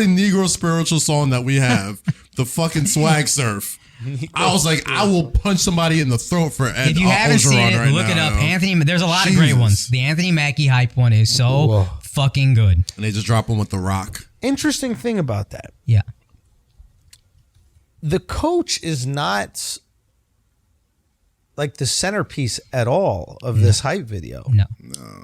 Negro spiritual song that we have, the fucking swag surf. I was like, I will punch somebody in the throat for Ed. If you haven't seen it, right look now, it up. yo. Anthony, there's a lot of great ones. The Anthony Mackie hype one is so fucking good. And they just drop him with the rock. Interesting thing about that. Yeah. The coach is not like the centerpiece at all of this hype video. No.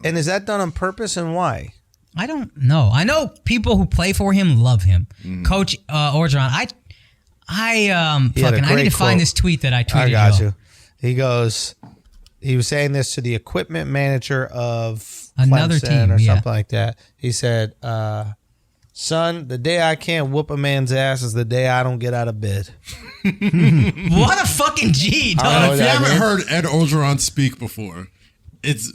And is that done on purpose, and why? I don't know. I know people who play for him love him. Coach Orgeron, I need to find this tweet that I tweeted. I got you. He was saying this to the equipment manager of another Clemson team or something like that. He said, son, the day I can't whoop a man's ass is the day I don't get out of bed. What a fucking G, dog. If you haven't heard Ed Orgeron speak before, it's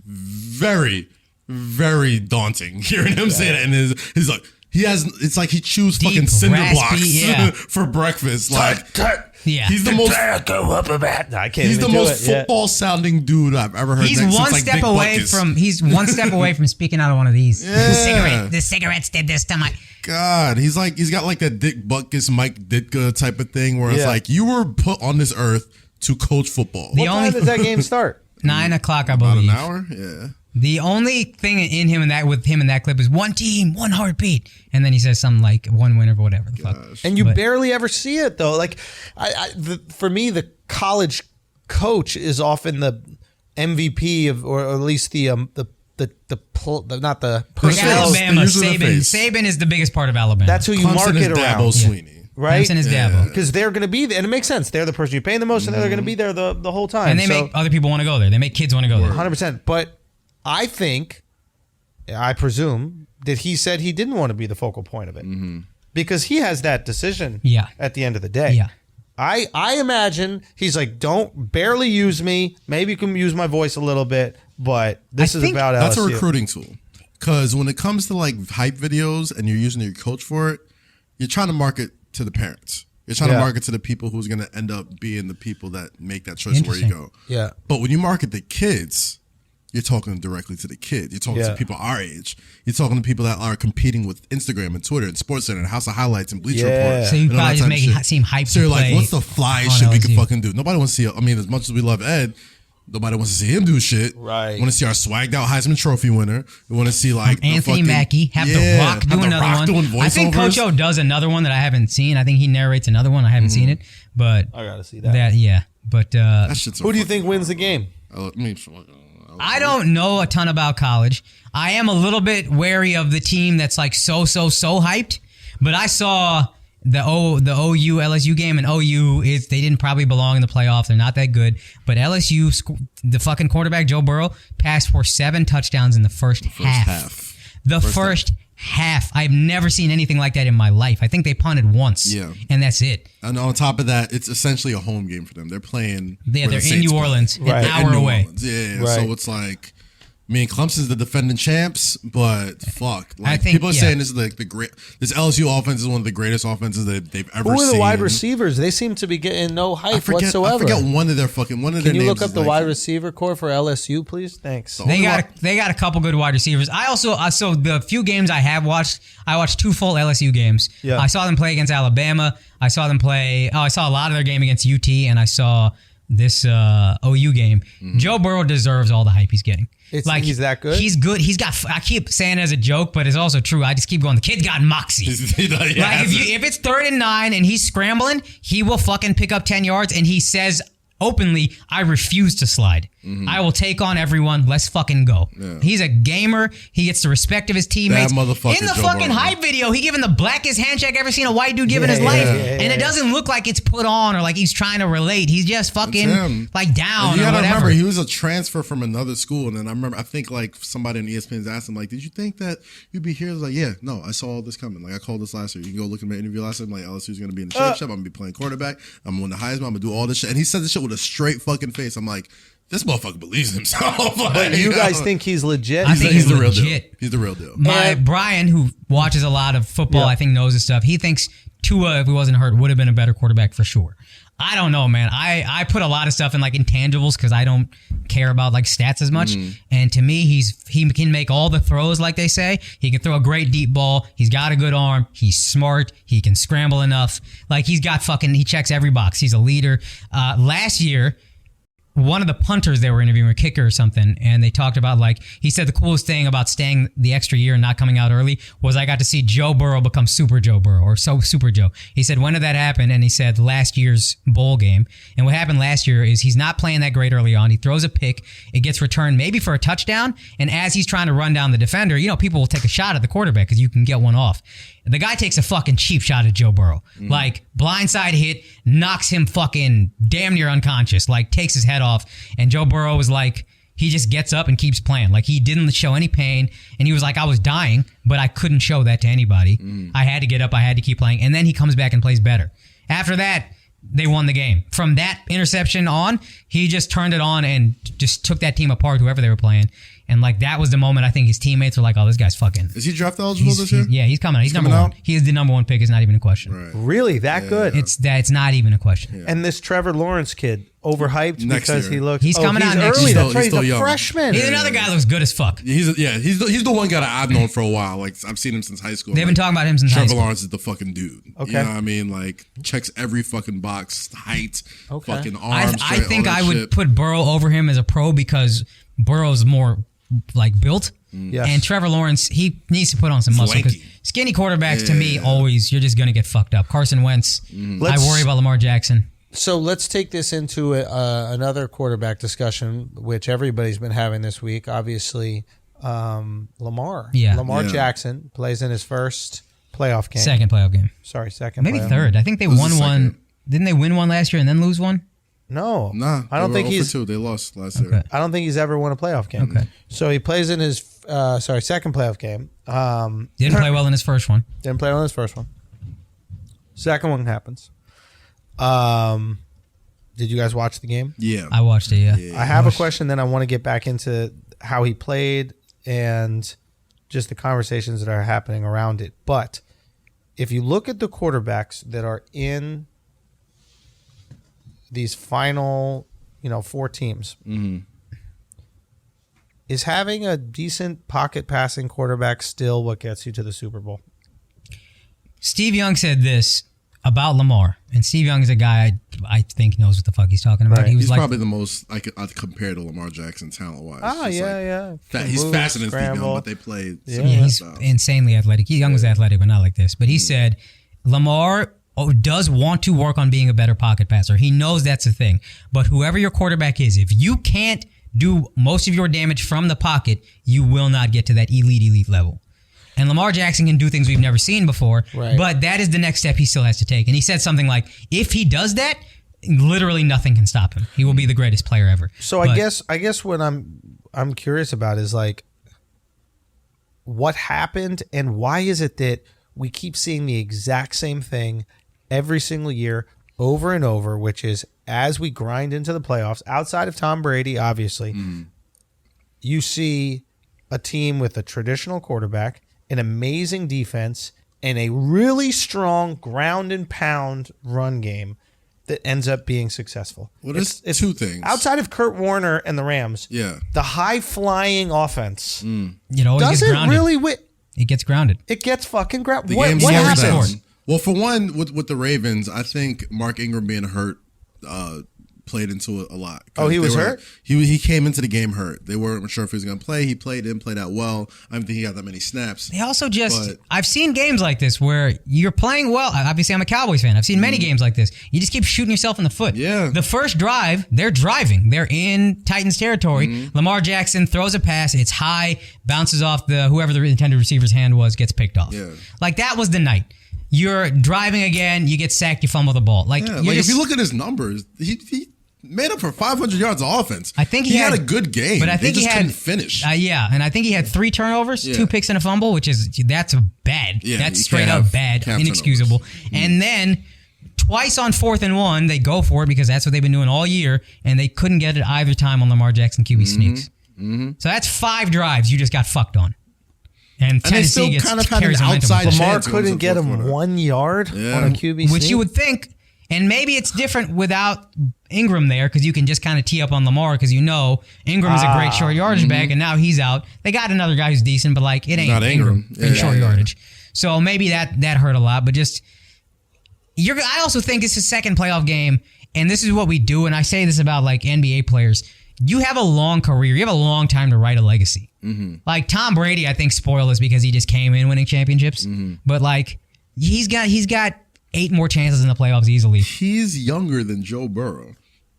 very, very daunting hearing him say that. And he's like, it's like he chews Deep, fucking cinder raspy, blocks for breakfast. Like, he's the most. I can't. He's the most football sounding dude I've ever heard. He's one step away from. He's one step away from speaking out of one of these. Yeah. The cigarettes did this to my. God, he's got like that Dick Butkus, Mike Ditka type of thing where it's like you were put on this earth to coach football. What time does that game start? 9 o'clock, I believe. About an hour. Yeah. The only thing in him and with him in that clip is one team, one heartbeat, and then he says something like one winner, whatever the fuck. And you barely ever see it though. Like, for me, the college coach is often the MVP of, or at least not the personnel. Alabama, Saban is the biggest part of Alabama. That's who you market around. Dabo Sweeney. Right? Clemson is Dabo. Because they're going to be there. And it makes sense. They're the person you're paying the most, and they're going to be there the whole time. And they make other people want to go there. They make kids want to go there. 100%. But I presume that he said he didn't want to be the focal point of it. Because he has that decision at the end of the day. Yeah. I imagine he's like, don't barely use me. Maybe you can use my voice a little bit, but this is about LSU. That's a recruiting tool. Because when it comes to like hype videos and you're using your coach for it, you're trying to market to the parents. You're trying to market to the people who's going to end up being the people that make that choice where you go. Yeah. But when you market the kids, you're talking directly to the kids. You're talking to people our age. You're talking to people that are competing with Instagram and Twitter and SportsCenter and House of Highlights and Bleacher Report. So you probably just make it seem hype. So you're like, what's the flyest shit we can fucking do? Nobody wants to see. I mean, as much as we love Ed, nobody wants to see him do shit. Right. We want to see our swagged out Heisman Trophy winner. We want to see like Anthony Mackie have The Rock do another one. I think Coach O does another one that I haven't seen. I think he narrates another one. I haven't seen it, but I gotta see that. But that shit's so who do you think wins the game? I don't know a ton about college. I am a little bit wary of the team that's like so hyped. But I saw the OU LSU game, and OU they didn't probably belong in the playoffs. They're not that good. But LSU, the fucking quarterback Joe Burrow passed for 7 touchdowns in the first half. The first half. I've never seen anything like that in my life. I think they punted once. Yeah. And that's it. And on top of that, it's essentially a home game for them. They're playing. They're in New Orleans, an hour away. Yeah. Right. So it's like I mean, Clemson's the defending champs, but fuck. Like, I think, people are saying this is like this LSU offense is one of the greatest offenses that they've ever seen. Who are the wide receivers? They seem to be getting no hype whatsoever. I forget one of their names. Can you look up the wide receiver core for LSU, please? Thanks. They got a couple good wide receivers. I also so the few games I have watched, I watched 2 full LSU games. Yeah. I saw them play against Alabama. I saw them play. I saw a lot of their game against UT, and I saw this OU game. Joe Burrow deserves all the hype he's getting. He's that good? He's good. He's got. I keep saying it as a joke, but it's also true. I just keep going. The kid's got moxie. If it's 3rd and 9 and he's scrambling, he will fucking pick up 10 yards, and he says openly, "I refuse to slide. I will take on everyone. Let's fucking go." Yeah. He's a gamer. He gets the respect of his teammates. That motherfucker in the Joe fucking Burrow. hype video, he giving the blackest handshake ever seen a white dude give in his life, and it doesn't look like it's put on or like he's trying to relate. He's just fucking like down. You or gotta whatever. remember, he was a transfer from another school, and then I think like somebody on ESPN's asked him like, "Did you think that you'd be here?" I was like, "Yeah, no, I saw all this coming. Like I called this last year. You can go look at my interview last year. I'm like, LSU's gonna be in the championship. I'm gonna be playing quarterback. I'm gonna win the Heisman. I'm gonna do all this shit." And he said this shit with a straight fucking face. I'm like, this motherfucker believes in himself. Like, but you guys think he's legit? I think he's the real legit. deal. He's the real deal. Brian, who watches a lot of football, I think knows his stuff. He thinks Tua, if he wasn't hurt, would have been a better quarterback for sure. I don't know, man. I put a lot of stuff in like intangibles because I don't care about like stats as much. And to me, he can make all the throws like they say. He can throw a great deep ball. He's got a good arm. He's smart. He can scramble enough. Like he checks every box. He's a leader. Last year, one of the punters they were interviewing, a kicker or something, and they talked about like, he said the coolest thing about staying the extra year and not coming out early was I got to see Joe Burrow become Super Joe Burrow or Super Joe. He said, when did that happen? And he said last year's bowl game. And what happened last year is he's not playing that great early on. He throws a pick. It gets returned maybe for a touchdown. And as he's trying to run down the defender, people will take a shot at the quarterback because you can get one off. The guy takes a fucking cheap shot at Joe Burrow. Like, blindside hit, knocks him fucking damn near unconscious, like, takes his head off. And Joe Burrow was like, he just gets up and keeps playing. Like, he didn't show any pain. And he was like, I was dying, but I couldn't show that to anybody. I had to get up. I had to keep playing. And then he comes back and plays better. After that, they won the game. From that interception on, he just turned it on and just took that team apart, whoever they were playing. And like that was the moment I think his teammates were like, "Oh, this guy's fucking." Is he draft eligible this year? Yeah, he's coming out. He's number one. He is the number one pick. It's not even a question. Right. Really, that good? It's not even a question. Yeah. And this Trevor Lawrence kid, overhyped because he looks. He's coming out next early. year. That's right. He's a freshman. He's another guy that looks good as fuck. He's the one guy that I've known for a while. Like I've seen him since high school. They've been talking about him since high school. Trevor Lawrence is the fucking dude. Okay, you know what I mean? Like checks every fucking box, height, fucking arms. I think I would put Burrow over him as a pro because Burrow's more like built. Yes. And Trevor Lawrence, he needs to put on some muscle because skinny quarterbacks to me always, you're just going to get fucked up. Carson Wentz, I worry about Lamar Jackson. So let's take this into another quarterback discussion, which everybody's been having this week. Obviously, Lamar. Yeah. Lamar Jackson plays in his first playoff game. Second playoff game. Sorry, second. Maybe third. I think they won one. Didn't they win one last year and then lose one? No, I don't think he's. They lost last year. I don't think he's ever won a playoff game. Okay, so he plays in his second playoff game. Didn't play well in his first one. Didn't play well in his first one. Second one happens. Did you guys watch the game? Yeah, I watched it. Yeah. I have a question. Then I want to get back into how he played and just the conversations that are happening around it. But if you look at the quarterbacks that are in these final, 4 teams, is having a decent pocket passing quarterback still what gets you to the Super Bowl? Steve Young said this about Lamar, and Steve Young is a guy I think knows what the fuck he's talking about. Right. He's like, probably the most I'd compare to Lamar Jackson talent-wise. Oh, yeah. He's faster than Steve Young, but they played. Yeah, he's insanely athletic. Young was athletic, but not like this. But he said Lamar does want to work on being a better pocket passer. He knows that's a thing. But whoever your quarterback is, if you can't do most of your damage from the pocket, you will not get to that elite level. And Lamar Jackson can do things we've never seen before, but that is the next step he still has to take. And he said something like, if he does that, literally nothing can stop him. He will be the greatest player ever. So I guess what I'm curious about is like, what happened and why is it that we keep seeing the exact same thing every single year over and over, which is as we grind into the playoffs, outside of Tom Brady, obviously, you see a team with a traditional quarterback, an amazing defense, and a really strong ground and pound run game that ends up being successful. Well, it's two things. Outside of Kurt Warner and the Rams, the high-flying offense doesn't really win. It gets grounded. It gets fucking grounded. What happens? Well, for one, with the Ravens, I think Mark Ingram being hurt played into it a lot. Oh, he was hurt? He came into the game hurt. They weren't sure if he was going to play. He didn't play that well. I don't think he got that many snaps. They also I've seen games like this where you're playing well. Obviously, I'm a Cowboys fan. I've seen many games like this. You just keep shooting yourself in the foot. Yeah. The first drive, they're driving. They're in Titans territory. Lamar Jackson throws a pass. It's high, bounces off whoever the intended receiver's hand was, gets picked off. Yeah. Like, that was the night. You're driving again, you get sacked, you fumble the ball. If you look at his numbers, he made up for 500 yards of offense. I think he had a good game, but I think he couldn't finish. And I think he had 3 turnovers, 2 picks and a fumble, that's bad. Yeah, that's straight up bad, inexcusable. And then twice on 4th and 1, they go for it because that's what they've been doing all year, and they couldn't get it either time on Lamar Jackson QB sneaks. So that's 5 drives you just got fucked on. And Tennessee they still kind of had an outside chance. Lamar couldn't get him 1 yard on a QB which sneak. You would think. And maybe it's different without Ingram there because you can just kind of tee up on Lamar because Ingram is a great short yardage back, and now he's out. They got another guy who's decent, but it ain't not Ingram in short yardage. So maybe that hurt a lot. But I also think it's his second playoff game, and this is what we do. And I say this about NBA players. You have a long career. You have a long time to write a legacy. Like Tom Brady, I think spoiled us because he just came in winning championships. But he's got 8 more chances in the playoffs easily. He's younger than Joe Burrow,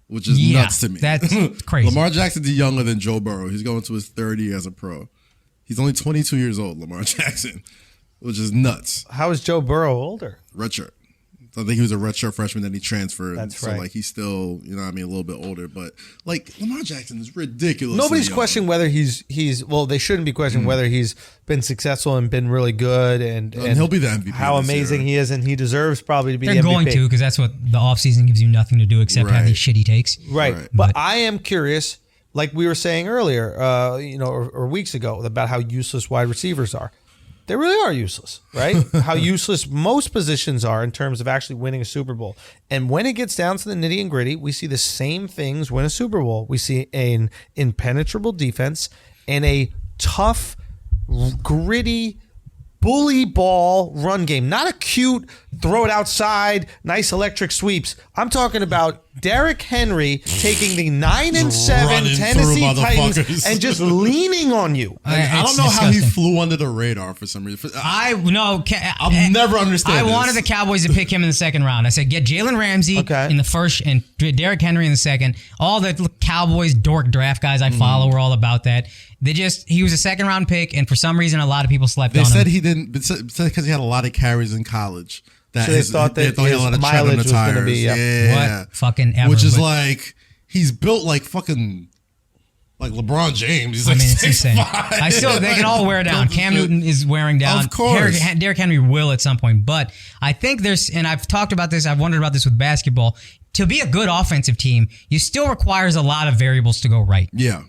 which is nuts to me. That's crazy. Lamar Jackson's younger than Joe Burrow. He's going to his 3rd year as a pro. He's only 22 years old, Lamar Jackson, which is nuts. How is Joe Burrow older? Redshirt. I think he was a redshirt freshman, then he transferred. That's so right. He's still, a little bit older. But Lamar Jackson is ridiculous. Nobody's questioning whether he's they shouldn't be questioning whether he's been successful and been really good and he'll be the MVP. How amazing he is, and he deserves probably to be the MVP. They're going to because that's what the offseason gives you nothing to do except have these shitty takes. Right. But I am curious, like we were saying earlier, or weeks ago, about how useless wide receivers are. They really are useless, right? How useless most positions are in terms of actually winning a Super Bowl. And when it gets down to the nitty and gritty, we see the same things win a Super Bowl. We see an impenetrable defense and a tough, gritty, bully ball run game. Not a cute, throw it outside, nice electric sweeps. I'm talking about Derrick Henry taking the 9-7 Tennessee Titans and just leaning on you. I don't know how he flew under the radar for some reason. I'll never understand I wanted the Cowboys to pick him in the second round. I said, get Jalen Ramsey in the first and Derrick Henry in the second. All the Cowboys dork draft guys I follow were all about that. He was a second round pick, and for some reason, a lot of people slept on him. They said he didn't, because he had a lot of carries in college. So they thought that his mileage was going to be what fucking ever. Which is he's built like fucking like LeBron James. He's it's insane. They can all wear down. Cam Newton is wearing down. Of course. Derrick Henry will at some point. But I think and I've talked about this, I've wondered about this with basketball. To be a good offensive team, you still requires a lot of variables to go right. Yeah.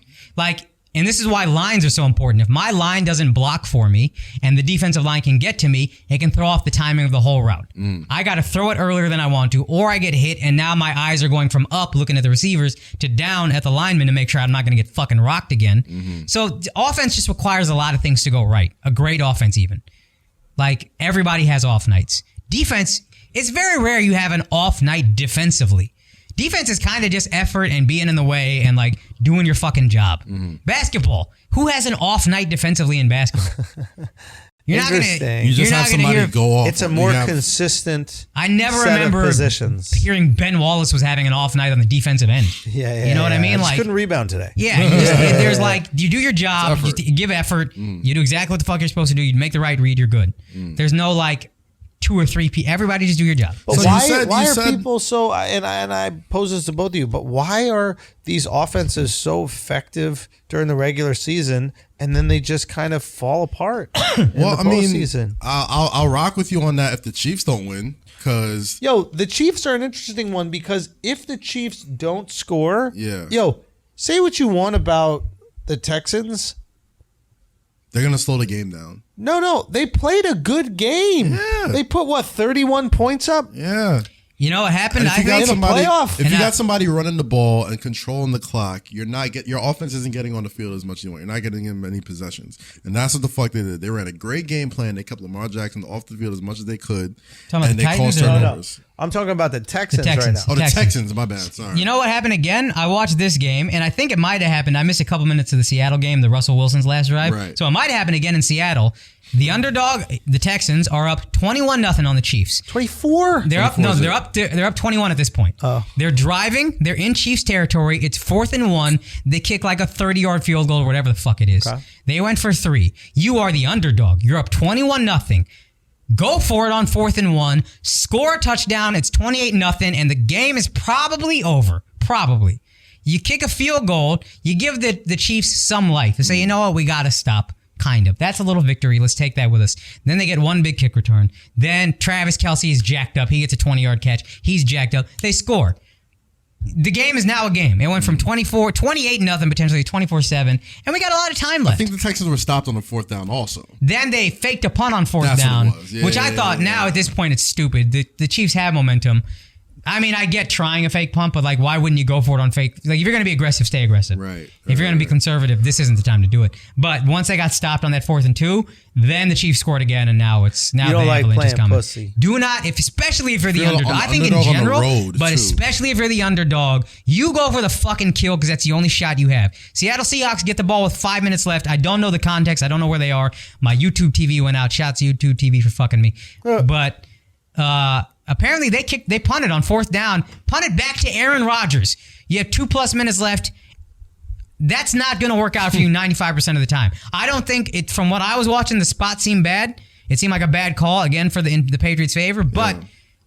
And this is why lines are so important. If my line doesn't block for me and the defensive line can get to me, it can throw off the timing of the whole route. I got to throw it earlier than I want to, or I get hit and now my eyes are going from up looking at the receivers to down at the linemen to make sure I'm not going to get fucking rocked again. So offense just requires a lot of things to go right. A great offense even. Everybody has off nights. Defense, it's very rare you have an off night defensively. Defense is kind of just effort and being in the way and doing your fucking job. Basketball, who has an off night defensively in basketball? You're not gonna. You just have somebody go off. It's a more consistent. I never remember positions. Hearing Ben Wallace was having an off night on the defensive end. Yeah. You know what I mean? I couldn't rebound today. Yeah. There's you do your job, you give effort, you do exactly what the fuck you're supposed to do. You make the right read, you're good. There's no 2 or 3 people. Everybody just do your job. But why are people so? And I pose this to both of you. But why are these offenses so effective during the regular season, and then they just kind of fall apart in the postseason? I'll rock with you on that if the Chiefs don't win. Because the Chiefs are an interesting one because if the Chiefs don't score, say what you want about the Texans. They're gonna slow the game down. No, they played a good game. Yeah. They put 31 points up. Yeah. You know what happened? If you got playoff. somebody running the ball and controlling the clock, your offense isn't getting on the field as much as you want. You're not getting in many possessions, and that's what the fuck they did. They ran a great game plan. They kept Lamar Jackson off the field as much as they could, and they caused turnovers. I'm talking about the Texans right now. Oh, the Texans. My bad. Sorry. You know what happened again? I watched this game, and I think it might have happened. I missed a couple minutes of the Seattle game, the Russell Wilson's last drive. Right. So it might have happened again in Seattle. The underdog, the Texans, are up 21-0 on the Chiefs. 24? They're up. No, they're up 21 at this point. Oh. They're driving. They're in Chiefs territory. It's 4th and 1. They kick like a 30-yard field goal or whatever the fuck it is. Okay. They went for 3. You are the underdog. You're up 21-0. Go for it on 4th and 1. Score a touchdown. It's 28-0, and the game is probably over. Probably. You kick a field goal. You give the Chiefs some life. They say, you know what? We got to stop. Kind of. That's a little victory. Let's take that with us. Then they get one big kick return. Then Travis Kelce is jacked up. He gets a 20-yard catch. He's jacked up. They score. The game is now a game. It went from 28-0 potentially 24-7, and we got a lot of time left. I think the Texans were stopped on the 4th down also. Then they faked a punt on 4th That's down, what it was. Yeah, which I thought now at this point it's stupid. The Chiefs have momentum. I mean, I get trying a fake punt, but like, why wouldn't you go for it on fake? Like, if you're going to be aggressive, stay aggressive. Right. If you're going to be conservative, this isn't the time to do it. But once they got stopped on that 4th and 2, then the Chiefs scored again, and now You the don't like avalanche is playing coming. pussy. Do not, especially if you're the underdog. I think in underdog on the general, road, but too. especially if you're the underdog, you go for the fucking kill because that's the only shot you have. Seattle Seahawks get the ball with 5 minutes left. I don't know the context. I don't know where they are. My YouTube TV went out. Shouts to YouTube TV for fucking me. But apparently they punted on 4th down, punted back to Aaron Rodgers. You have 2+ minutes left. That's not going to work out for you 95% of the time. I don't think it. From what I was watching, the spot seemed bad. It seemed like a bad call again for the Patriots' favor. But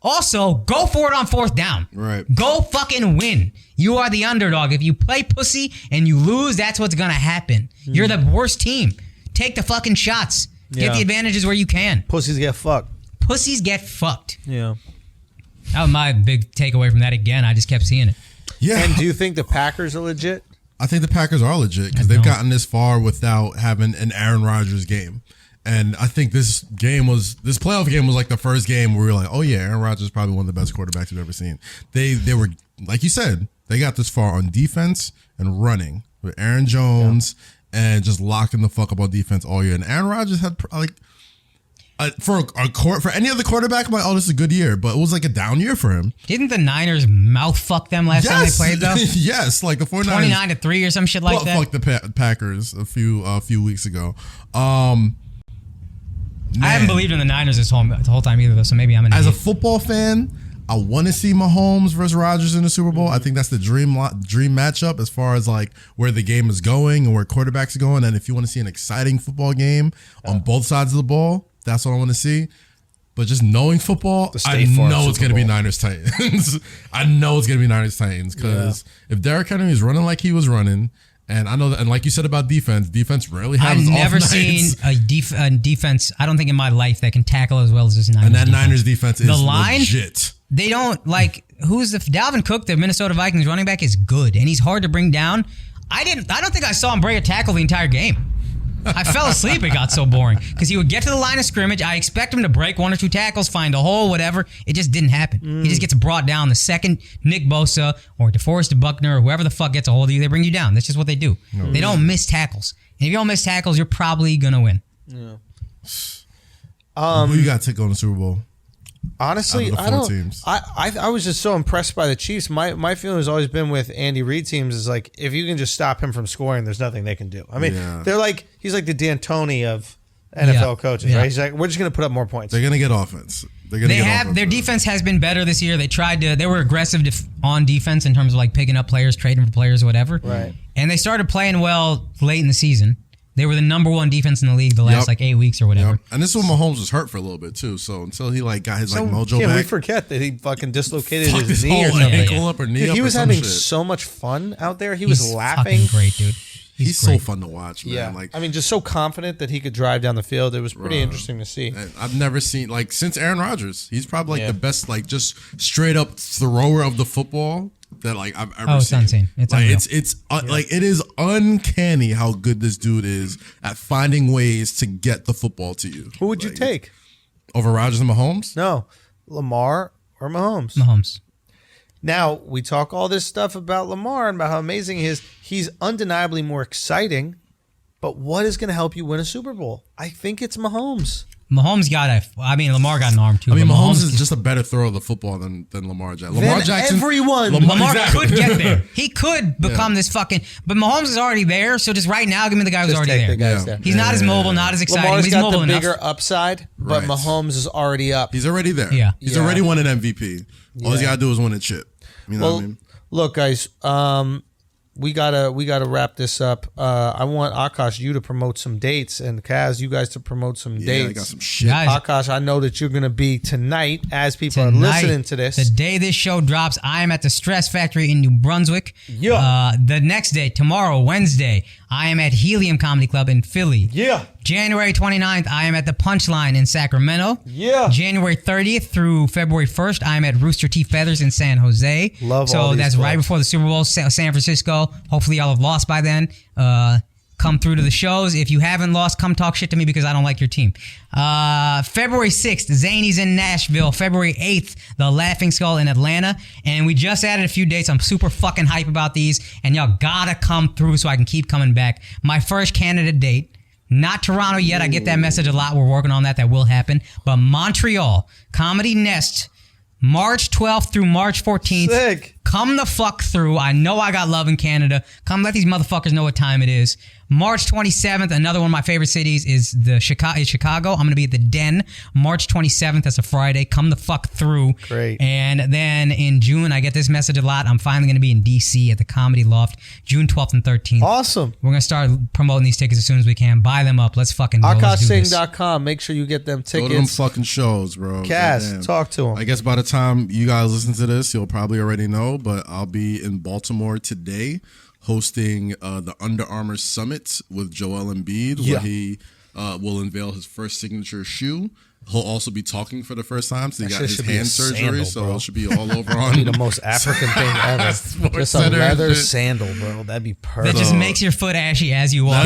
also, go for it on 4th down. Right. Go fucking win. You are the underdog. If you play pussy and you lose, that's what's going to happen. You're the worst team. Take the fucking shots. Get the advantages where you can. Pussies get fucked. Pussies get fucked. Yeah. That was my big takeaway from that again. I just kept seeing it. Yeah. And do you think the Packers are legit? I think the Packers are legit because they've gotten this far without having an Aaron Rodgers game. And I think this playoff game was like the first game where we were like, oh yeah, Aaron Rodgers is probably one of the best quarterbacks we've ever seen. They were, like you said, they got this far on defense and running with Aaron Jones and just locking the fuck up on defense all year. And Aaron Rodgers had like, for any other quarterback, I'm like, oh, this is a good year, but it was like a down year for him. Didn't the Niners mouth fuck them last time they played though? Yes, like the 49ers 29-3 or some shit like that. Fuck the Packers a few weeks ago. I haven't believed in the Niners the whole time either, though. So maybe I'm an As idiot. a football fan, I want to see Mahomes versus Rodgers in the Super Bowl. I think that's the dream matchup as far as like where the game is going and where quarterbacks are going. And if you want to see an exciting football game on both sides of the ball, that's what I want to see. But just knowing football, I know it's going to be Niners-Titans. I know it's going to be Niners-Titans because if Derrick Henry is running like he was running, and I know that, and like you said about defense rarely has I've never off seen nights. a defense, I don't think in my life, that can tackle as well as this Niners And that defense. Niners defense is the line, legit. They don't, like, Dalvin Cook, the Minnesota Vikings running back, is good, and he's hard to bring down. I don't think I saw him break a tackle the entire game. I fell asleep. It got so boring because he would get to the line of scrimmage. I expect him to break 1 or 2 tackles, find a hole, whatever. It just didn't happen. He just gets brought down. The second Nick Bosa or DeForest Buckner or whoever the fuck gets a hold of you, they bring you down. That's just what they do. They don't miss tackles. And if you don't miss tackles, you're probably gonna win. Yeah. Who you got to go in the Super Bowl? Honestly, I don't. I was just so impressed by the Chiefs. My feeling has always been with Andy Reid teams is like if you can just stop him from scoring, there's nothing they can do. I mean, they're like he's like the D'Antoni of NFL coaches, right? He's like we're just gonna put up more points. They're gonna get offense. Their defense has been better this year. They were aggressive on defense in terms of like picking up players, trading for players, or whatever. Right. And they started playing well late in the season. They were the number 1 defense in the league the last like 8 weeks or whatever. And this is when Mahomes was hurt for a little bit too. So until he like got his like mojo yeah, back, we forget that he fucking dislocated fucked his knee or whole something. ankle up or knee Dude, up he or was some having shit. so much fun out there. He He's was laughing. fucking great, dude. He's so fun to watch, man. Yeah, Like I mean, just so confident that he could drive down the field. It was pretty interesting to see. I've never seen like since Aaron Rodgers. He's probably like the best, like just straight up thrower of the football that like I've ever Oh, it's seen. insane. It's like unreal. it's like it is uncanny how good this dude is at finding ways to get the football to you. Who would you take? Over Rodgers and Mahomes? No, Lamar or Mahomes. Mahomes. Now, we talk all this stuff about Lamar and about how amazing he is. He's undeniably more exciting, but what is going to help you win a Super Bowl? I think it's Mahomes. Mahomes Lamar got an arm too. I mean, but Mahomes is just a better thrower of the football than Lamar Jackson. Lamar Jackson. Lamar could get there. He could become this fucking. But Mahomes is already there, so just right now, give me the guy who's already there. There. He's not as mobile, not as exciting. Lamar's But he's got mobile the enough. bigger upside, but Right. Mahomes is already up. He's already there. Yeah. He's already won an MVP. All he's got to do is win a chip. You know what I mean? Look, guys, we gotta wrap this up. I want Akkash, you to promote some dates, and Kaz, you guys to promote some dates. I got some shit. Guys, Akkash, I know that you're gonna be tonight as people are listening to this. The day this show drops, I am at the Stress Factory in New Brunswick. Yeah. The next day, tomorrow, Wednesday, I am at Helium Comedy Club in Philly. Yeah. January 29th, I am at the Punchline in Sacramento. Yeah. January 30th through February 1st, I am at Rooster Teeth Feathers in San Jose. Love so all these that's clubs. right before the Super Bowl, San Francisco. Hopefully y'all have lost by then. Come through to the shows. If you haven't lost, come talk shit to me because I don't like your team. February 6th, Zany's in Nashville. February 8th, The Laughing Skull in Atlanta. And we just added a few dates. I'm super fucking hype about these. And y'all gotta come through so I can keep coming back. My first Canada date. Not Toronto yet. I get that message a lot. We're working on that. That will happen. But Montreal, Comedy Nest, March 12th through March 14th. Sick. Come the fuck through. I know I got love in Canada. Come let these motherfuckers know what time it is. March 27th, another one of my favorite cities is Chicago. I'm going to be at the Den. March 27th, that's a Friday. Come the fuck through. Great. And then in June, I get this message a lot. I'm finally going to be in D.C. at the Comedy Loft, June 12th and 13th. Awesome. We're going to start promoting these tickets as soon as we can. Buy them up. Let's fucking go. Let's do this. AkkashSing.com. Make sure you get them tickets. Go to them fucking shows, bro. Cass, Goddamn. talk to him. I guess by the time you guys listen to this, you'll probably already know, but I'll be in Baltimore today hosting the Under Armour Summit with Joel Embiid, where he will unveil his first signature shoe. He'll also be talking for the first time, so he got his hand surgery, so it should be all over on. That'd be the most African thing ever. Just a leather sandal, bro. That'd be perfect. That just makes your foot ashy as you walk.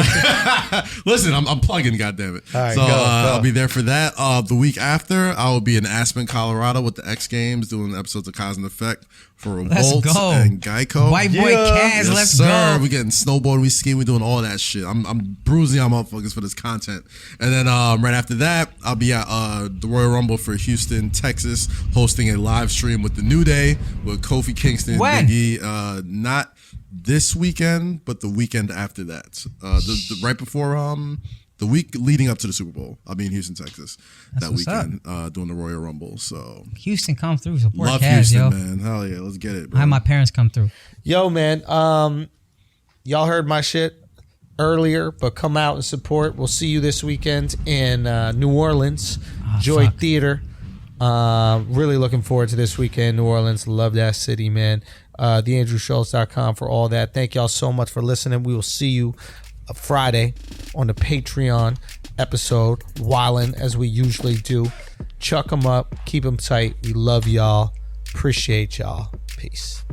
Listen, I'm plugging, goddammit. All right, so go. I'll be there for that. The week after, I will be in Aspen, Colorado with the X Games doing episodes of Cause and Effect for Revolt go. and Geico. White boy Kaz, Yes, let's sir. go. We getting snowboarding, we skiing, we doing all that shit. I'm bruising y'all motherfuckers for this content. And then right after that, I'll be at the Royal Rumble for Houston, Texas, hosting a live stream with the New Day with Kofi Kingston, When? Big E. Not this weekend, but the weekend after that. The right before the week leading up to the Super Bowl. I'll be in Houston, Texas that what's weekend doing the Royal Rumble. So Houston, come through. Support love Kaz, Houston, yo. man. Hell yeah, let's get it, bro. I had my parents come through. Yo, man. Y'all heard my shit earlier, but come out and support. We'll see you this weekend in New Orleans, Joy fuck. Theater. Really looking forward to this weekend, New Orleans. Love that city, man. TheAndrewSchultz.com for all that. Thank y'all so much for listening. We will see you Friday on the Patreon episode, wildin' as we usually do. Chuck them up, keep them tight. We love y'all. Appreciate y'all. Peace.